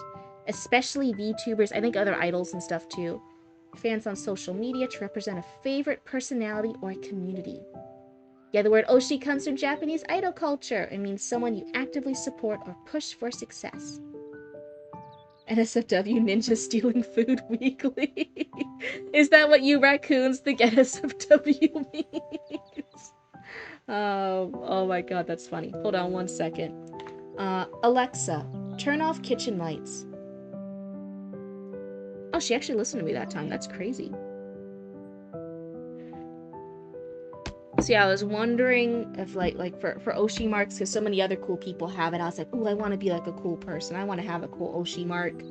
especially VTubers, I think other idols and stuff too, fans on social media, to represent a favorite personality or a community. Yeah, the word Oshi comes from Japanese idol culture. It means someone you actively support or push for success. NSFW ninja stealing food weekly. Is that what you raccoons think NSFW means? Oh my god, that's funny. Hold on one second. Alexa, turn off kitchen lights. Oh, she actually listened to me that time. That's crazy. So yeah, I was wondering if like for Oshi marks, because so many other cool people have it. I was like, oh, I want to be like a cool person. I want to have a cool Oshi mark.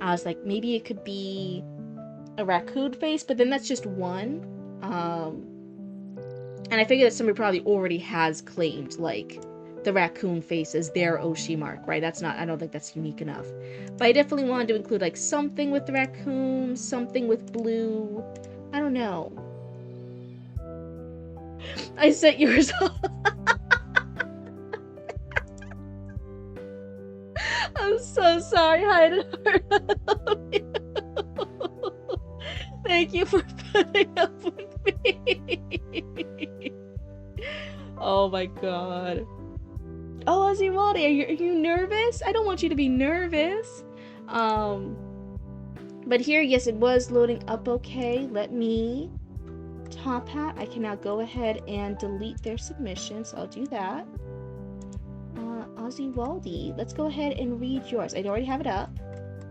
I was like, maybe it could be a raccoon face, but then that's just one. And I figure that somebody probably already has claimed, like, the raccoon face as their Oshi mark, right? That's not, I don't think that's unique enough. But I definitely wanted to include, like, something with the raccoon, something with blue. I don't know. I set yours off. I'm so sorry, Heidenheart. Thank you for putting up with me. Oh my god. Oh, Azimati, are you nervous? I don't want you to be nervous. But here, yes, it was loading up okay. Let me... Top Hat, I can now go ahead and delete their submission, so I'll do that. Ozzy Waldy, let's go ahead and read yours. I already have it up.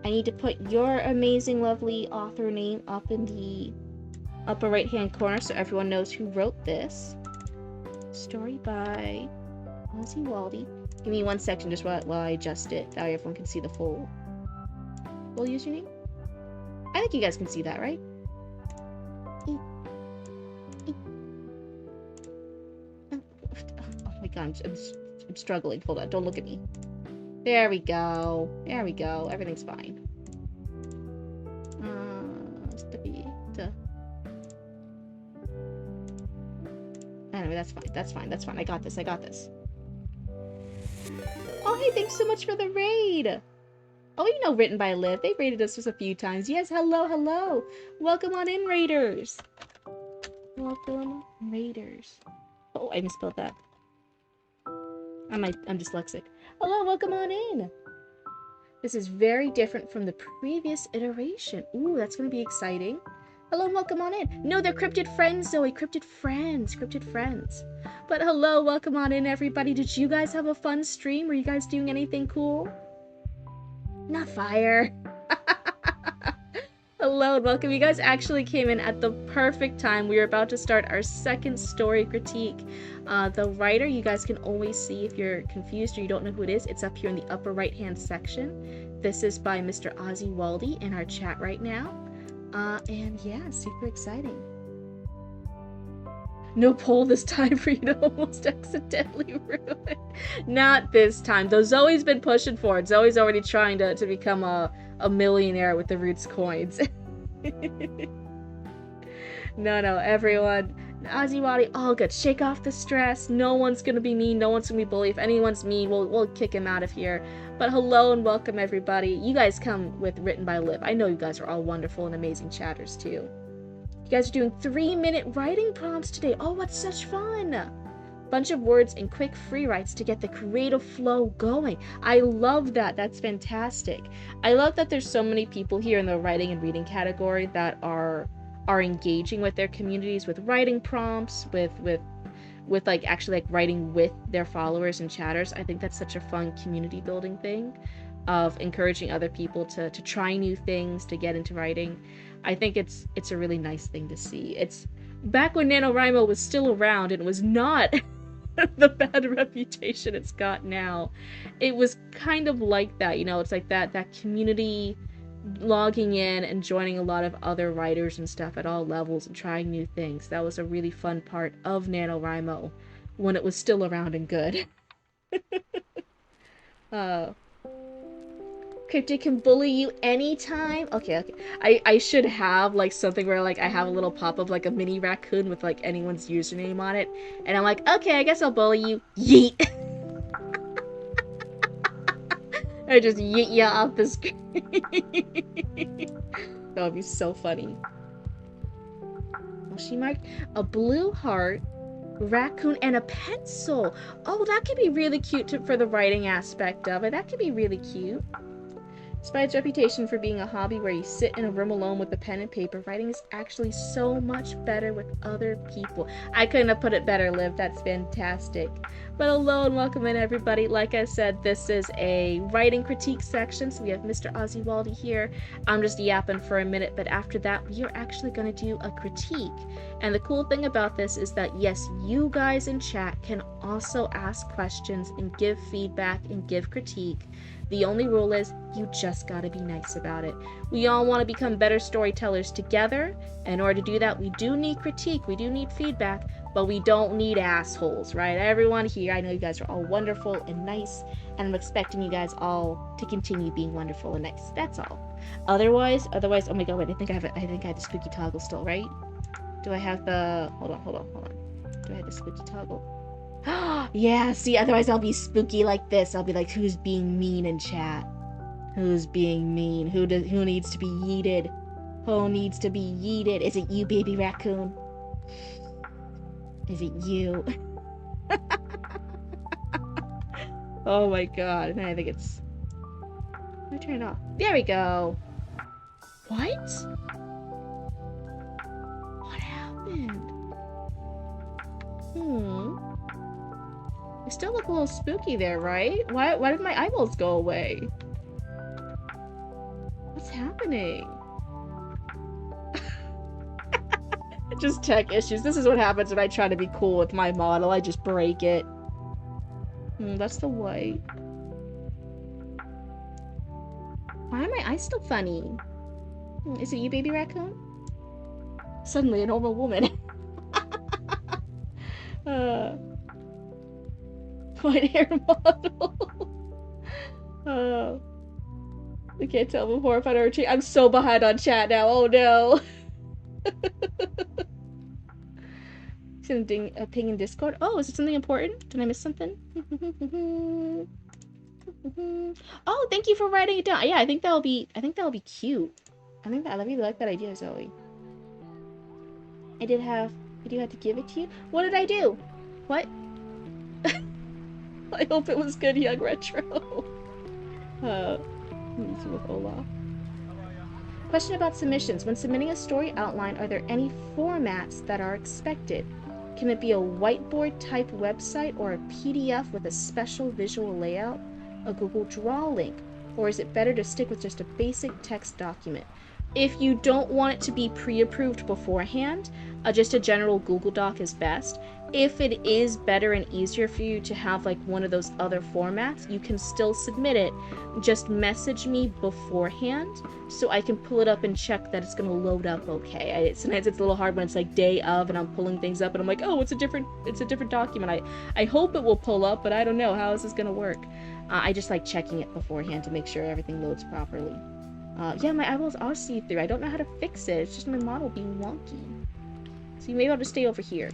I need to put your amazing, lovely author name up in the upper right-hand corner so everyone knows who wrote this. Story by Ozzy Waldy. Give me 1 second just while I adjust it. That way everyone can see the full username. I think you guys can see that, right? Oh my god, I'm struggling. Hold on, don't look at me. There we go. There we go. Everything's fine. Anyway, that's fine. That's fine. That's fine. I got this. I got this. Oh, hey, thanks so much for the raid. Oh, you know Written by Liv. They've raided us just a few times. Yes, hello, hello. Welcome on in, raiders. Welcome, raiders. Oh, I misspelled that. I'm dyslexic. Hello, welcome on in. This is very different from the previous iteration. Ooh, that's going to be exciting. Hello, welcome on in. No, they're Cryptid friends, Zoe. Cryptid friends. Cryptid friends. But hello, welcome on in, everybody. Did you guys have a fun stream? Were you guys doing anything cool? Not fire. Hello and welcome. You guys actually came in at the perfect time. We were about to start our second story critique. The writer, you guys can always see if you're confused or you don't know who it is. It's up here in the upper right hand section. This is by Mr. Ozzy Waldy in our chat right now. And yeah, super exciting. No poll this time for you to almost accidentally ruin. Not this time. Though Zoe's been pushing for it. Zoe's already trying to become a millionaire with the Roots coins. No, everyone. Ozzy Waddy, all good. Shake off the stress. No one's gonna be mean. No one's gonna be bully. If anyone's mean, we'll kick him out of here. But hello and welcome, everybody. You guys come with Written by Liv. I know you guys are all wonderful and amazing chatters, too. You guys are doing 3-minute writing prompts today. Oh, what's such fun! Bunch of words and quick free writes to get the creative flow going. I love that. That's fantastic. I love that there's so many people here in the writing and reading category that are engaging with their communities with writing prompts, with like actually like writing with their followers and chatters. I think that's such a fun community building thing of encouraging other people to try new things, to get into writing. I think it's a really nice thing to see. It's back when NaNoWriMo was still around and it was not the bad reputation it's got now. It was kind of like that, you know, it's like that community logging in and joining a lot of other writers and stuff at all levels and trying new things. That was a really fun part of NaNoWriMo when it was still around and good. Cryptid can bully you anytime. Okay. I should have like something where like I have a little pop-up like a mini raccoon with like anyone's username on it. And I'm like, okay, I guess I'll bully you. Yeet. I just yeet you off the screen. That would be so funny. Well, she marked a blue heart, raccoon, and a pencil. Oh, that could be really cute for the writing aspect of it. That could be really cute. Despite its reputation for being a hobby where you sit in a room alone with a pen and paper, writing is actually so much better with other people. I couldn't have put it better, Liv. That's fantastic. But hello and welcome in, everybody. Like I said, this is a writing critique section, so we have Mr. Ozzy Waldy here. I'm just yapping for a minute, but after that, we are actually going to do a critique. And the cool thing about this is that, yes, you guys in chat can also ask questions and give feedback and give critique. The only rule is you just gotta be nice about it. We all want to become better storytellers together. And in order to do that, we do need critique, we do need feedback, but we don't need assholes, right? Everyone here, I know you guys are all wonderful and nice, and I'm expecting you guys all to continue being wonderful and nice. That's all. Otherwise, oh my god, wait, I think I have the spooky toggle still, right? Do I have the... Hold on. Do I have the spooky toggle? Yeah, see, otherwise I'll be spooky like this. I'll be like, who's being mean in chat? Who's being mean? Who needs to be yeeted? Who needs to be yeeted? Is it you, baby raccoon? Is it you? Oh my god. And I think it's... Let me turn it off. There we go. What? What happened? I still look a little spooky there, right? Why did my eyeballs go away? What's happening? Just tech issues. This is what happens when I try to be cool with my model. I just break it. That's the white. Why are my eyes still funny? Is it you, baby raccoon? Suddenly a normal woman. White hair model. I can't tell before if I ever change. I'm so behind on chat now. Oh no. Sending a ping in Discord. Oh, is it something important? Did I miss something? Oh, thank you for writing it down. Yeah, I think that'll be cute. I really like that idea, Zoe. I do have to give it to you. What did I do? What? I hope it was good, Young Retro. Meeting with Olaf. Question about submissions. When submitting a story outline, are there any formats that are expected? Can it be a whiteboard type website or a PDF with a special visual layout, a Google Draw link, or is it better to stick with just a basic text document? If you don't want it to be pre-approved beforehand, just a general Google Doc is best. If it is better and easier for you to have like one of those other formats, you can still submit it. Just message me beforehand so I can pull it up and check that it's going to load up okay. Sometimes it's a little hard when it's like day of and I'm pulling things up and I'm like, oh, it's a different document. I hope it will pull up, but I don't know. How is this going to work? I just like checking it beforehand to make sure everything loads properly. Yeah, my eyeballs are see-through. I don't know how to fix it. It's just my model being wonky. So maybe I'll just stay over here.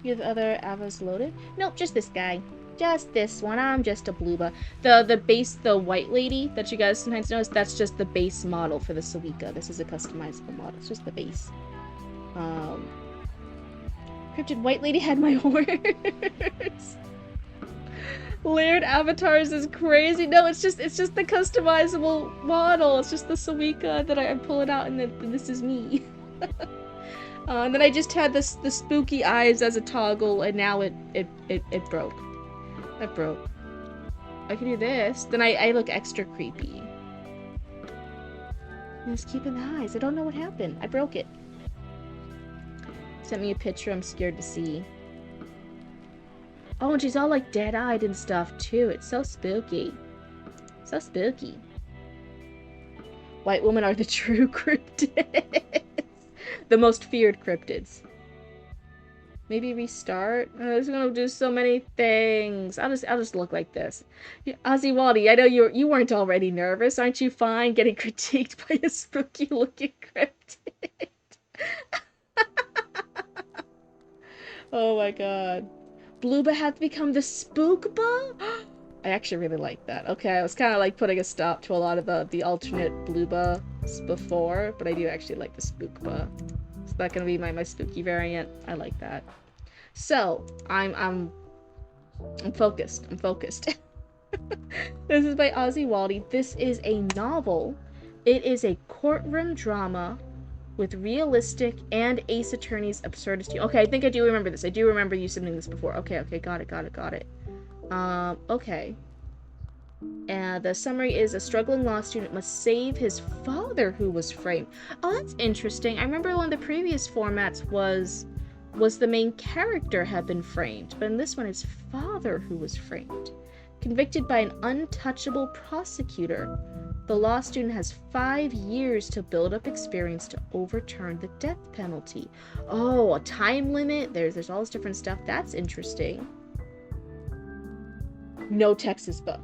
You have other avos loaded? Nope, just this guy. Just this one. I'm just a blooba. The base, the white lady that you guys sometimes notice, that's just the base model for the Sawika. This is a customizable model. It's just the base. Cryptid white lady had my horns. Layered avatars is crazy. No, it's just the customizable model. It's just the Sawika that I'm pulling out, and then this is me. And then I just had the spooky eyes as a toggle, and now it broke. That broke. I can do this. Then I look extra creepy. I'm just keeping the eyes. I don't know what happened. I broke it. Sent me a picture. I'm scared to see. Oh, and she's all like dead-eyed and stuff too. It's so spooky. So spooky. White women are the true cryptids. The most feared cryptids. Maybe restart? Oh, it's gonna do so many things. I'll just look like this. Yeah, Ozzy Waldy, I know you weren't already nervous. Aren't you fine getting critiqued by a spooky looking cryptid? Oh my god. Blooba had to become the Spookba? I actually really like that. Okay, I was kind of like putting a stop to a lot of the alternate Bloobas before, but I do actually like the Spookba. Is that gonna be my spooky variant? I like that. So, I'm focused. I'm focused. This is by Ozzy Waldy. This is a novel. It is a courtroom drama with realistic and Ace Attorney's absurdity. Okay, I think I do remember this. I do remember you submitting this before. Okay, got it. Okay. And the summary is a struggling law student must save his father who was framed. Oh, that's interesting. I remember one of the previous formats was the main character had been framed, but in this one it's father who was framed. Convicted by an untouchable prosecutor, the law student has 5 years to build up experience to overturn the death penalty. Oh, a time limit? There's all this different stuff. That's interesting. No Texas book.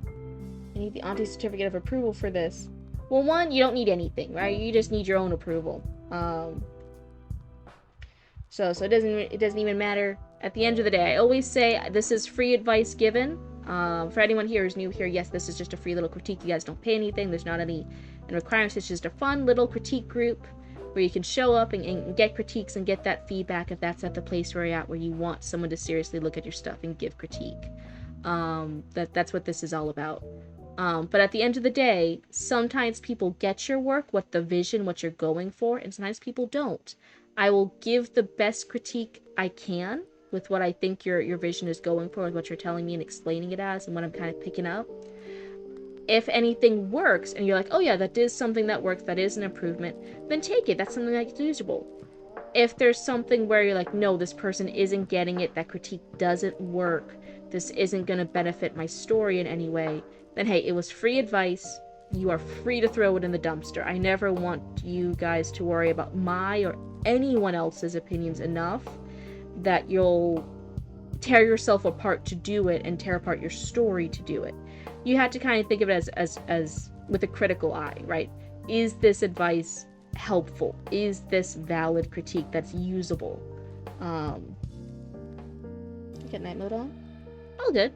I need the auntie certificate of approval for this. Well, one, you don't need anything, right? You just need your own approval. So it doesn't even matter. At the end of the day, I always say this is free advice given. For anyone here who's new here, yes, this is just a free little critique. You guys don't pay anything. There's not any requirements. It's just a fun little critique group where you can show up and get critiques and get that feedback if that's at the place where you're at, where you want someone to seriously look at your stuff and give critique. That's what this is all about. But at the end of the day, sometimes people get your work, what you're going for, and sometimes people don't. I will give the best critique I can with what I think your vision is going for, with what you're telling me and explaining it as, and what I'm kind of picking up. If anything works, and you're like, oh yeah, that is something that works, that is an improvement, then take it. That's something that's usable. If there's something where you're like, no, this person isn't getting it, that critique doesn't work, this isn't going to benefit my story in any way, then hey, it was free advice. You are free to throw it in the dumpster. I never want you guys to worry about my or anyone else's opinions enough that you'll tear yourself apart to do it and tear apart your story to do it. You have to kind of think of it as with a critical eye, right? is this advice helpful? Is this valid critique that's usable? Get night mode on? All good.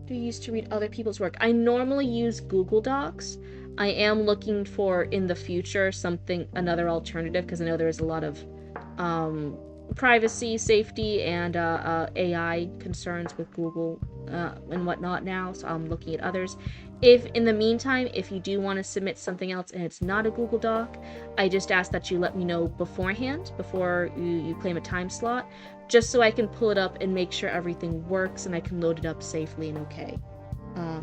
Do you used to read other people's work? I normally use Google Docs. I am looking for, in the future, another alternative, because I know there's a lot of privacy, safety, and AI concerns with Google and whatnot now, so I'm looking at others. If, in the meantime, if you do want to submit something else and it's not a Google Doc, I just ask that you let me know beforehand, before you claim a time slot, just so I can pull it up and make sure everything works and I can load it up safely and okay.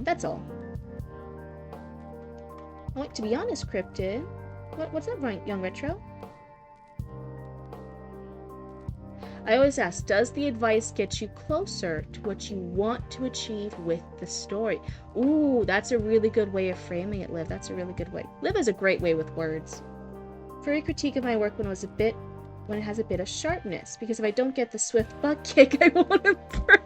That's all. Oh, wait, to be honest, Cryptid, what's up, Young Retro? I always ask, does the advice get you closer to what you want to achieve with the story? Ooh, that's a really good way of framing it, Liv. That's a really good way. Liv has a great way with words. For a critique of my work when it has a bit of sharpness, because if I don't get the swift butt kick I want to improve.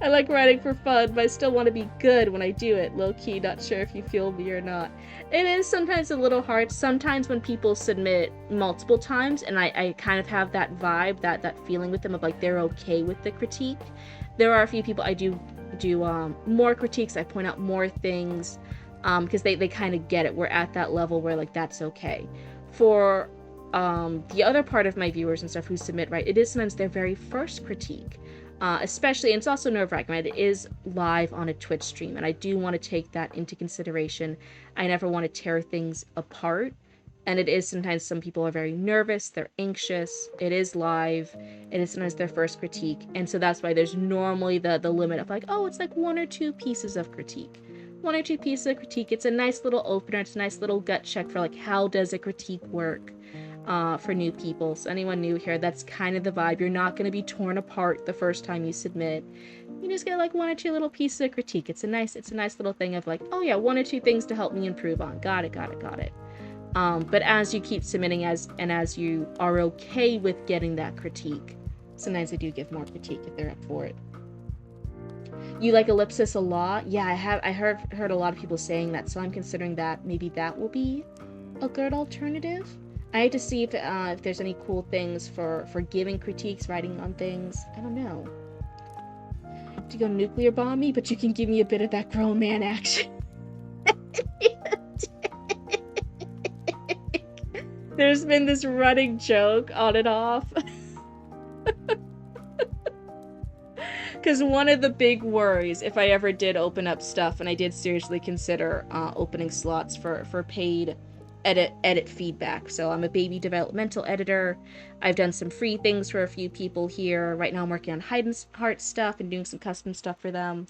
I like writing for fun, but I still want to be good when I do it. Low-key, not sure if you feel me or not. It is sometimes a little hard. Sometimes when people submit multiple times, and I kind of have that vibe, that feeling with them of like they're okay with the critique. There are a few people I do more critiques. I point out more things because they kind of get it. We're at that level where like that's okay. For the other part of my viewers and stuff who submit, right, it is sometimes their very first critique. Especially, and it's also nerve-wracking, right? It is live on a Twitch stream, and I do want to take that into consideration. I never want to tear things apart, and it is sometimes some people are very nervous, they're anxious, it is live, it is sometimes their first critique, and so that's why there's normally the limit of like, oh, it's like 1 or 2 pieces of critique. 1 or 2 pieces of critique, it's a nice little opener, it's a nice little gut check for like, how does a critique work? For new people. So anyone new here, that's kind of the vibe. You're not going to be torn apart the first time you submit. You just get like 1 or 2 little pieces of critique. It's a nice little thing of like, oh yeah, 1 or 2 things to help me improve on. Got it. But as you keep submitting as you are okay with getting that critique, sometimes I do give more critique if they're up for it. You like ellipsis a lot? Yeah, I heard a lot of people saying that, so I'm considering that maybe that will be a good alternative. I had to see if there's any cool things for giving critiques, writing on things. I don't know. To go nuclear bomb me, but you can give me a bit of that grown man action. There's been this running joke on and off. Because one of the big worries, if I ever did open up stuff, and I did seriously consider opening slots for paid edit feedback. So I'm a baby developmental editor. I've done some free things for a few people here. Right now I'm working on hide and heart stuff and doing some custom stuff for them.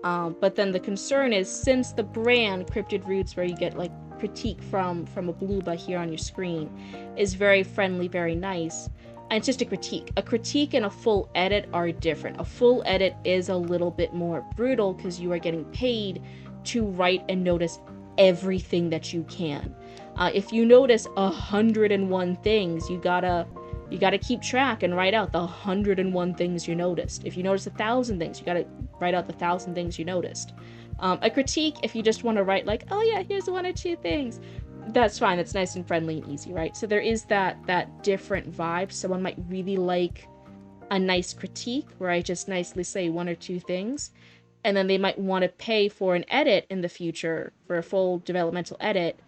But then the concern is, since the brand Cryptid Roots, where you get like critique from a blooba here on your screen, is very friendly, very nice, and it's just a critique. A critique and a full edit are different. A full edit is a little bit more brutal because you are getting paid to write and notice everything that you can. If you notice 101 things, you gotta keep track and write out the 101 things you noticed. If you notice 1,000 things, you gotta write out the 1,000 things you noticed. A critique, if you just want to write like, oh yeah, here's 1 or 2 things, that's fine. That's nice and friendly and easy, right? So there is that different vibe. Someone might really like a nice critique where I just nicely say 1 or 2 things, and then they might want to pay for an edit in the future, for a full developmental edit,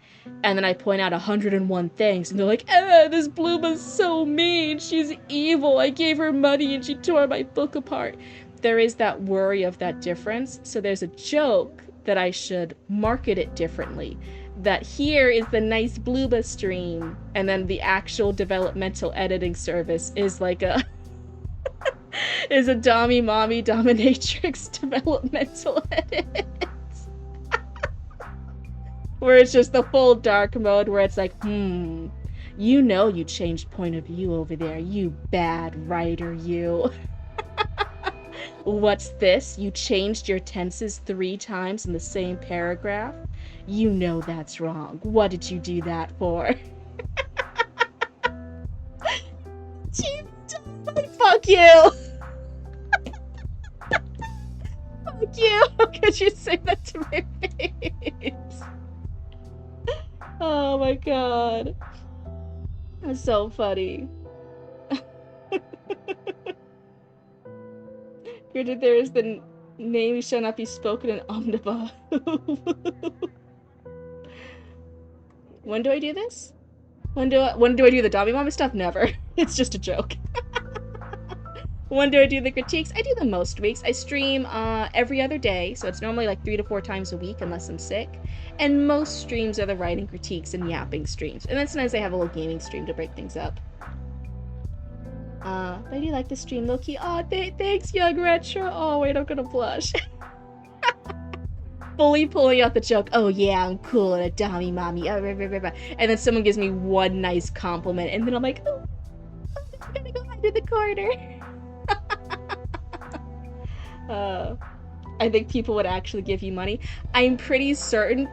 and then I point out 101 things, and they're like, this blooba's so mean, she's evil, I gave her money and she tore my book apart. There is that worry of that difference, so there's a joke that I should market it differently. That here is the nice blooba stream, and then the actual developmental editing service is like a is a Dommy Mommy Dominatrix developmental edit. Where it's just the full dark mode where it's like, you know you changed point of view over there, you bad writer, you. What's this? You changed your tenses 3 times in the same paragraph? You know that's wrong. What did you do that for? Fuck you! would you say that to my face? Oh my god. That's so funny. Granted, there is the name shall not be spoken in omnibus. When do I do this? When do I do the Dobby Mama stuff? Never. It's just a joke. When do I do the critiques? I do them most weeks. I stream every other day, so it's normally like 3 to 4 times a week unless I'm sick. And most streams are the writing critiques and yapping streams. And then sometimes I have a little gaming stream to break things up. But I do like the stream, low-key. Oh, thanks, Young Retro. Oh, wait, I'm gonna blush. Fully pulling out the joke. Oh, yeah, I'm cool and a dummy mommy. And then someone gives me one nice compliment, and then I'm like, oh, I'm gonna go hide in the corner. I think people would actually give you money. I'm pretty certain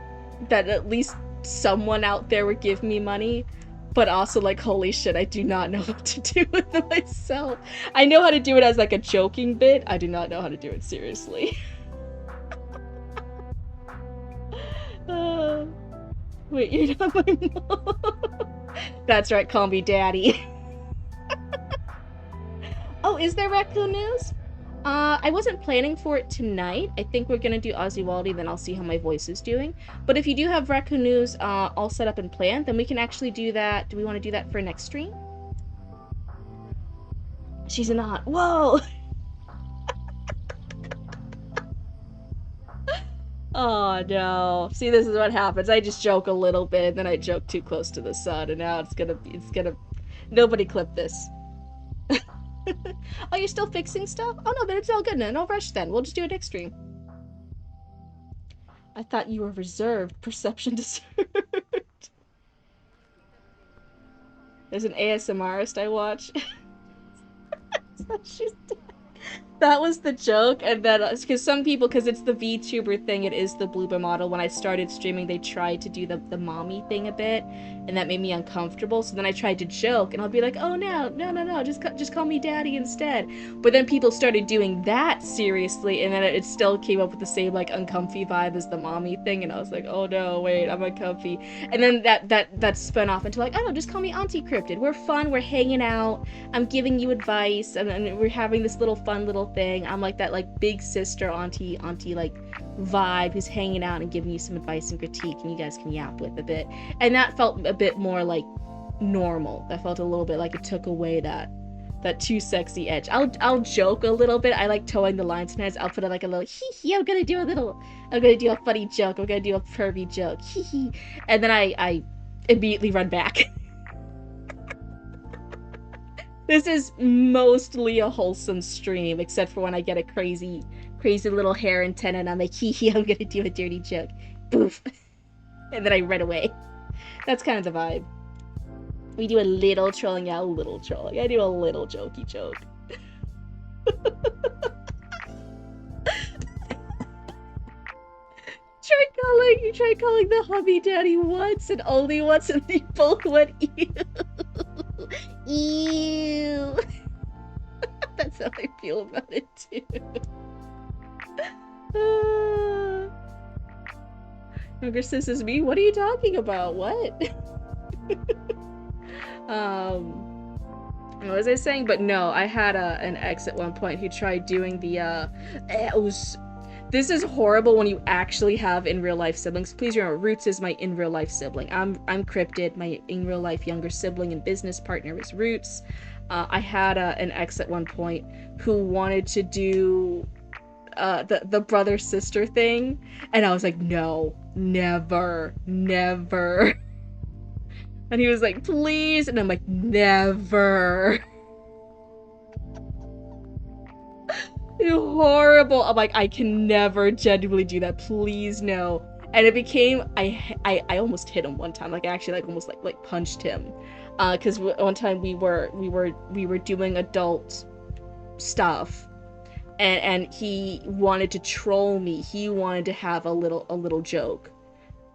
that at least someone out there would give me money, but also like, holy shit, I do not know what to do with it myself. I know how to do it as like a joking bit. I do not know how to do it seriously. Wait, you're not my mom. That's right, call me daddy. Oh, is there raccoon news? I wasn't planning for it tonight. I think we're gonna do Aussie Waldy, then I'll see how my voice is doing. But if you do have raccoon news all set up and planned, then we can actually do that. Do we want to do that for next stream? She's in the hot. Whoa! Oh no. See, this is what happens. I just joke a little bit, and then I joke too close to the sun, and now it's gonna. Nobody clip this. Oh, you're still fixing stuff? Oh no, then it's all good. No rush then. We'll just do it next stream. I thought you were reserved. Perception deserved. There's an ASMRist I watch. She's dead. That was the joke, and then because some people, because it's the VTuber thing, it is the blooper model. When I started streaming, they tried to do the mommy thing a bit, and that made me uncomfortable. So then I tried to joke, and I'll be like, "Oh no, just call me daddy instead." But then people started doing that seriously, and then it still came up with the same like uncomfy vibe as the mommy thing, and I was like, "Oh no, wait, I'm uncomfy." And then that spun off into like, "Oh no, just call me Auntie Cryptid. We're fun, we're hanging out, I'm giving you advice, and we're having this little fun little thing. I'm like that like big sister auntie like vibe who's hanging out and giving you some advice and critique, and you guys can yap with a bit." And that felt a bit more like normal. That felt a little bit like it took away that too sexy edge. I'll joke a little bit. I like towing the line sometimes. I'll put it like a little hee hee. I'm gonna do a funny joke. I'm gonna do a pervy joke. Hee hee. And then I immediately run back. This is mostly a wholesome stream, except for when I get a crazy little hair antenna and I'm like, hee hee, I'm gonna do a dirty joke. Boof. And then I run away. That's kind of the vibe. We do a little trolling, yeah, a little trolling. I do a little jokey joke. Try calling the hubby daddy once and only once, and they both went ew. Ew. That's how I feel about it too. Younger sis is me. What are you talking about? What? What was I saying? But no, I had an ex at one point who tried doing the this is horrible when you actually have in real life siblings. Please remember, Roots is my in real life sibling. I'm Cryptid. My in real life younger sibling and business partner is Roots. I had an ex at one point who wanted to do the brother sister thing, and I was like, no, never. And he was like, please, and I'm like, never. Horrible. I'm like, I can never genuinely do that. Please no. And it became I almost hit him one time. Like I actually like almost like punched him. Because one time we were doing adult stuff, and he wanted to troll me. He wanted to have a little joke.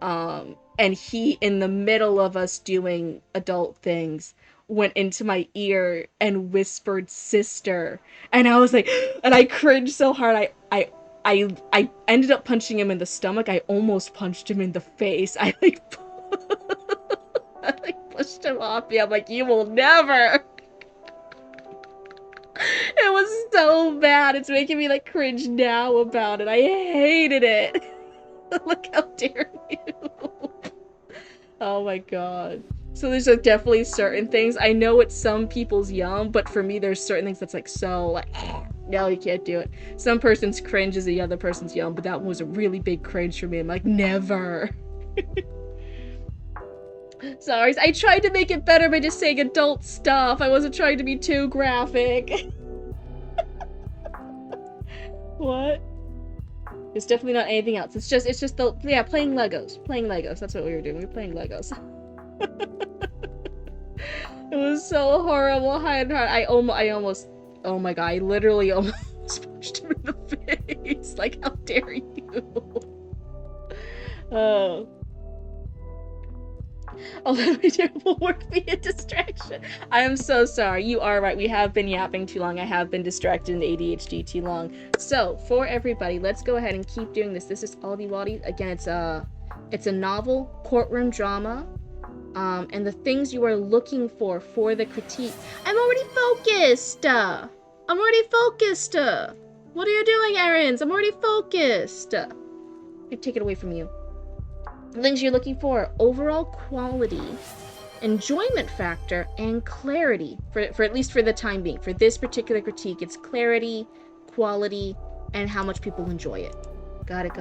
And he, in the middle of us doing adult things, went into my ear and whispered sister, and I was like, and I cringed so hard. I I ended up punching him in the stomach. I almost punched him in the face. I like I like pushed him off me. I'm like, you will never. It was so bad. It's making me like cringe now about it. I hated it. Like, how dare you? Oh my god. So there's like definitely certain things. I know it's some people's yum, but for me there's certain things that's like so like no, you can't do it. Some person's cringe is the other person's yum, but that one was a really big cringe for me. I'm like, never. Sorry, I tried to make it better by just saying adult stuff. I wasn't trying to be too graphic. What? It's definitely not anything else. It's just the playing Legos. Playing Legos. That's what we were doing. We were playing Legos. It was so horrible. I almost oh my god, I literally almost punched him in the face. Like, how dare you? Oh. I'll let my terrible work be a distraction. I am so sorry. You are right. We have been yapping too long. I have been distracted in ADHD too long. So, for everybody, let's go ahead and keep doing this. This is Aldi Wadi. Again, it's a novel, courtroom drama, and the things you are looking for the critique. I'm already focused! I'm already focused! What are you doing, Errands? I'm already focused! I take it away from you. The things you're looking for: overall quality, enjoyment factor, and clarity. For at least for the time being. For this particular critique, it's clarity, quality, and how much people enjoy it. Got it.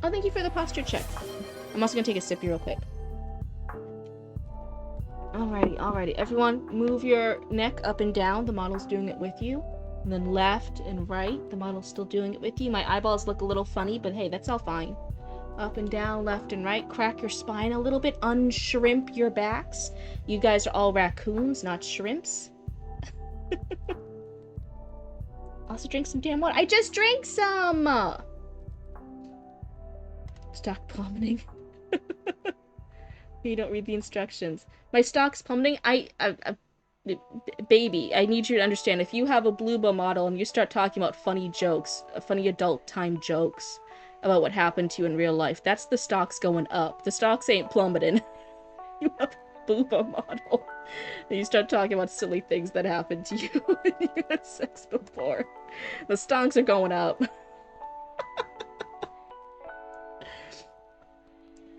Oh, thank you for the posture check. I'm also gonna take a sip real quick. Alrighty. Everyone, move your neck up and down. The model's doing it with you. And then left and right. The model's still doing it with you. My eyeballs look a little funny, but hey, that's all fine. Up and down, left and right. Crack your spine a little bit. Unshrimp your backs. You guys are all raccoons, not shrimps. Also drink some damn water. I just drank some! Stock plummeting. You don't read the instructions. My stock's plummeting. Baby, I need you to understand. If you have a Blueba model and you start talking about funny jokes, funny adult time jokes about what happened to you in real life, that's the stocks going up. The stocks ain't plummeting. You have a Blueba model. And you start talking about silly things that happened to you when you had sex before. The stocks are going up.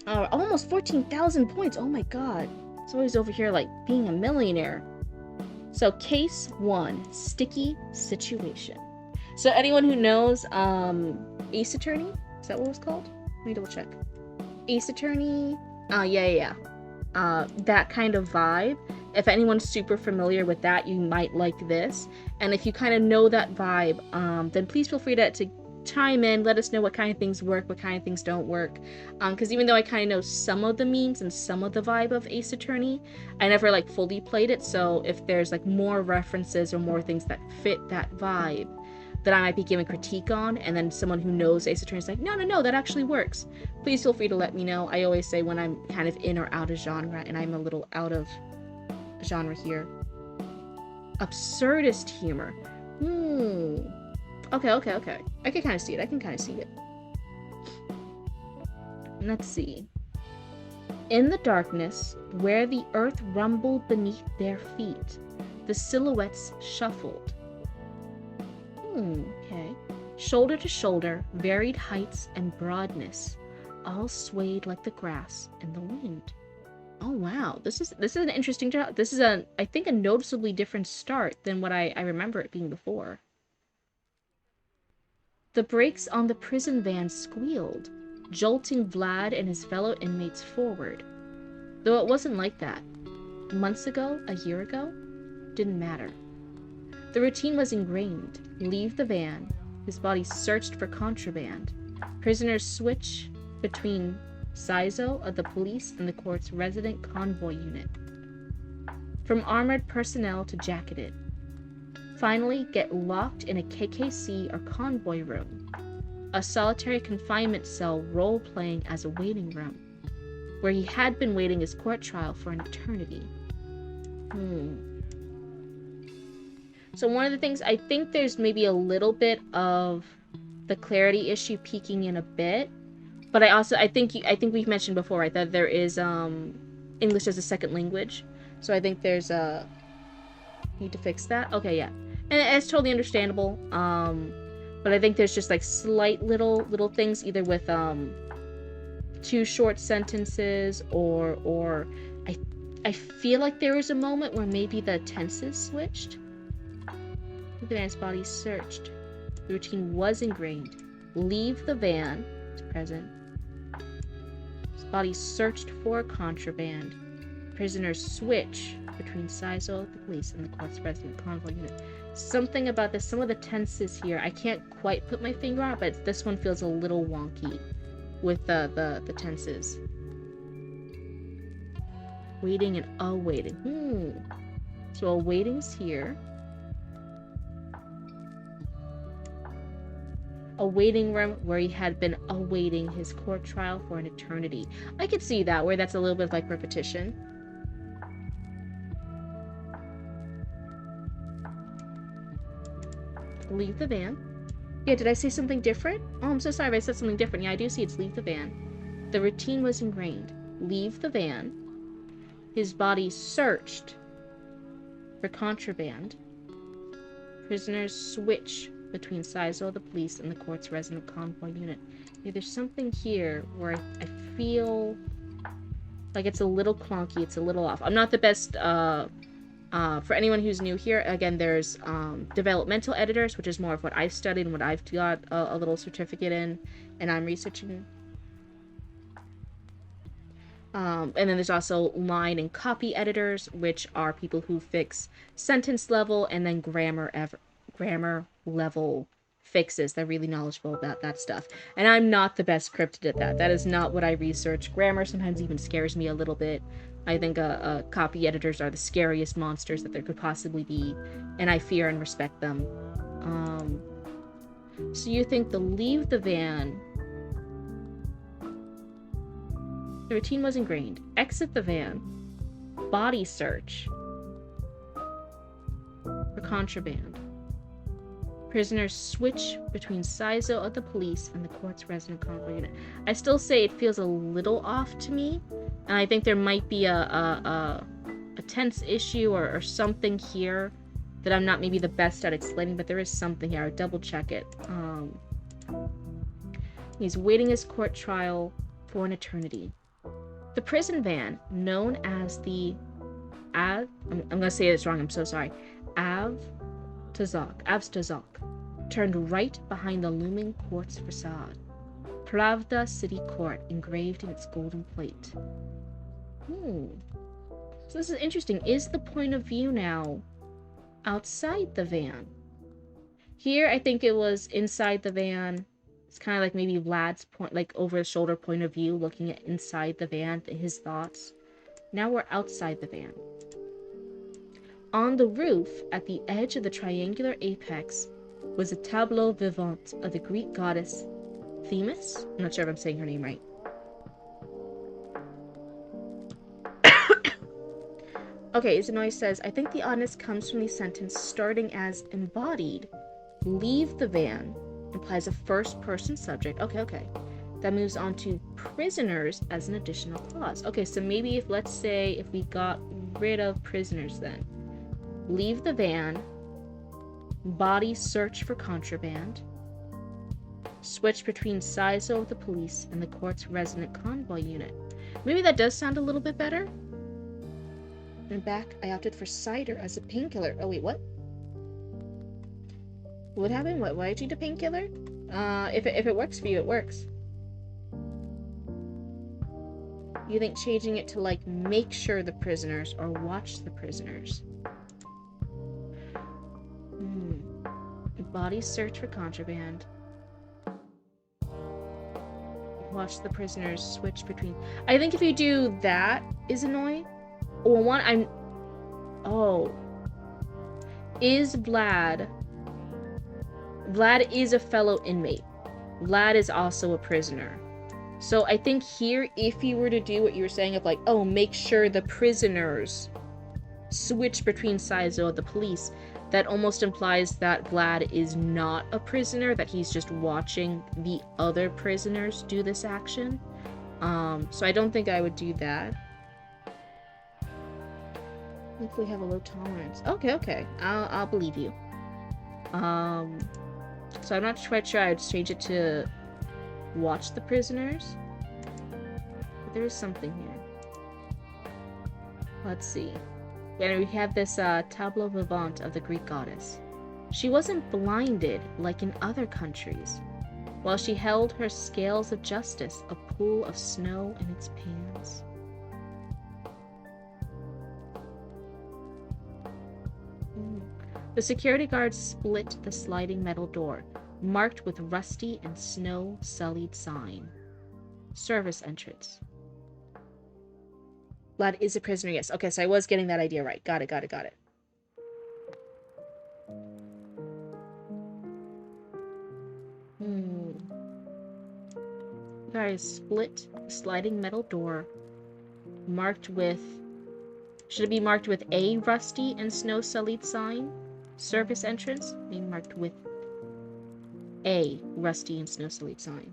Almost 14,000 points. Oh my god. Somebody's over here like being a millionaire. So case 1, sticky situation. So anyone who knows Ace Attorney, is that what it was called? Let me double check. Ace Attorney. Yeah. That kind of vibe. If anyone's super familiar with that, you might like this. And if you kind of know that vibe, then please feel free to chime in, let us know what kind of things work, what kind of things don't work. Because even though I kind of know some of the memes and some of the vibe of Ace Attorney, I never like fully played it. So if there's like more references or more things that fit that vibe that I might be giving critique on, and then someone who knows Ace Attorney is like, no, that actually works, please feel free to let me know. I always say when I'm kind of in or out of genre, and I'm a little out of genre here. Absurdist humor. Okay. I can kind of see it. Let's see. In the darkness, where the earth rumbled beneath their feet, the silhouettes shuffled. Okay. Shoulder to shoulder, varied heights and broadness, all swayed like the grass in the wind. Oh wow, this is an interesting job. This is I think a noticeably different start than what I remember it being before. The brakes on the prison van squealed, jolting Vlad and his fellow inmates forward. Though it wasn't like that. Months ago, a year ago, didn't matter. The routine was ingrained. Leave the van. His body searched for contraband. Prisoners switch between CISO of the police and the court's resident convoy unit. From armored personnel to jacketed. Finally get locked in a KKC or convoy room, a solitary confinement cell role-playing as a waiting room, where he had been waiting his court trial for an eternity. So one of the things, I think there's maybe a little bit of the clarity issue peeking in a bit. But I think we've mentioned before, right, that there is English as a second language. So I think there's a need to fix that. Okay, yeah. And it's totally understandable. But I think there's just like slight little things either with too short sentences or I feel like there was a moment where maybe the tenses switched. The man's body searched. The routine was ingrained. Leave the van. It's present. His body searched for contraband. Prisoners switch between Sizo, the police, and the court's resident convoy unit. Something about this, some of the tenses here, I can't quite put my finger on, but this one feels a little wonky with the tenses. Waiting and awaiting. So awaiting's here. A waiting room where he had been awaiting his court trial for an eternity. I could see that, where that's a little bit like repetition. Leave the van. Yeah, did I say something different? Oh, I'm so sorry if I said something different. Yeah, I do see it's leave the van. The routine was ingrained. Leave the van. His body searched for contraband. Prisoners switch between Sizo, the police, and the court's resident convoy unit. Yeah, there's something here where I feel like it's a little clunky, it's a little off. I'm not the best, for anyone who's new here, again, there's developmental editors, which is more of what I've studied and what I've got a little certificate in, and I'm researching. And then there's also line and copy editors, which are people who fix sentence level and then grammar level fixes. They're really knowledgeable about that stuff. And I'm not the best cryptid at that. That is not what I research. Grammar sometimes even scares me a little bit. I think copy editors are the scariest monsters that there could possibly be, and I fear and respect them. So you think the leave the van... The routine was ingrained. Exit the van. Body search for contraband. Prisoners switch between Sizo of the police and the court's resident convoy unit. I still say it feels a little off to me, and I think there might be a tense issue or something here that I'm not maybe the best at explaining, but there is something here. I'll double check it. He's waiting his court trial for an eternity. The prison van, known as the I'm gonna say this wrong, I'm so sorry. Avstazak, turned right behind the looming court's facade. Pravda City Court engraved in its golden plate. So this is interesting. Is the point of view now outside the van? Here, I think it was inside the van. It's kind of like maybe Vlad's point, like over the shoulder point of view, looking at inside the van, his thoughts. Now we're outside the van. On the roof, at the edge of the triangular apex, was a tableau vivant of the Greek goddess Themis. I'm not sure if I'm saying her name right. Okay, Izanoi says, I think the oddness comes from the sentence starting as embodied. Leave the van implies a first-person subject. Okay. That moves on to prisoners as an additional clause. Okay, so maybe if, let's say, if we got rid of prisoners then. Leave the van. Body search for contraband. Switch between Sizo of the police and the court's resident convoy unit. Maybe that does sound a little bit better. And back, I opted for cider as a painkiller. Oh, wait, what? What happened? Why did you do painkiller? If it works for you, it works. You think changing it to, like, make sure the prisoners or watch the prisoners? Body search for contraband. Watch the prisoners switch between... I think if you do that is annoying. Is Vlad... Vlad is a fellow inmate. Vlad is also a prisoner. So I think here, if you were to do what you were saying of like, oh, make sure the prisoners switch between Saizo and the police that almost implies that Vlad is not a prisoner, that he's just watching the other prisoners do this action. So I don't think I would do that. Hopefully have a low tolerance. Okay. I'll believe you. So I'm not quite sure I'd change it to watch the prisoners. But there is something here. Let's see. And we have this tableau vivant of the Greek goddess. She wasn't blinded like in other countries. While she held her scales of justice, a pool of snow in its pans. The security guards split the sliding metal door, marked with rusty and snow-sullied sign. Service entrance. Vlad is a prisoner, yes. Okay, so I was getting that idea right. Got it. Guys, split sliding metal door, marked with... Should it be marked with a rusty and snow-sullied sign? Service entrance? Being marked with a rusty and snow-sullied sign.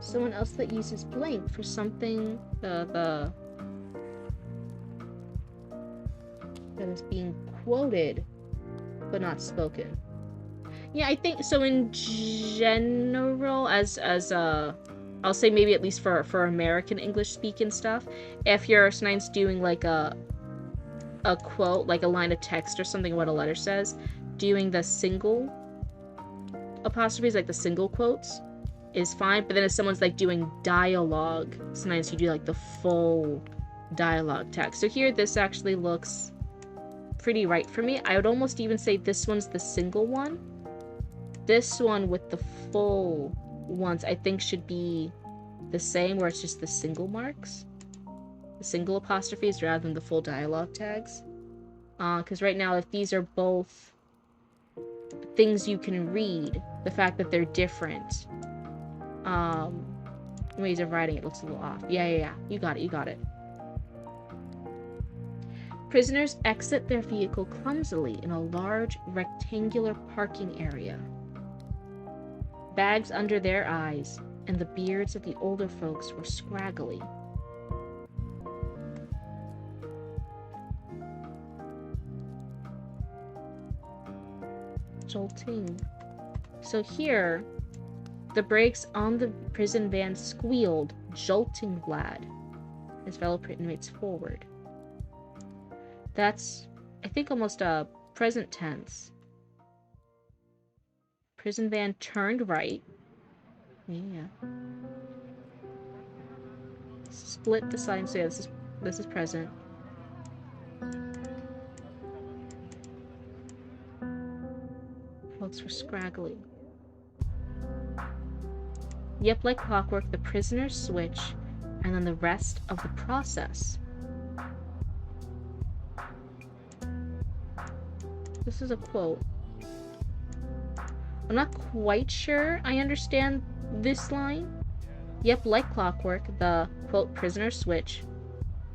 Someone else that uses blank for something that is being quoted but not spoken. Yeah, I think so. In general, as I'll say maybe at least for American English speaking stuff, if your Snine's doing like a quote, like a line of text or something, what a letter says, doing the single apostrophes, like the single quotes, is fine. But then if someone's like doing dialogue, sometimes you do like the full dialogue text. So here, this actually looks pretty right for me. I would almost even say this one's the single one. This one with the full ones, I think, should be the same, where it's just the single marks, the single apostrophes, rather than the full dialogue tags. Because right now, if these are both things you can read, the fact that they're different ways of writing it looks a little off. Yeah. You got it. Prisoners exit their vehicle clumsily in a large rectangular parking area. Bags under their eyes, and the beards of the older folks were scraggly. Jolting. So here, the brakes on the prison van squealed, jolting Vlad, his fellow inmates forward. That's, I think, almost a present tense. Prison van turned right. Yeah. Split the sign. So yeah, this is present. Folks were scraggly. Yep, like clockwork, the prisoners switch, and then the rest of the process. This is a quote. I'm not quite sure I understand this line. Yep, like clockwork, the, quote, prisoner switch,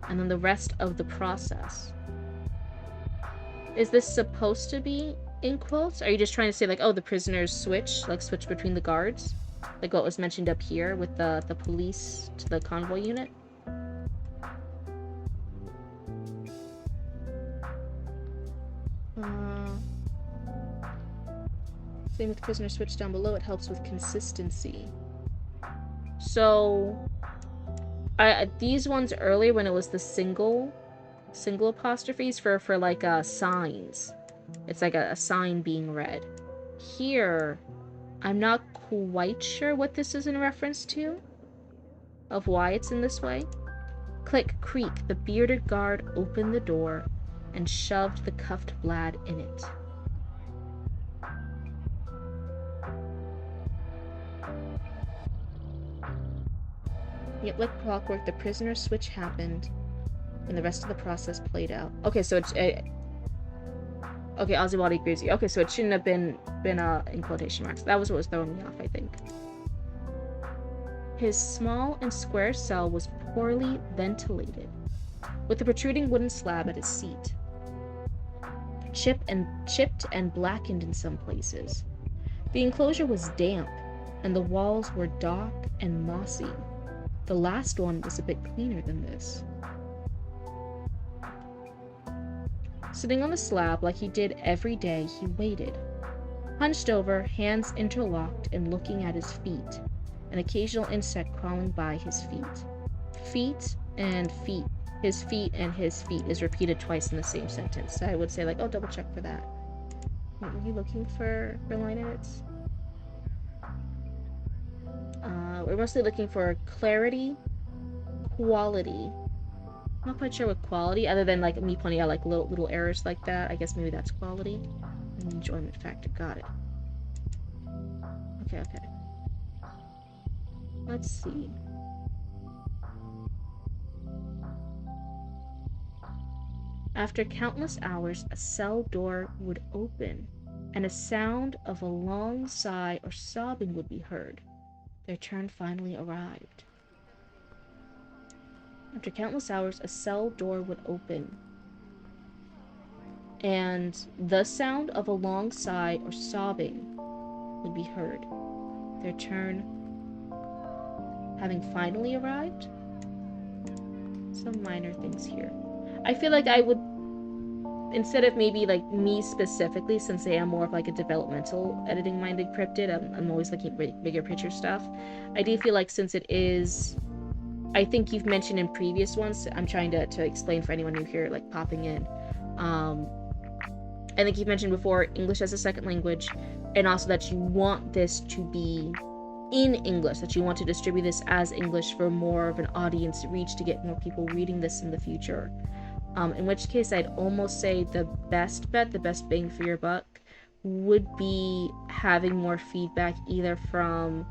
and then the rest of the process. Is this supposed to be in quotes? Are you just trying to say, like, oh, the prisoners switch, like, switch between the guards? Like what was mentioned up here with the police to the convoy unit? Same with prisoner switch down below, it helps with consistency. So, these ones earlier when it was the single apostrophes for like signs. It's like a sign being read. Here, I'm not quite sure what this is in reference to, of why it's in this way. Click, creak, the bearded guard opened the door and shoved the cuffed Vlad in it. Yet like clockwork, the prisoner switch happened, and the rest of the process played out. Okay, so it's... okay, Ozzy agrees with you. Okay, so it shouldn't have been in quotation marks. That was what was throwing me off, I think. His small and square cell was poorly ventilated, with a protruding wooden slab at his seat, chipped and blackened in some places. The enclosure was damp, and the walls were dark and mossy. The last one was a bit cleaner than this. Sitting on the slab like he did every day, he waited, hunched over, hands interlocked and looking at his feet, an occasional insect crawling by his feet. Feet and feet. His feet and his feet is repeated twice in the same sentence. So I would say, like, oh, double check for that. What were you looking for line edits? We're mostly looking for clarity, quality. I'm not quite sure what quality, other than like me pointing out like little errors like that. I guess maybe that's quality. And enjoyment factor. Got it. Okay. Let's see. After countless hours, a cell door would open, and a sound of a long sigh or sobbing would be heard. Their turn finally arrived. After countless hours, a cell door would open, and the sound of a long sigh or sobbing would be heard. Their turn having finally arrived? Some minor things here. I feel like I would, instead of maybe like me specifically, since I am more of like a developmental editing minded cryptid, I'm always looking at bigger picture stuff. I do feel like since it is, I think you've mentioned in previous ones, I'm trying to explain for anyone new here, like popping in. I think you've mentioned before English as a second language, and also that you want this to be in English, that you want to distribute this as English for more of an audience reach to get more people reading this in the future. In which case, I'd almost say the best bet, the best bang for your buck, would be having more feedback either from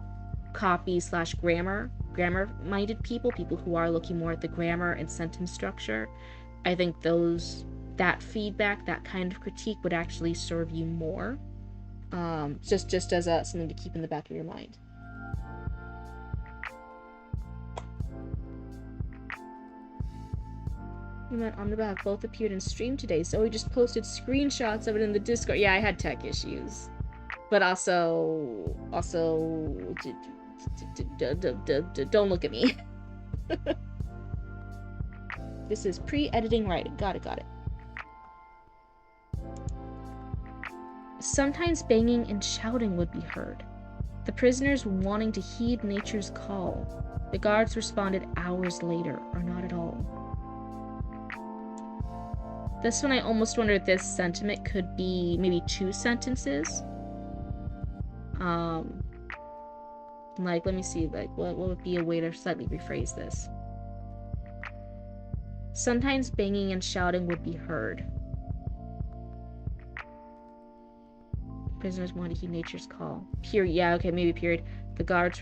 grammar-minded people who are looking more at the grammar and sentence structure. I think that feedback, that kind of critique would actually serve you more. Just as something to keep in the back of your mind. and Omnibus both appeared in stream today, so we just posted screenshots of it in the Discord. Yeah, I had tech issues. But also, don't look at me. This is pre-editing writing. Got it. Sometimes banging and shouting would be heard. The prisoners wanting to heed nature's call. The guards responded hours later, or not at all. This one, I almost wonder if this sentiment could be maybe two sentences. Like, let me see, like, what would be a way to slightly rephrase this? Sometimes banging and shouting would be heard. Prisoners wanted to heed nature's call. Period. Yeah, okay, maybe period. The guards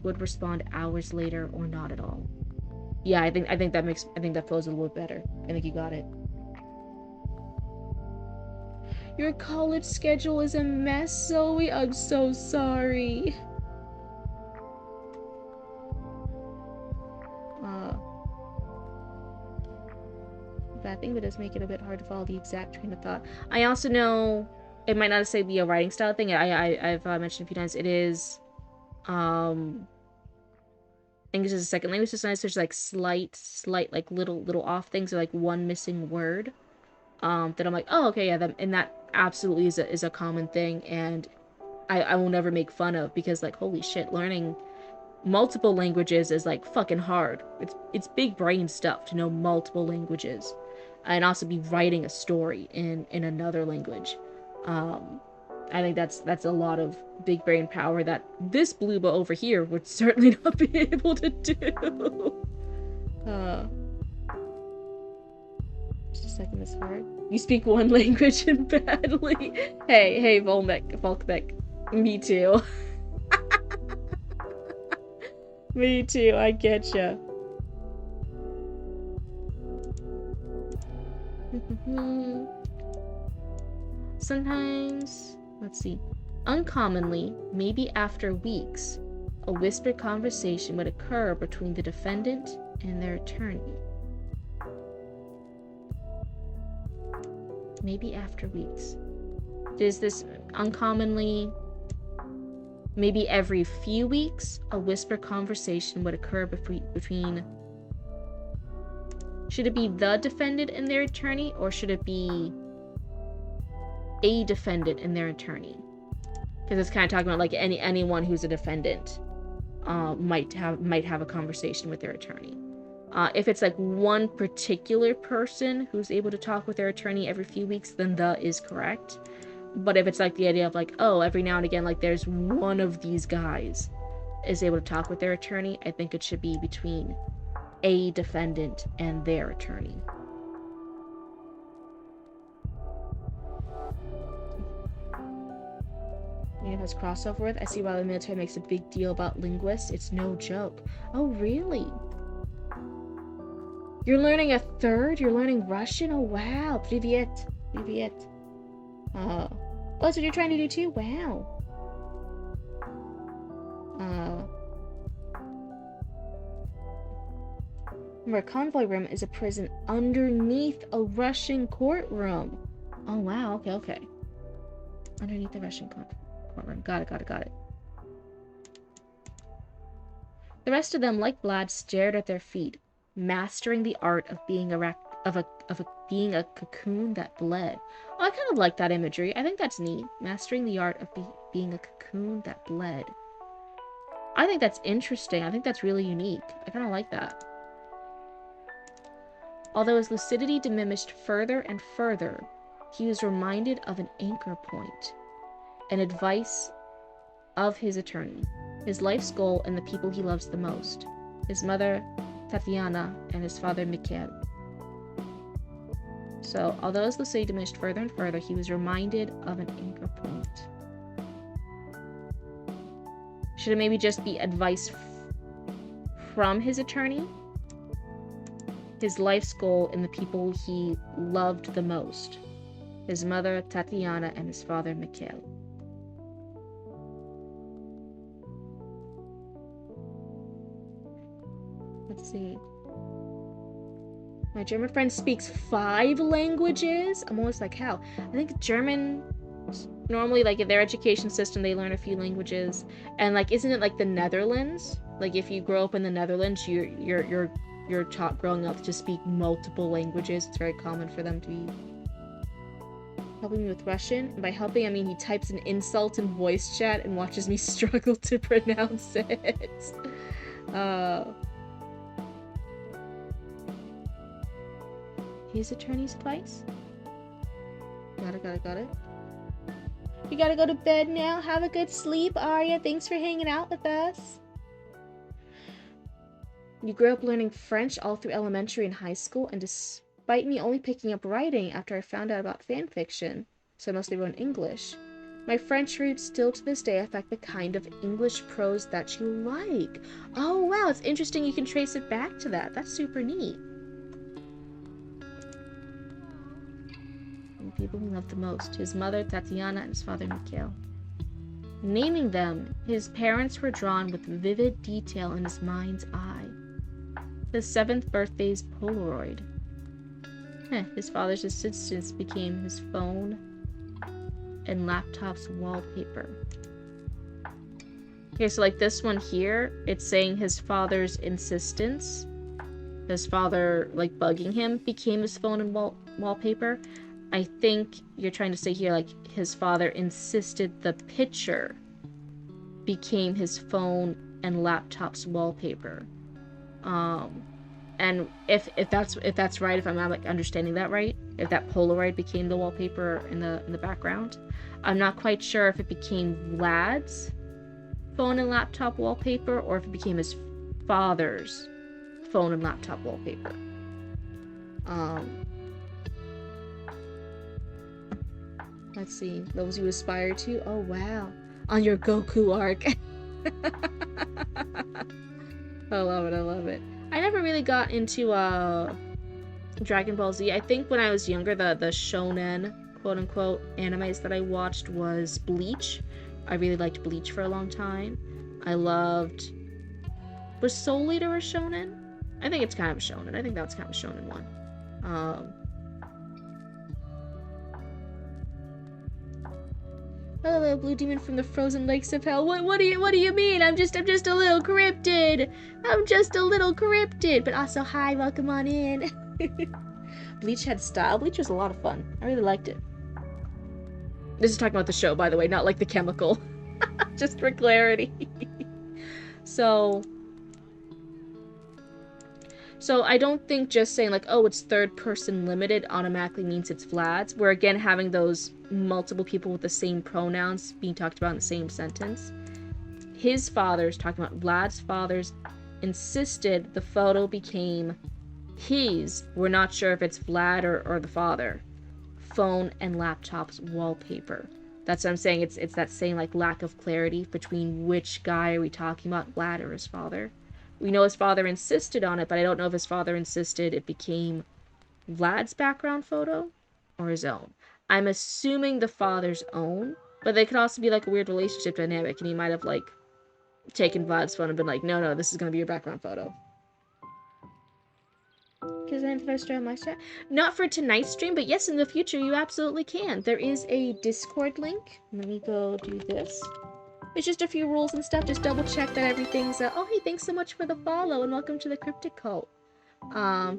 would respond hours later or not at all. Yeah, I think that flows a little bit better. I think you got it. Your college schedule is a mess, Zoe. I'm so sorry. Bad thing, but it does make it a bit hard to follow the exact train of thought. I also know it might not necessarily be a writing style thing. I've mentioned a few times it is English as a second language, so sometimes there's like slight like little off things, or like one missing word that I'm like, oh, okay, yeah, that absolutely is a common thing, and I will never make fun of, because like, holy shit, learning multiple languages is like fucking hard. It's big brain stuff to know multiple languages, and also be writing a story in another language. I think that's a lot of big brain power that this Bluba over here would certainly not be able to do. Just a second, this hard. You speak one language and badly. Hey, Volkbeck. Me too. Me too, I getcha. Sometimes, let's see, uncommonly, maybe after weeks, a whispered conversation would occur between the defendant and their attorney. Maybe after weeks. Is this uncommonly... Maybe every few weeks, a whispered conversation would occur between... Should it be the defendant and their attorney, or should it be a defendant and their attorney? Because it's kind of talking about like anyone who's a defendant might have a conversation with their attorney. If it's like one particular person who's able to talk with their attorney every few weeks, then the is correct. But if it's like the idea of like, oh, every now and again, like there's one of these guys is able to talk with their attorney, I think it should be between a defendant and their attorney. It has crossover with. I see why the military makes a big deal about linguists. It's no joke. Oh, really? You're learning a third? You're learning Russian? Oh, wow. Привет. Привет. Oh, that's what you're trying to do too? Wow. Remember, a convoy room is a prison underneath a Russian courtroom. Oh, wow. Okay, okay. Underneath the Russian courtroom. Got it. The rest of them, like Vlad, stared at their feet, mastering the art of being being a cocoon that bled. Oh, I kind of like that imagery. I think that's neat. Mastering the art of being a cocoon that bled. I think that's interesting. I think that's really unique. I kind of like that. Although his lucidity diminished further and further, he was reminded of an anchor point, an advice of his attorney, his life's goal, and the people he loves the most, his mother, Tatiana, and his father, Mikhail. So, although his lucidity diminished further and further, he was reminded of an anchor point. Should it maybe just be advice from his attorney? His life's goal and the people he loved the most. His mother, Tatiana, and his father, Mikhail. Let's see. My German friend speaks 5 languages? I'm almost like, how? I think German, normally, like, in their education system, they learn a few languages. And, like, isn't it like the Netherlands? Like, if you grow up in the Netherlands, you're taught growing up to speak multiple languages. It's very common for them to be helping me with Russian. And by helping, I mean he types an insult in voice chat and watches me struggle to pronounce it. His attorney's advice? Got it. You gotta go to bed now. Have a good sleep, Arya. Thanks for hanging out with us. You grew up learning French all through elementary and high school, and despite me only picking up writing after I found out about fan fiction, so I mostly wrote in English, my French roots still to this day affect the kind of English prose that you like. Oh wow, it's interesting you can trace it back to that. That's super neat. And people he loved the most, his mother Tatiana and his father Mikhail. Naming them, his parents were drawn with vivid detail in his mind's eye. His 7th birthday's Polaroid. His father's assistants became his phone and laptop's wallpaper. Okay, so like this one here, it's saying his father's insistence, his father like bugging him, became his phone and wallpaper. I think you're trying to say here like his father insisted the picture became his phone and laptop's wallpaper. And if that's right, if I'm not like understanding that right, if that Polaroid became the wallpaper in the background, I'm not quite sure if it became Vlad's phone and laptop wallpaper or if it became his father's phone and laptop wallpaper. Let's see, those you aspire to. Oh wow, on your Goku arc. I love it. I never really got into Dragon Ball Z. I think when I was younger, the shonen, quote unquote, animes that I watched was Bleach. I really liked Bleach for a long time. I loved... Was Soul Eater a shonen? I think it's kind of a shonen. I think that's kind of a shonen one. Oh, the blue demon from the frozen lakes of hell. What do you mean? I'm just a little cryptid. I'm just a little cryptid. But also, hi, welcome on in. Bleach had style. Bleach was a lot of fun. I really liked it. This is talking about the show, by the way, not like the chemical. Just for clarity. So I don't think just saying like, oh, it's third person limited automatically means it's Vlad's. We're again having those multiple people with the same pronouns being talked about in the same sentence. His father's talking about Vlad's father's insisted the photo became his. We're not sure if it's Vlad or the father. Phone and laptop's wallpaper. That's what I'm saying. It's that same like lack of clarity between which guy are we talking about, Vlad or his father. We know his father insisted on it, but I don't know if his father insisted it became Vlad's background photo or his own. I'm assuming the father's own, but they could also be like a weird relationship dynamic, and he might have like taken Vlad's phone and been like, no, this is gonna be your background photo. Because I didn't start my strat. Not for tonight's stream, but yes, in the future you absolutely can. There is a Discord link. Let me go do this. It's just a few rules and stuff. Just double check that everything's... oh, hey, thanks so much for the follow, and welcome to the Cryptid Cult.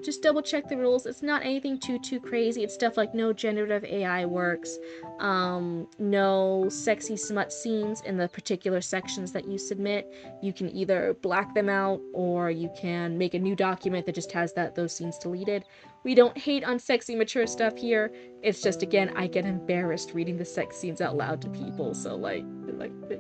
Just double check the rules. It's not anything too crazy. It's stuff like no generative AI works, no sexy smut scenes in the particular sections that you submit. You can either black them out, or you can make a new document that just has those scenes deleted. We don't hate on sexy mature stuff here. It's just, again, I get embarrassed reading the sex scenes out loud to people, so like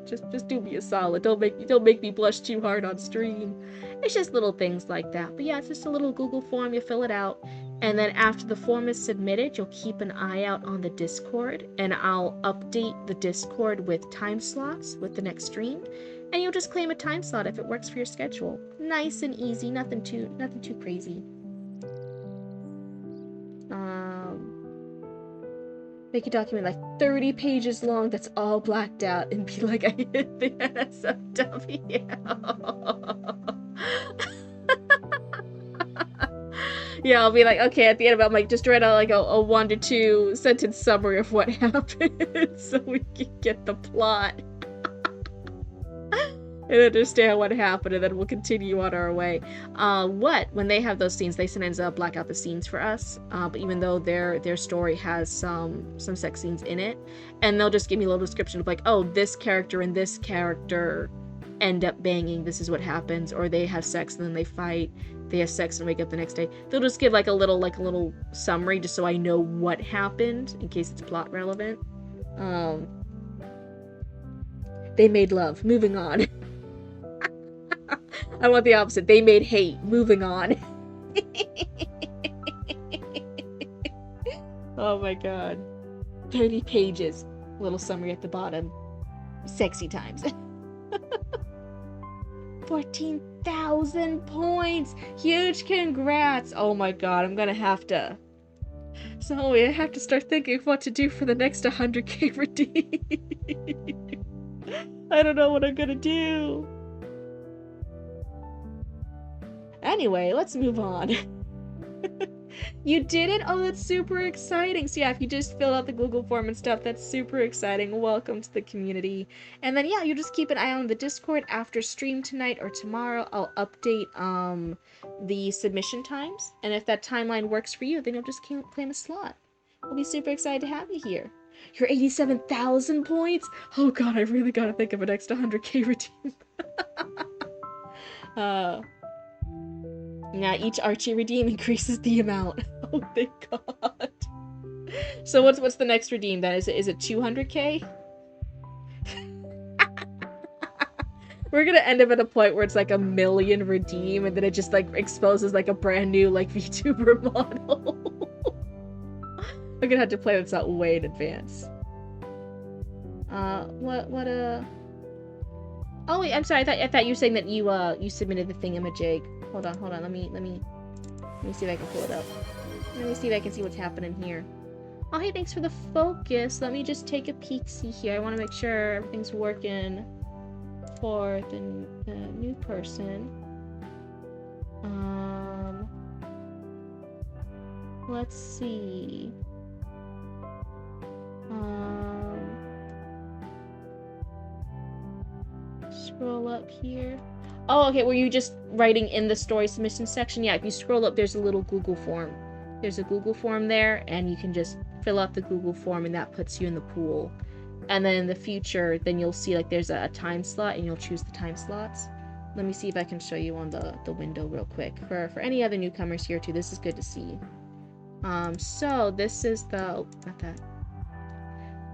just do me a solid. Don't make me blush too hard on stream. It's just little things like that. But yeah, it's just a little Google form. You fill it out, and then after the form is submitted, you'll keep an eye out on the Discord, and I'll update the Discord with time slots with the next stream, and you'll just claim a time slot if it works for your schedule. Nice and easy. Nothing too crazy. Make a document like 30 pages long that's all blacked out and be like, I hit the NSFW. Yeah, I'll be like, okay, at the end of it, I'm like, just write out like a 1 to 2 sentence summary of what happened so we can get the plot. And understand what happened, and then we'll continue on our way. When they have those scenes, they sometimes black out the scenes for us, but even though their story has some sex scenes in it, and they'll just give me a little description of like, oh, this character and this character end up banging, this is what happens, or they have sex and then they fight, they have sex and wake up the next day. They'll just give like a little summary just so I know what happened in case it's plot relevant. They made love. Moving on. I want the opposite. They made hate. Moving on. Oh my god. 30 pages. Little summary at the bottom. Sexy times. 14,000 points! Huge congrats! Oh my god, I'm gonna have to... So I have to start thinking of what to do for the next 100k redeem. I don't know what I'm gonna do. Anyway, let's move on. You did it? Oh, that's super exciting. So yeah, if you just fill out the Google form and stuff, that's super exciting. Welcome to the community. And then yeah, you just keep an eye on the Discord after stream tonight or tomorrow. I'll update the submission times. And if that timeline works for you, then you'll just claim a slot. We'll be super excited to have you here. You're 87,000 points? Oh god, I really gotta think of an extra 100k redeem. Now each Archie redeem increases the amount. Oh thank god. So what's the next redeem then? Is it 200k? We're gonna end up at a point where it's like 1 million redeem, and then it just like exposes like a brand new like VTuber model. I'm gonna have to play this out way in advance. Oh wait, I'm sorry. I thought you were saying that you submitted the thingamajig. Hold on. Let me see if I can pull it up. Let me see if I can see what's happening here. Oh hey, thanks for the focus. Let me just take a peek. See here. I want to make sure everything's working. for the new person. Let's see. Scroll up here. Oh, okay, were you just writing in the story submission section? Yeah, if you scroll up, there's a little Google form. There's a Google form there, and you can just fill out the Google form, and that puts you in the pool. And then in the future, then you'll see like there's a time slot, and you'll choose the time slots. Let me see if I can show you on the window real quick. For any other newcomers here too, this is good to see. So this is the, oh, not that.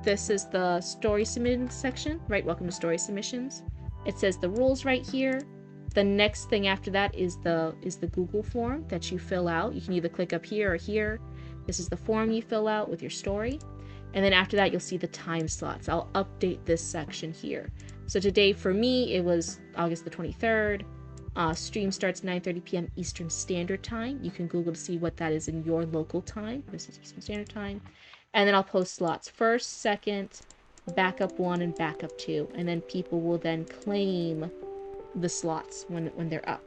This is the story submission section, right? Welcome to story submissions. It says the rules right here. The next thing after that is the Google form that you fill out. You can either click up here or here. This is the form you fill out with your story. And then after that, you'll see the time slots. I'll update this section here. So today for me, it was August the 23rd. Stream starts 9:30 p.m. Eastern Standard Time. You can Google to see what that is in your local time. This is Eastern Standard Time. And then I'll post slots first, second, backup 1, and backup 2. And then people will then claim the slots when they're up.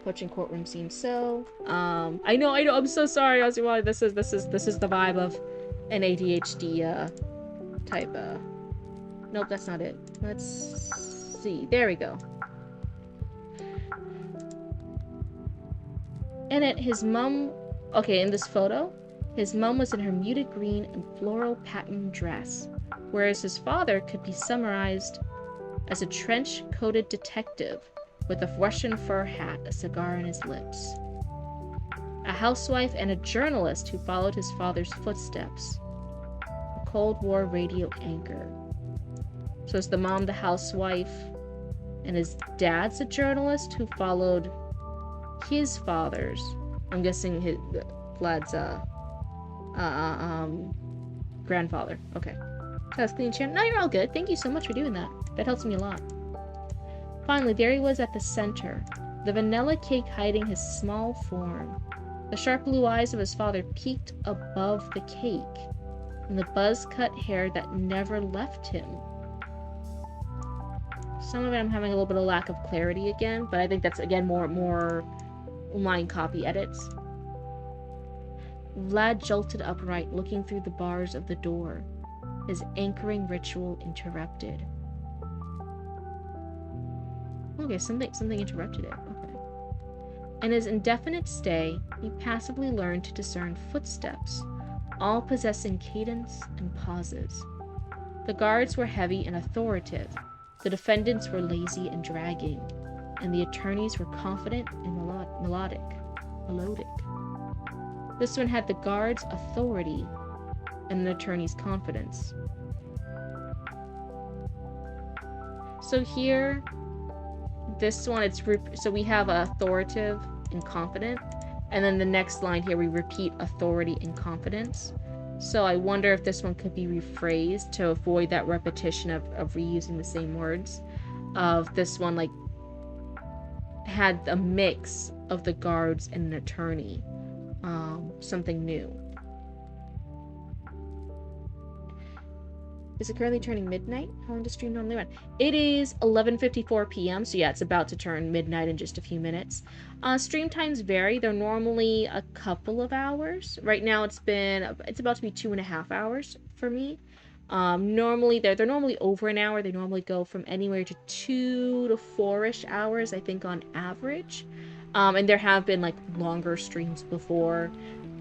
Coaching courtroom seems so. I know. I'm so sorry, Ozzy Wally. This is the vibe of an ADHD type. Nope, that's not it. Let's see. There we go. In it, his mom. Okay, in this photo, his mom was in her muted green and floral pattern dress, whereas his father could be summarized as a trench-coated detective with a Russian fur hat, a cigar in his lips. A housewife and a journalist who followed his father's footsteps. A Cold War radio anchor. So it's the mom, the housewife, and his dad's a journalist who followed his father's. I'm guessing his Vlad's grandfather. Okay. That's clean channel. No, you're all good. Thank you so much for doing that. That helps me a lot. Finally, there he was at the center, the vanilla cake hiding his small form. The sharp blue eyes of his father peeked above the cake, and the buzz-cut hair that never left him. Some of it I'm having a little bit of lack of clarity again, but I think that's, again, more line copy edits. Vlad jolted upright, looking through the bars of the door, his anchoring ritual interrupted. Okay, something interrupted it. Okay. In his indefinite stay, he passively learned to discern footsteps, all possessing cadence and pauses. The guards were heavy and authoritative, the defendants were lazy and dragging, and the attorneys were confident and melodic. This one had the guard's authority and an attorney's confidence. So here, this one, so we have authoritative and confident, and then the next line here we repeat authority and confidence. So I wonder if this one could be rephrased to avoid that repetition of reusing the same words. Of this one, like, had a mix of the guards and an attorney. Something new. Is it currently turning midnight? How long does stream normally run? It is 11:54 p.m. So yeah, it's about to turn midnight in just a few minutes. Stream times vary. They're normally a couple of hours. Right now it's about to be 2.5 hours for me. Normally they're normally over an hour. They normally go from anywhere to 2 to 4-ish hours, I think, on average. And there have been like longer streams before.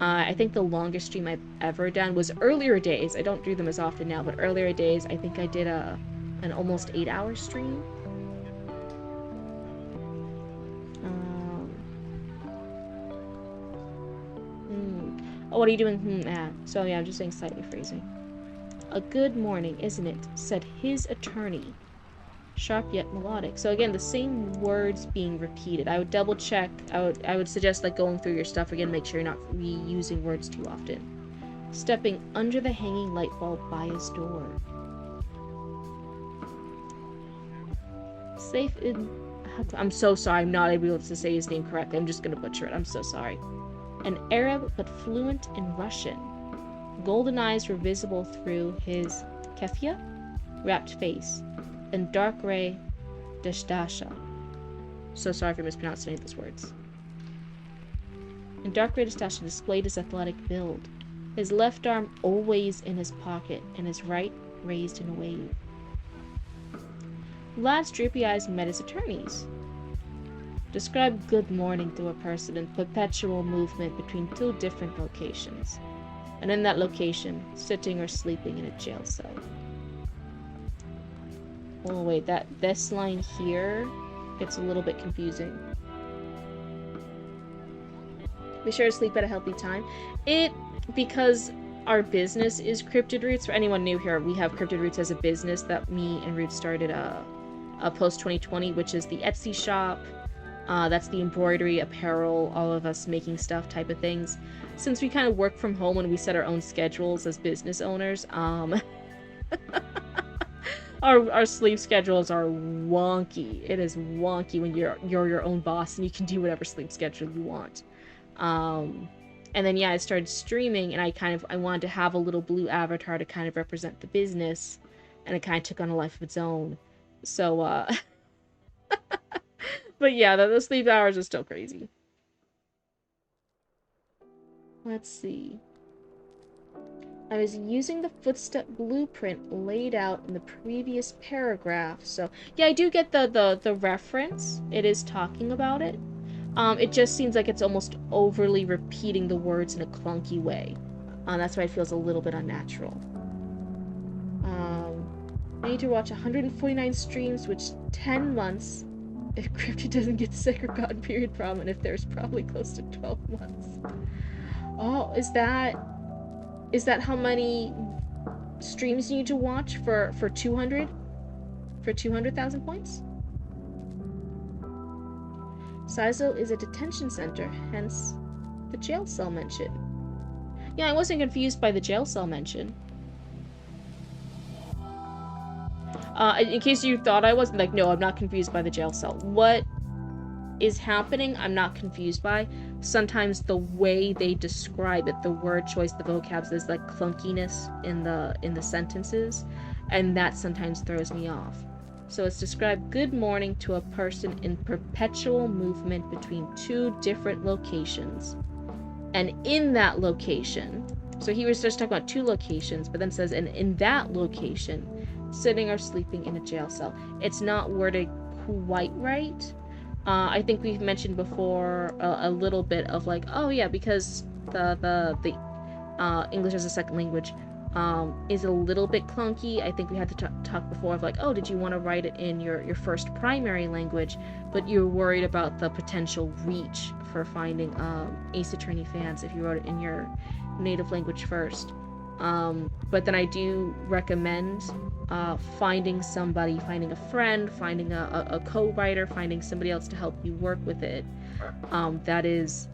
I think the longest stream I've ever done was earlier days. I don't do them as often now, but earlier days, I think I did an almost 8-hour stream. Oh, what are you doing? So yeah, I'm just saying slightly phrasing. A good morning, isn't it? Said his attorney. Sharp yet melodic. So again, the same words being repeated. I would double check. I would suggest like going through your stuff again, make sure you're not reusing words too often. Stepping under the hanging light bulb by his door. Safe in... I'm so sorry, I'm not able to say his name correctly. I'm just gonna butcher it. I'm so sorry. An Arab, but fluent in Russian. Golden eyes were visible through his keffiyeh wrapped face. and dark gray Dashdasha. So sorry if I mispronounced any of those words. And dark gray Dashdasha displayed his athletic build, his left arm always in his pocket, and his right raised in a wave. Vlad's droopy eyes met his attorney's. Describe good morning to a person in perpetual movement between two different locations, and in that location, sitting or sleeping in a jail cell. Oh wait, this line here gets a little bit confusing. Be sure to sleep at a healthy time. Because our business is Cryptid Roots. For anyone new here, we have Cryptid Roots as a business that me and Roots started post 2020, which is the Etsy shop. That's the embroidery, apparel, all of us making stuff type of things. Since we kind of work from home and we set our own schedules as business owners, our sleep schedules are wonky. It is wonky when you're your own boss and you can do whatever sleep schedule you want. And then yeah, I started streaming, and I wanted to have a little blue avatar to kind of represent the business, and it kind of took on a life of its own. So but yeah, the sleep hours are still crazy. Let's see. I was using the footstep blueprint laid out in the previous paragraph. So yeah, I do get the reference. It is talking about it. It just seems like it's almost overly repeating the words in a clunky way. That's why it feels a little bit unnatural. I need to watch 149 streams, which 10 months if Cryptid doesn't get sick or got a period problem, and if there's probably close to 12 months. Oh, is that how many streams you need to watch for 200? For 200,000 points? Sizo is a detention center, hence the jail cell mention. Yeah, I wasn't confused by the jail cell mention. In case you thought I was, like, no, I'm not confused by the jail cell. What is happening, I'm not confused by. Sometimes the way they describe it, the word choice, the vocabs, there's like clunkiness in the sentences, and that sometimes throws me off. So it's described good morning to a person in perpetual movement between two different locations. And in that location, so he was just talking about two locations, but then says, and in that location, sitting or sleeping in a jail cell. It's not worded quite right. I think we've mentioned before a little bit of like, oh yeah, because the English as a second language is a little bit clunky. I think we had to talk before of like, oh, did you want to write it in your first primary language, but you're worried about the potential reach for finding Ace Attorney fans if you wrote it in your native language first. But then I do recommend finding somebody, finding a friend, finding a co-writer, finding somebody else to help you work with it that is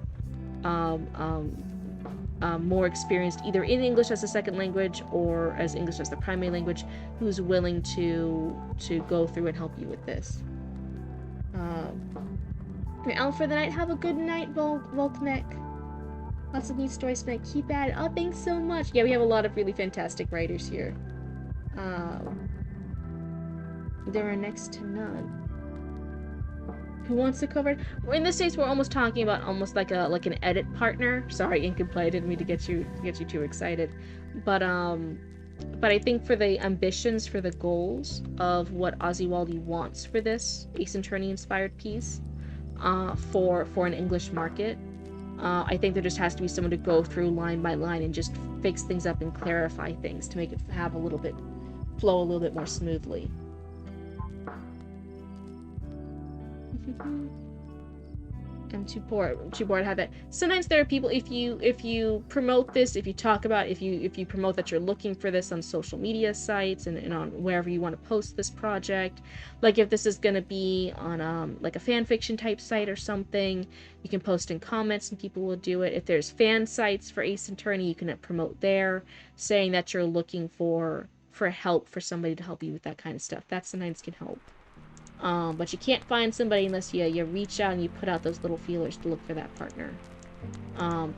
more experienced either in English as a second language or as English as the primary language, who's willing to go through and help you with this. Out for the night. Have a good night, Volkmek. Lots of neat stories tonight. Keep at it. Oh, thanks so much. Yeah, we have a lot of really fantastic writers here. There are next to none. Who wants to cover it? In this case, we're almost talking about almost like an edit partner. Sorry, Incomplete. I didn't mean to get you too excited, but I think for the ambitions, for the goals of what Ozzy wants for this Ace Attorney inspired piece, for an English market. I think there just has to be someone to go through line by line and just fix things up and clarify things to make it flow a little bit more smoothly. I'm too bored to have that. Sometimes there are people, if you promote this, if you talk about, if you promote that you're looking for this on social media sites and on wherever you want to post this project, like if this is going to be on like a fan fiction type site or something, you can post in comments and people will do it. If there's fan sites for Ace Attorney, you can promote there, saying that you're looking for help, for somebody to help you with that kind of stuff. That sometimes can help. But you can't find somebody unless you reach out and you put out those little feelers to look for that partner.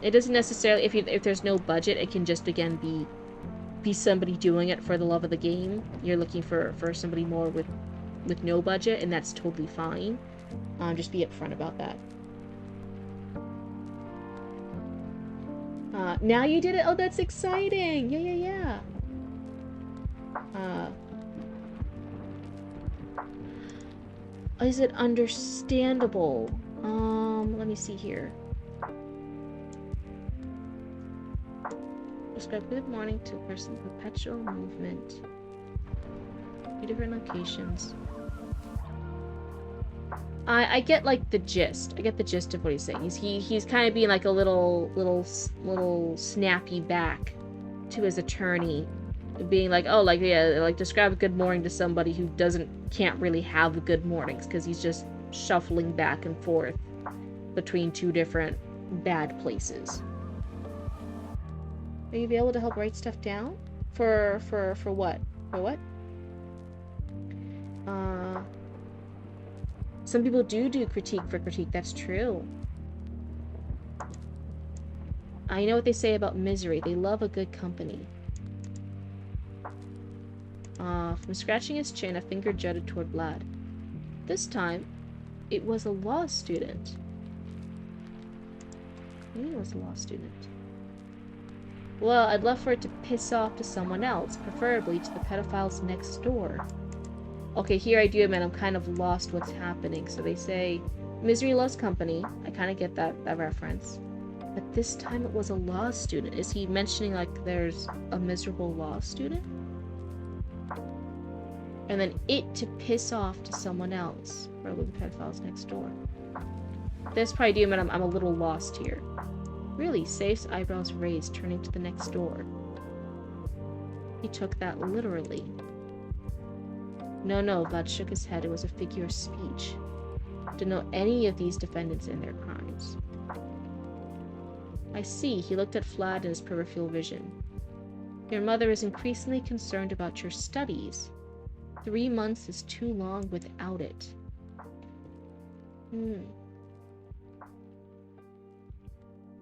It doesn't necessarily, if there's no budget, it can just again be somebody doing it for the love of the game. You're looking for somebody more with with no budget, and that's totally fine. Just be upfront about that. Now you did it? Oh, that's exciting! Yeah. Is it understandable? Let me see here. Describe good morning to a person in perpetual movement. 2 different locations. I get like the gist. I get the gist of what he's saying. He's kind of being like a little snappy back to his attorney, being like, oh, like, yeah, like describe a good morning to somebody who can't really have good mornings because he's just shuffling back and forth between 2 different bad places. Are you able to help write stuff down? For what? For what? Some people do critique for critique. That's true. I know what they say about misery. They love a good company. From scratching his chin, a finger jutted toward Vlad. This time, it was a law student. Maybe it was a law student. Well, I'd love for it to piss off to someone else, preferably to the pedophiles next door. Okay, here I do admit I'm kind of lost what's happening. So they say, misery loves company. I kind of get that reference. But this time it was a law student. Is he mentioning, like, there's a miserable law student? And then it to piss off to someone else. Probably the pedophiles next door. This probably do admit I'm a little lost here. Really? Safe's eyebrows raised, turning to the next door. He took that literally. No, Vlad shook his head. It was a figure of speech. Didn't know any of these defendants and their crimes. I see. He looked at Vlad in his peripheral vision. Your mother is increasingly concerned about your studies. 3 months is too long without it.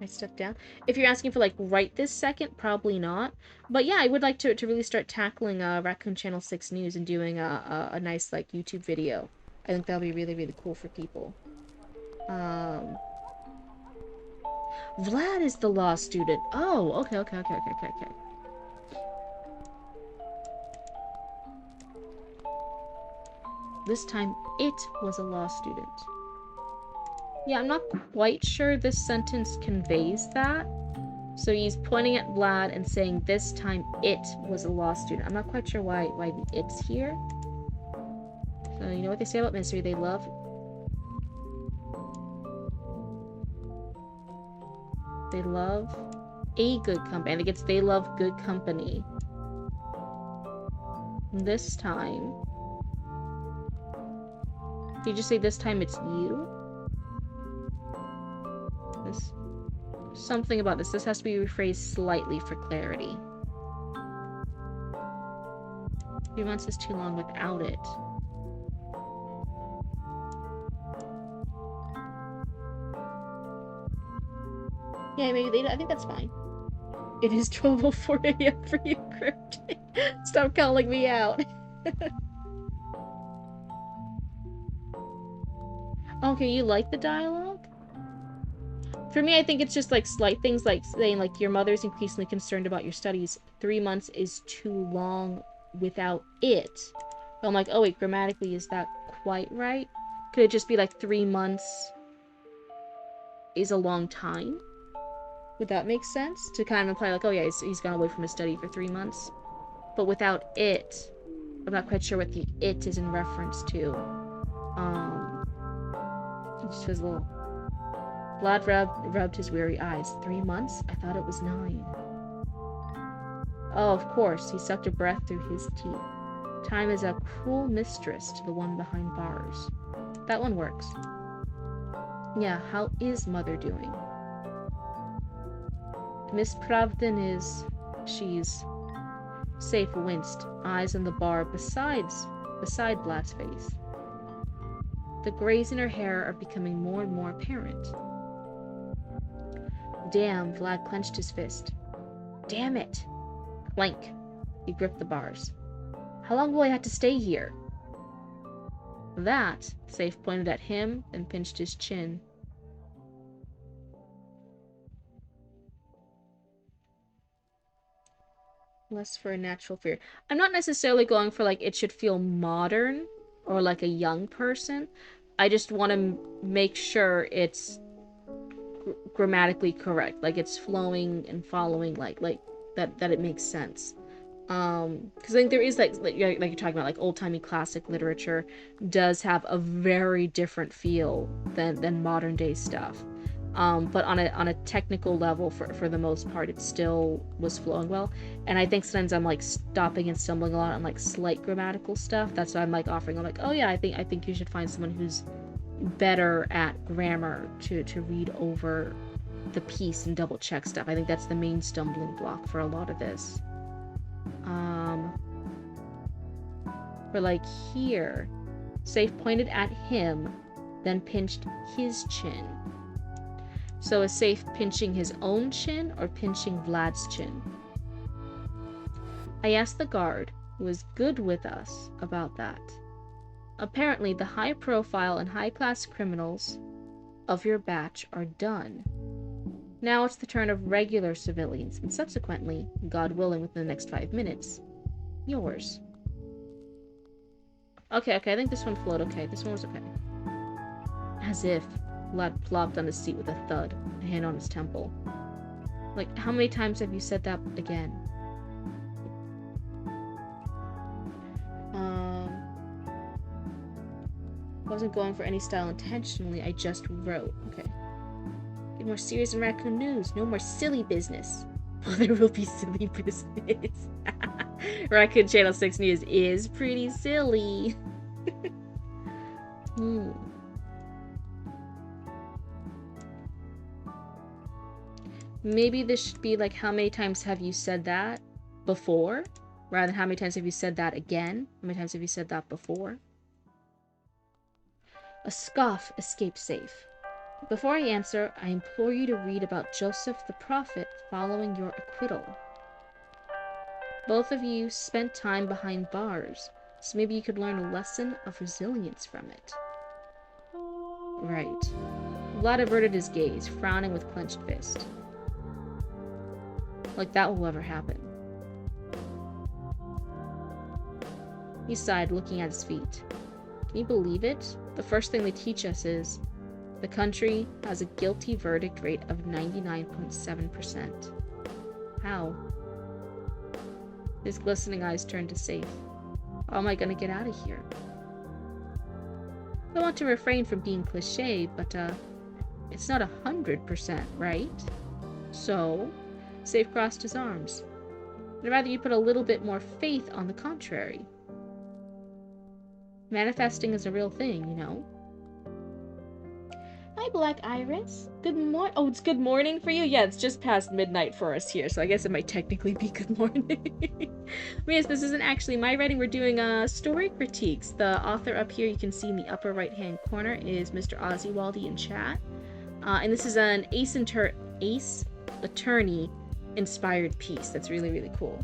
I stepped down. If you're asking for, like, right this second, probably not. But yeah, I would like to really start tackling Raccoon Channel 6 News and doing a nice, like, YouTube video. I think that'll be really, really cool for people. Vlad is the law student. Oh, okay. This time, it was a law student. Yeah, I'm not quite sure this sentence conveys that. So he's pointing at Vlad and saying this time it was a law student. I'm not quite sure why the it's here. So you know what they say about misery? They love a good company. I think it's they love good company. This time. Did you just say this time it's you? Something about this. This has to be rephrased slightly for clarity. 3 months is too long without it. Yeah, maybe I think that's fine. It is 12:04 a.m. for you, Cryptid. Stop calling me out. Okay, you like the dialogue? For me, I think it's just, like, slight things, like saying, like, your mother's increasingly concerned about your studies. 3 months is too long without it. But I'm like, oh wait, grammatically, is that quite right? Could it just be, like, 3 months is a long time? Would that make sense? To kind of imply, like, oh yeah, he's gone away from his study for 3 months. But without it, I'm not quite sure what the it is in reference to. Just his little... Vlad rubbed his weary eyes. 3 months? I thought it was 9. Oh, of course. He sucked a breath through his teeth. Time is a cruel mistress to the one behind bars. That one works. Yeah, how is Mother doing? Miss Pravdin is... She's... Safe winced, eyes on the bar beside Vlad's face. The grays in her hair are becoming more and more apparent. Damn, Vlad clenched his fist. Damn it! Clank. He gripped the bars. How long will I have to stay here? That, Safe pointed at him and pinched his chin. Less for a natural fear. I'm not necessarily going for, like, it should feel modern or like a young person. I just want to make sure it's grammatically correct. Like, it's flowing and following, like that it makes sense. Because I think there is, like you're talking about, like, old-timey classic literature does have a very different feel than modern day stuff. But on a technical level, for the most part, it still was flowing well. And I think sometimes I'm, like, stopping and stumbling a lot on, like, slight grammatical stuff. That's why I'm, like, offering. I'm like, oh yeah, I think you should find someone who's better at grammar to read over the piece and double check stuff. I think that's the main stumbling block for a lot of this. For, like, here, Safe pointed at him, then pinched his chin. So is Safe pinching his own chin or pinching Vlad's chin? I asked the guard, who was good with us, about that. Apparently, the high-profile and high-class criminals of your batch are done. Now it's the turn of regular civilians, and subsequently, God willing, within the next 5 minutes, yours. Okay, I think this one flowed okay. This one was okay. As if Vlad plopped on his seat with a thud, a hand on his temple. Like, how many times have you said that again? I wasn't going for any style intentionally, I just wrote. Okay. Get more serious than raccoon news. No more silly business. Well, there will be silly business. Raccoon Channel 6 News is pretty silly. Maybe this should be like, how many times have you said that before? Rather than how many times have you said that again? How many times have you said that before? A scoff escaped Safe. Before I answer, I implore you to read about Joseph the prophet following your acquittal. Both of you spent time behind bars, so maybe you could learn a lesson of resilience from it. Right. Vlad averted his gaze, frowning with clenched fist. Like that will ever happen. He sighed, looking at his feet. Can you believe it? The first thing they teach us is the country has a guilty verdict rate of 99.7%. How? His glistening eyes turned to Safe. How am I gonna get out of here? I want to refrain from being cliche, but, it's not 100%, right? So, Safe crossed his arms. I'd rather you put a little bit more faith on the contrary. Manifesting is a real thing, you know? Hi, Black Iris. Good morning. Oh, it's good morning for you? Yeah, it's just past midnight for us here, so I guess it might technically be good morning. But yes, this isn't actually my writing. We're doing story critiques. The author up here, you can see in the upper right-hand corner, is Mr. Ozzy Waldy in chat. And this is an Ace Attorney inspired piece. That's really, really cool.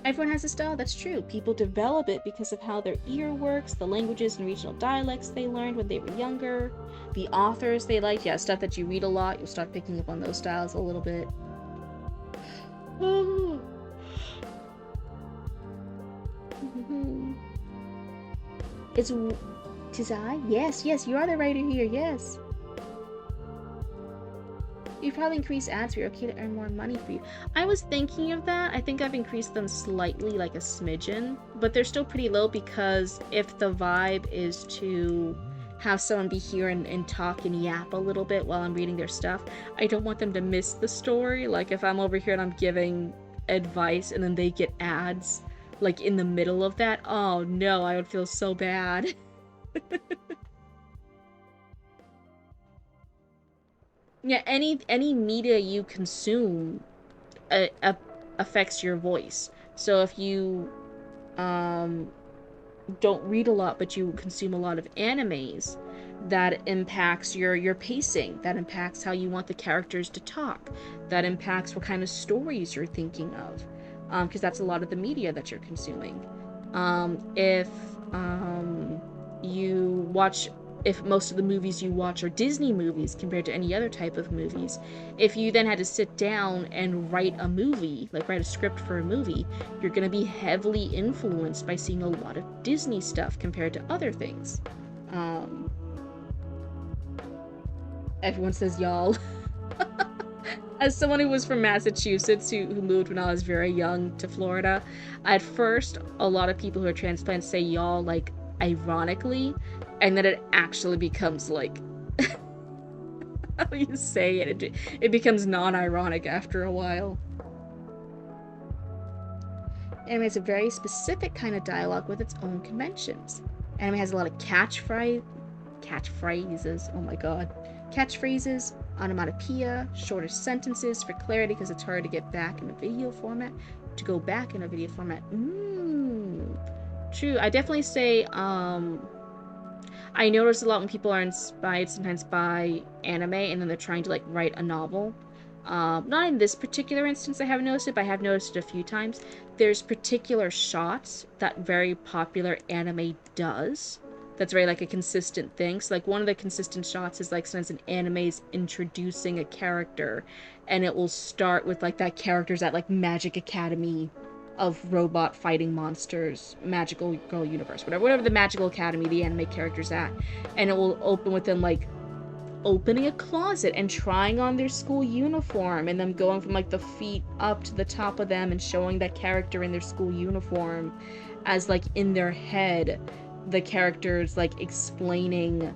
Everyone has a style, that's true. People develop it because of how their ear works, the languages and regional dialects they learned when they were younger, the authors they liked. Yeah, stuff that you read a lot, you'll start picking up on those styles a little bit. Tis I? Yes, you are the writer here, yes. You probably increase ads for you, okay, to earn more money for you. I was thinking of that. I think I've increased them slightly, like a smidgen, but they're still pretty low because if the vibe is to have someone be here and talk and yap a little bit while I'm reading their stuff, I don't want them to miss the story. Like if I'm over here and I'm giving advice and then they get ads like in the middle of that, oh no, I would feel so bad. Yeah, any media you consume affects your voice. So if you don't read a lot but you consume a lot of animes, that impacts your pacing, that impacts how you want the characters to talk, that impacts what kind of stories you're thinking of. because that's a lot of the media that you're consuming. If you watch, if most of the movies you watch are Disney movies compared to any other type of movies, if you then had to sit down and write a movie, like write a script for a movie, you're going to be heavily influenced by seeing a lot of Disney stuff compared to other things. Um, Everyone says y'all. As someone who was from Massachusetts who moved when I was very young to Florida, at first a lot of people who are transplants say y'all like ironically, and then it actually becomes like how you say it becomes non-ironic after a while. Anime has a very specific kind of dialogue with its own conventions. Anime has a lot of catchphrases, oh my god, catchphrases, onomatopoeia, shorter sentences for clarity because it's hard to get back in a video format. To go back in a video format. True. I definitely say, I notice a lot when people are inspired sometimes by anime and then they're trying to like write a novel. Not in this particular instance I haven't noticed it, but I have noticed it a few times. There's particular shots that very popular anime does that's very like a consistent thing. So like one of the consistent shots is like sometimes an anime's introducing a character and it will start with like that character's at like Magic Academy of robot fighting monsters, magical girl universe, whatever the magical academy the anime character's at, and it will open with them like opening a closet and trying on their school uniform and them going from like the feet up to the top of them and showing that character in their school uniform as like in their head the characters like explaining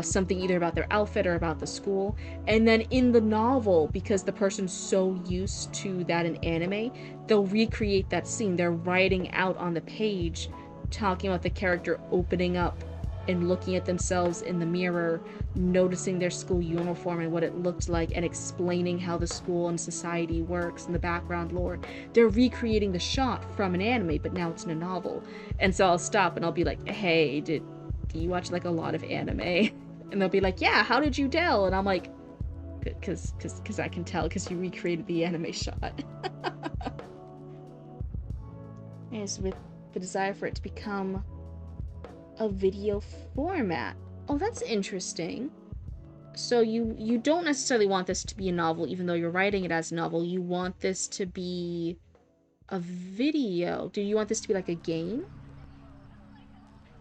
something either about their outfit or about the school. And then in the novel, because the person's so used to that in anime, they'll recreate that scene. They're writing out on the page talking about the character opening up and looking at themselves in the mirror, noticing their school uniform and what it looked like, and explaining how the school and society works and the background lore. They're recreating the shot from an anime, but now it's in a novel. And so I'll stop and I'll be like, hey, do you watch like a lot of anime? And they'll be like, yeah, how did you tell? And I'm like, because I can tell, because you recreated the anime shot. As with the desire for it to become a video format. Oh, that's interesting. So you don't necessarily want this to be a novel, even though you're writing it as a novel. You want this to be a video. Do you want this to be like a game?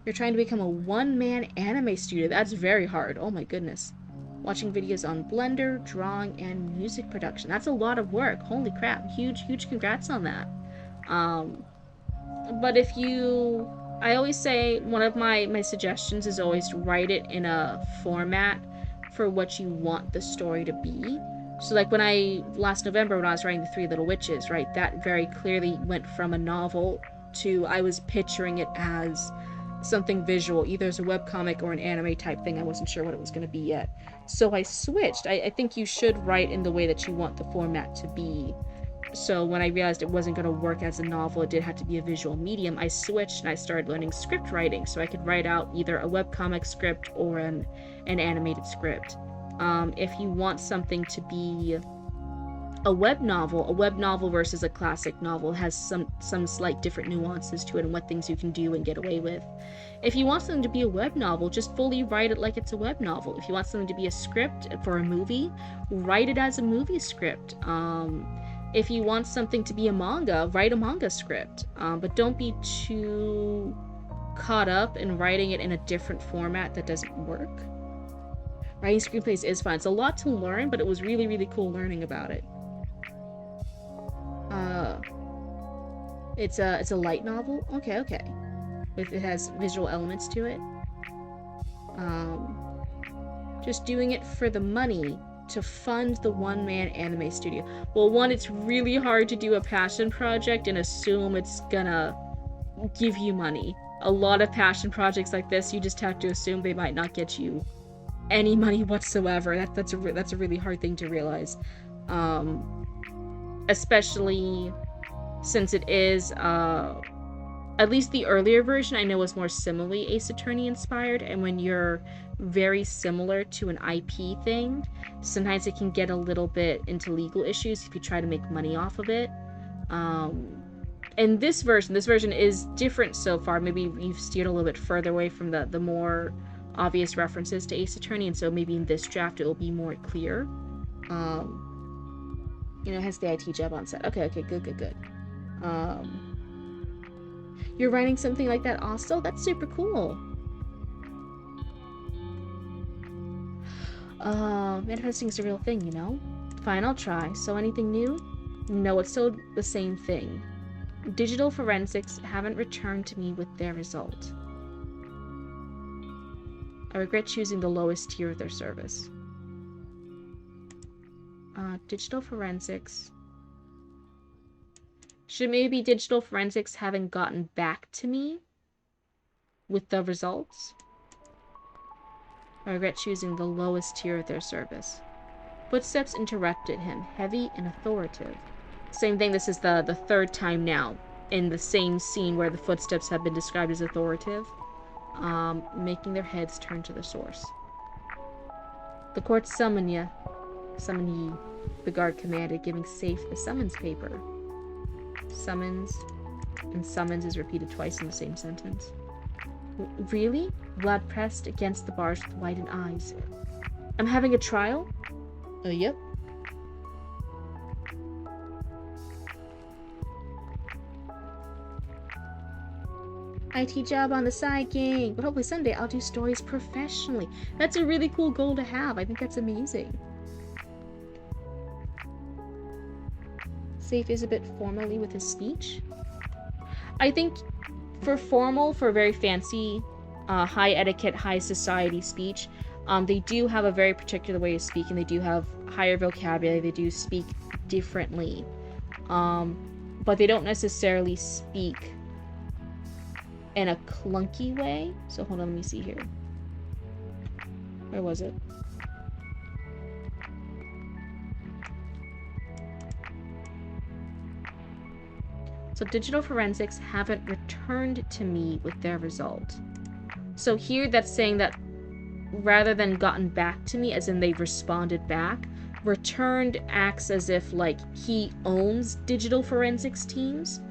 You're trying to become a one-man anime studio. That's very hard. Oh my goodness. Watching videos on Blender, drawing, and music production. That's a lot of work. Holy crap. Huge congrats on that. But if you... I always say one of my suggestions is always to write it in a format for what you want the story to be. So like last November when I was writing The Three Little Witches, right, that very clearly went from a novel to I was picturing it as something visual, either as a webcomic or an anime type thing. I wasn't sure what it was going to be yet. So I switched. I think you should write in the way that you want the format to be. So when I realized it wasn't going to work as a novel, it did have to be a visual medium, I switched and I started learning script writing so I could write out either a webcomic script or an animated script. If you want something to be a web novel versus a classic novel has some slight different nuances to it and what things you can do and get away with. If you want something to be a web novel, just fully write it like it's a web novel. If you want something to be a script for a movie, write it as a movie script. If you want something to be a manga, write a manga script. But don't be too caught up in writing it in a different format that doesn't work. Writing screenplays is fun. It's a lot to learn, but it was really cool learning about it. It's a light novel. Okay. It has visual elements to it. Just doing it for the money to fund the one-man anime studio. Well, one, it's really hard to do a passion project and assume it's gonna give you money. A lot of passion projects like this, you just have to assume they might not get you any money whatsoever. That's a really hard thing to realize, especially since it is at least the earlier version I know was more similarly Ace Attorney inspired, and when you're very similar to an IP thing, sometimes it can get a little bit into legal issues if you try to make money off of it. And this version is different so far. Maybe you've steered a little bit further away from the more obvious references to Ace Attorney, and so maybe in this draft it will be more clear. Has the IT job on set. Okay, good. You're writing something like that also? That's super cool. Manifesting is a real thing, you know? Fine, I'll try. So anything new? No, it's still the same thing. Digital forensics haven't returned to me with their result. I regret choosing the lowest tier of their service. Digital forensics. Should maybe digital forensics haven't gotten back to me with the results? I regret choosing the lowest tier of their service. Footsteps interrupted him, heavy and authoritative. Same thing, this is the third time now in the same scene where the footsteps have been described as authoritative, making their heads turn to the source. The court summon ye, the guard commanded, giving Safe the summons paper. Summons, and summons is repeated twice in the same sentence. Really? Vlad pressed against the bars with widened eyes. I'm having a trial? Yep. IT job on the side, gang. But hopefully someday I'll do stories professionally. That's a really cool goal to have. I think that's amazing. Safe is a bit formally with his speech. I think for very fancy, high etiquette, high society speech, they do have a very particular way of speaking. They do have higher vocabulary. They do speak differently. But they don't necessarily speak in a clunky way. So hold on, let me see here. Where was it? So digital forensics haven't returned to me with their result. So here that's saying that rather than gotten back to me, as in they've responded back, returned acts as if like he owns digital forensics teams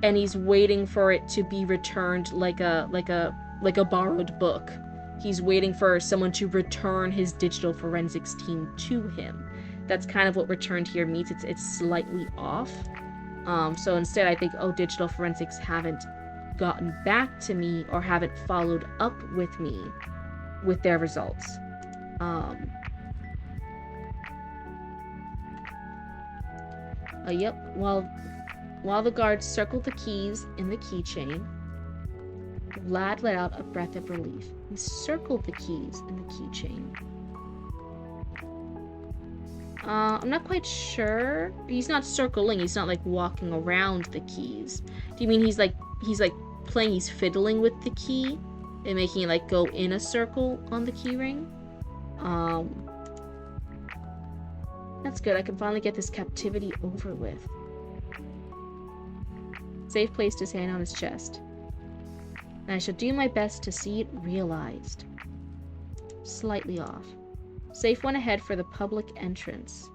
and he's waiting for it to be returned like a borrowed book. He's waiting for someone to return his digital forensics team to him. That's kind of what returned here means. It's slightly off. So instead I think, digital forensics haven't gotten back to me or haven't followed up with me with their results. Yep, while the guards circled the keys in the keychain, Vlad let out a breath of relief. He circled the keys in the keychain. I'm not quite sure. He's not circling. He's not like walking around the keys. Do you mean he's playing? He's fiddling with the key and making it like go in a circle on the key ring? That's good. I can finally get this captivity over with. Safe placed his hand on his chest. And I shall do my best to see it realized. Slightly off. Safe went ahead for the public entrance,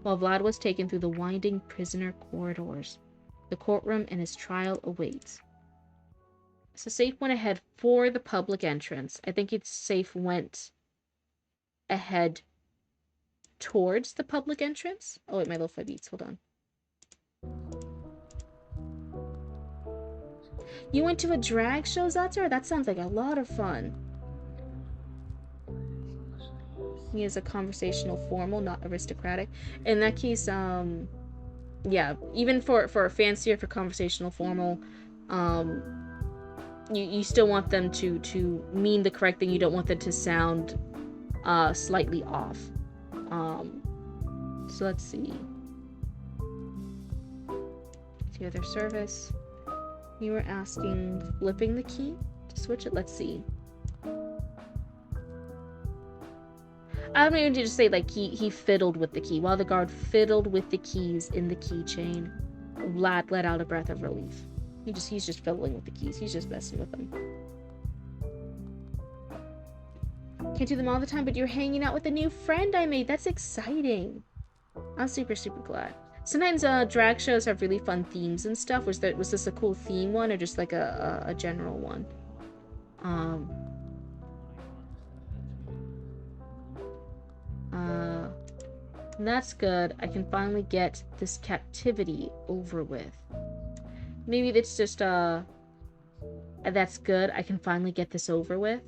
while Vlad was taken through the winding prisoner corridors. The courtroom and his trial awaits. So Safe went ahead for the public entrance. I think it's Safe went ahead towards the public entrance. Oh wait, my lo-fi beats. Hold on. You went to a drag show, Zatar? That sounds like a lot of fun. He is a conversational formal, not aristocratic. In that case, yeah, even for a fancier, for conversational formal, you still want them to mean the correct thing. You don't want them to sound slightly off. So let's see. To other service. You were asking flipping the key to switch it. Let's see. I don't even just say like he fiddled with the key. While the guard fiddled with the keys in the keychain, Vlad let out a breath of relief. He's just fiddling with the keys. He's just messing with them. Can't do them all the time, but you're hanging out with a new friend I made. That's exciting. I'm super, super glad. Sometimes drag shows have really fun themes and stuff. Was this a cool theme one or just like a general one? That's good. I can finally get this captivity over with. Maybe it's just that's good. I can finally get this over with.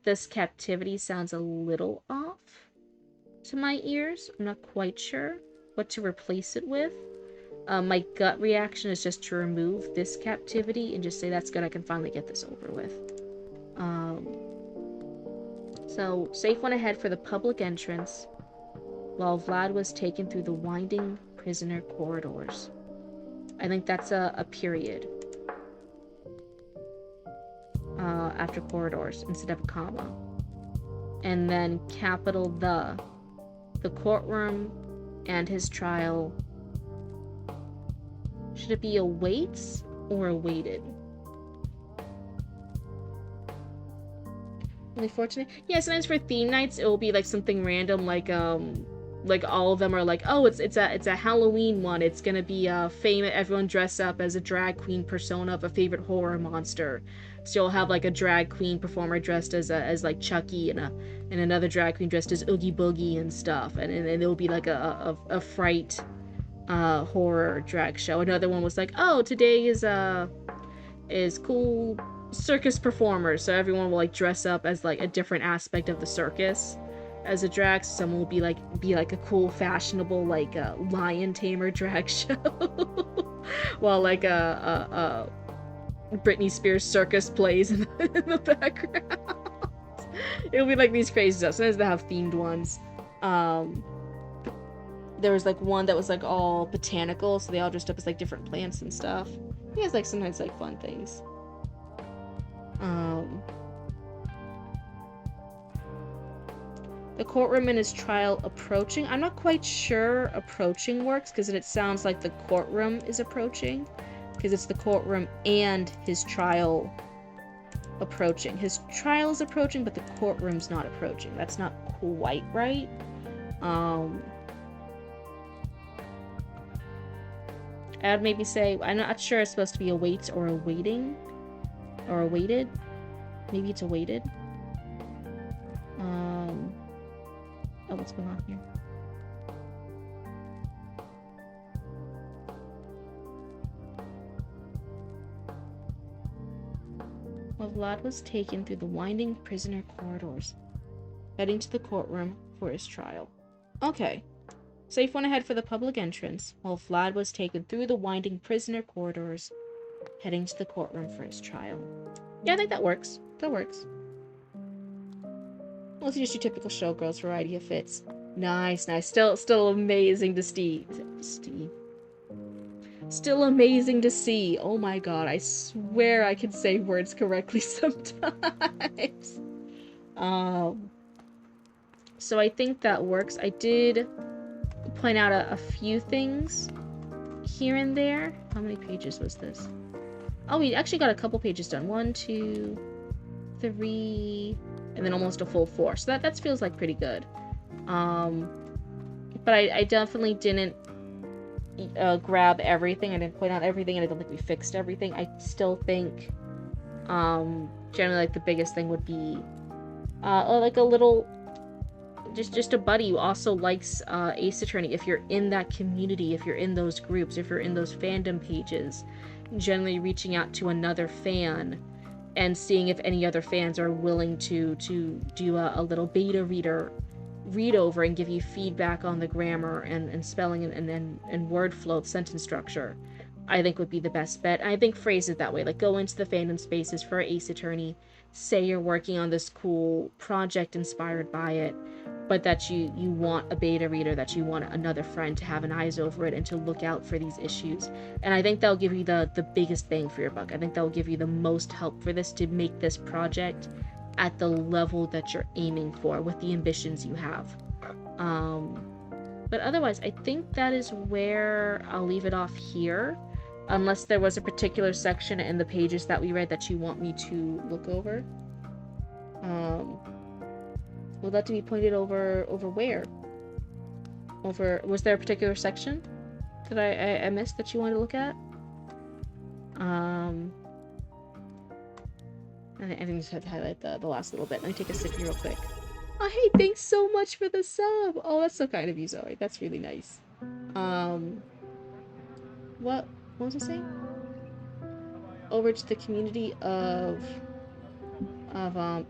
This captivity sounds a little off to my ears. I'm not quite sure what to replace it with. My gut reaction is just to remove this captivity and just say that's good. I can finally get this over with. So Safe went ahead for the public entrance while Vlad was taken through the winding prisoner corridors. I think that's a period after corridors instead of a comma. And then capital the courtroom and his trial. Should it be awaits or awaited? Really fortunate. Yeah, sometimes for theme nights it will be like something random, like all of them are like, oh, it's a Halloween one. It's gonna be famous. Everyone dress up as a drag queen persona of a favorite horror monster. So you'll have like a drag queen performer dressed as like Chucky and another drag queen dressed as Oogie Boogie and stuff. And it'll be like a fright horror drag show. Another one was like, oh, today is cool circus performers. So everyone will like dress up as like a different aspect of the circus as a drag. Someone will be like a cool fashionable like lion tamer drag show while like a Britney Spears circus plays in the background. It'll be like these crazy stuff. Sometimes they have themed ones. There was like one that was like all botanical, so they all dressed up as like different plants and stuff. He has like sometimes like fun things. The courtroom and his trial approaching. I'm not quite sure approaching works because it sounds like the courtroom is approaching because it's the courtroom and his trial approaching. His trial is approaching, but the courtroom's not approaching. That's not quite right. I'd maybe say, I'm not sure it's supposed to be awaits or awaiting. Or awaited. Maybe it's awaited. Oh, what's going on here? Well, Vlad was taken through the winding prisoner corridors, heading to the courtroom for his trial. Okay. Safe went ahead for the public entrance, while Vlad was taken through the winding prisoner corridors, heading to the courtroom for his trial. Yeah, I think that works. That works. Well, it's just your typical showgirls variety of fits. Nice, nice. Still amazing to see. Still amazing to see. Oh my god, I swear I can say words correctly sometimes. So I think that works. I did point out a few things here and there. How many pages was this? Oh, we actually got a couple pages done. 1, 2, 3, and then almost a full 4. So that feels like pretty good. But I definitely didn't grab everything. I didn't point out everything, and I don't think we fixed everything. I still think generally like the biggest thing would be like a little just a buddy who also likes Ace Attorney. If you're in that community, if you're in those groups, if you're in those fandom pages, generally reaching out to another fan and seeing if any other fans are willing to do a little beta read over and give you feedback on the grammar and spelling and word flow, sentence structure, I think would be the best bet. And I think phrase it that way, like go into the fandom spaces for Ace Attorney, say you're working on this cool project inspired by it, but that you want a beta reader, that you want another friend to have an eyes over it and to look out for these issues. And I think that'll give you the biggest bang for your buck. I think that'll give you the most help for this to make this project at the level that you're aiming for with the ambitions you have. But otherwise, I think that is where I'll leave it off here, unless there was a particular section in the pages that we read that you want me to look over. Would that to be pointed over where? over... Was there a particular section that I missed that you wanted to look at? I think I just have to highlight the last little bit. Let me take a sip here real quick. Oh, hey, thanks so much for the sub. Oh, that's so kind of you, Zoe. That's really nice. What was I saying? Over to the community of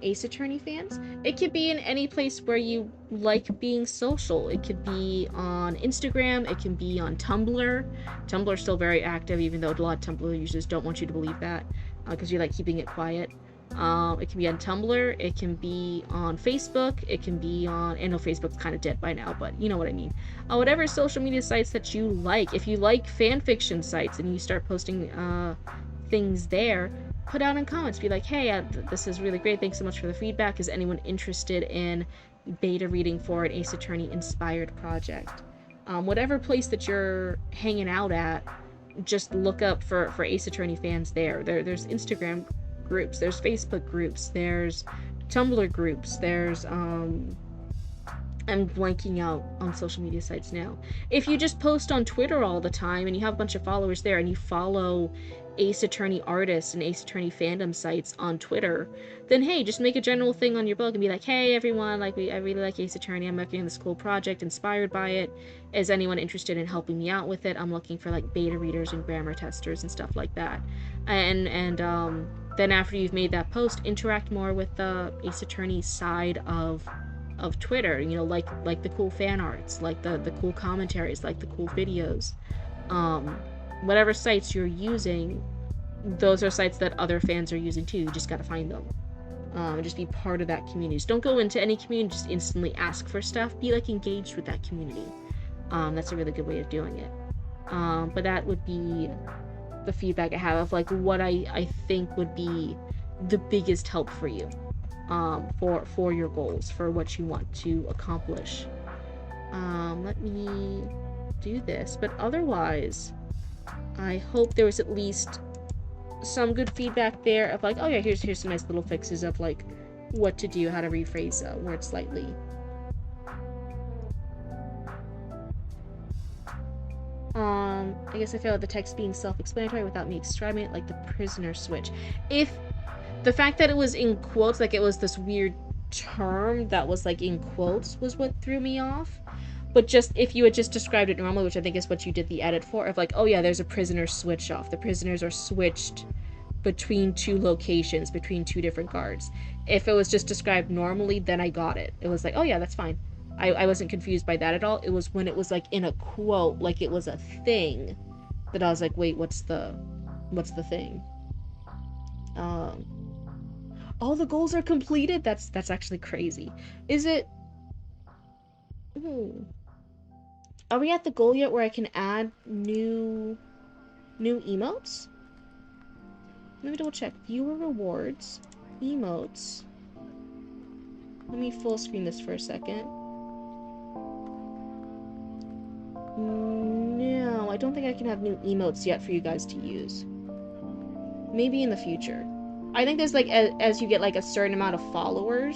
Ace Attorney fans. It could be in any place where you like being social. It could be on Instagram. It can be on Tumblr. Tumblr's still very active, even though a lot of Tumblr users don't want you to believe that, because you like keeping it quiet. It can be on Tumblr. It can be on Facebook. It can be on... I know Facebook's kind of dead by now, but you know what I mean. Whatever social media sites that you like. If you like fanfiction sites and you start posting things there, put out in comments, be like, hey, this is really great, thanks so much for the feedback, is anyone interested in beta reading for an Ace Attorney inspired project? Whatever place that you're hanging out at, just look up for Ace Attorney fans there. There's Instagram groups, there's Facebook groups, there's Tumblr groups, there's I'm blanking out on social media sites now. If you just post on Twitter all the time and you have a bunch of followers there and you follow Ace Attorney artists and Ace Attorney fandom sites on Twitter, then hey, just make a general thing on your blog and be like, hey everyone, I really like Ace Attorney, I'm working on this cool project inspired by it. Is anyone interested in helping me out with it? I'm looking for like beta readers and grammar testers and stuff like that. And then after you've made that post, interact more with the Ace Attorney side of Twitter, you know, like the cool fan arts, like the cool commentaries, like the cool videos. Whatever sites you're using, those are sites that other fans are using too. You just gotta find them. And just be part of that community. Just don't go into any community, just instantly ask for stuff. Be like engaged with that community. That's a really good way of doing it. But that would be the feedback I have of like what I think would be the biggest help for you. For your goals, for what you want to accomplish. Let me do this, but otherwise, I hope there was at least some good feedback there of like, oh yeah, here's some nice little fixes of like what to do, how to rephrase words slightly. I guess I feel like the text being self-explanatory without me describing it, like the prisoner switch. If the fact that it was in quotes, like it was this weird term that was like in quotes, was what threw me off. But just if you had just described it normally, which I think is what you did the edit for, of like, oh yeah, there's a prisoner switch off. The prisoners are switched between two locations, between two different guards. If it was just described normally, then I got it. It was like, oh yeah, that's fine. I wasn't confused by that at all. It was when it was like in a quote, like it was a thing, that I was like, wait, what's the thing? All the goals are completed? That's actually crazy. Is it... Are we at the goal yet where I can add new emotes? Let me double check. Viewer rewards. Emotes. Let me full screen this for a second. No, I don't think I can have new emotes yet for you guys to use. Maybe in the future. I think there's like, as you get like a certain amount of followers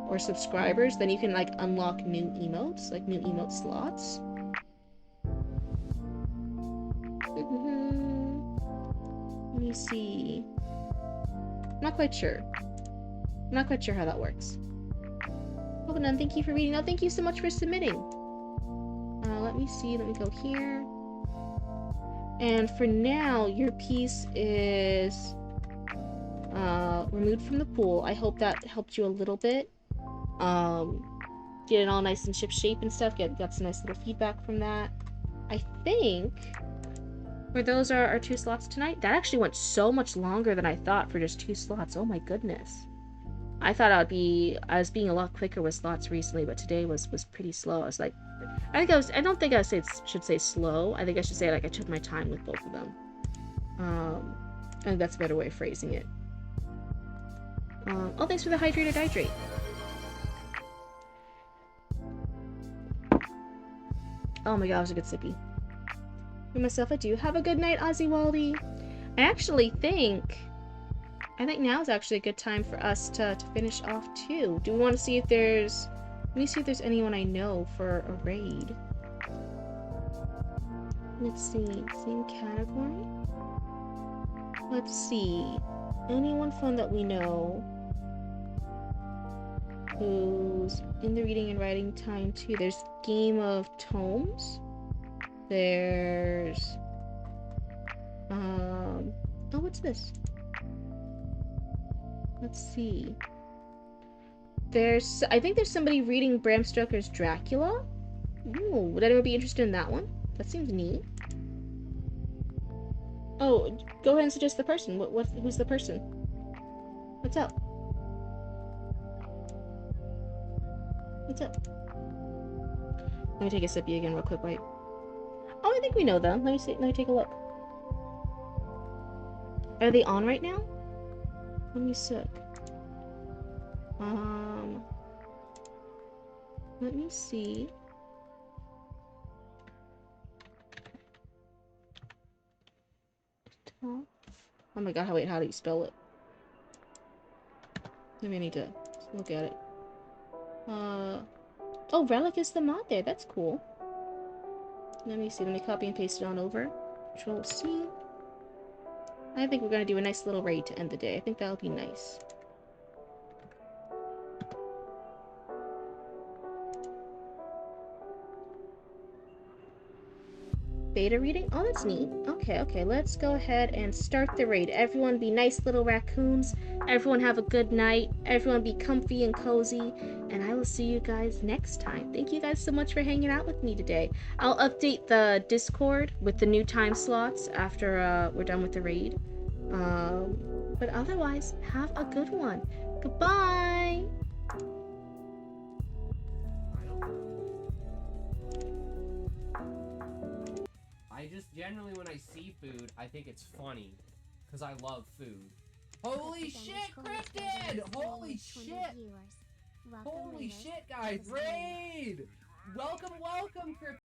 or subscribers, then you can like unlock new emotes, like new emote slots. Let me see. I'm not quite sure. I'm not quite sure how that works. Oh, none, thank you for reading. Oh, thank you so much for submitting. Let me see. Let me go here. And for now, your piece is removed from the pool. I hope that helped you a little bit. Get it all nice and ship shape and stuff. Got some nice little feedback from that. I think for those are our 2 slots tonight. That actually went so much longer than I thought for just 2 slots. Oh my goodness. I thought I was being a lot quicker with slots recently, but today was pretty slow. I was like, I don't think I should say slow. I think I should say like I took my time with both of them. I think that's a better way of phrasing it. Oh, thanks for the hydrated hydrate. Oh my god, that was a good sippy. For myself, I do. Have a good night, Ozzy Waldy. I actually think now is actually a good time for us to finish off too. Do we want to see if there's Let me see if there's anyone I know for a raid. Let's see. Same category? Let's see. Anyone fun that we know who's in the reading and writing time too? There's Game of Tomes. There's oh, what's this? Let's see. I think there's somebody reading Bram Stoker's Dracula. Ooh, would anyone be interested in that one? That seems neat. Oh, go ahead and suggest the person. Who's the person? What's up? What's up? Let me take a sippy again real quick, wait. Oh, I think we know them. Let me take a look. Are they on right now? Let me sip. Let me see. Oh my god, wait, how do you spell it? Maybe I need to look at it. Oh, Relic is the mod there. That's cool. Let me see. Let me copy and paste it on over. Control C. I think we're gonna do a nice little raid to end the day. I think that'll be nice. Beta reading? Oh, that's neat. Okay, let's go ahead and start the raid. Everyone be nice little raccoons. Everyone have a good night. Everyone be comfy and cozy. And I will see you guys next time. Thank you guys so much for hanging out with me today. I'll update the Discord with the new time slots after we're done with the raid. But otherwise, have a good one. Goodbye! I just generally, when I see food, I think it's funny. Because I love food. Holy shit, Cryptid! Holy shit! Holy shit, guys! Raid! Welcome, Cryptid!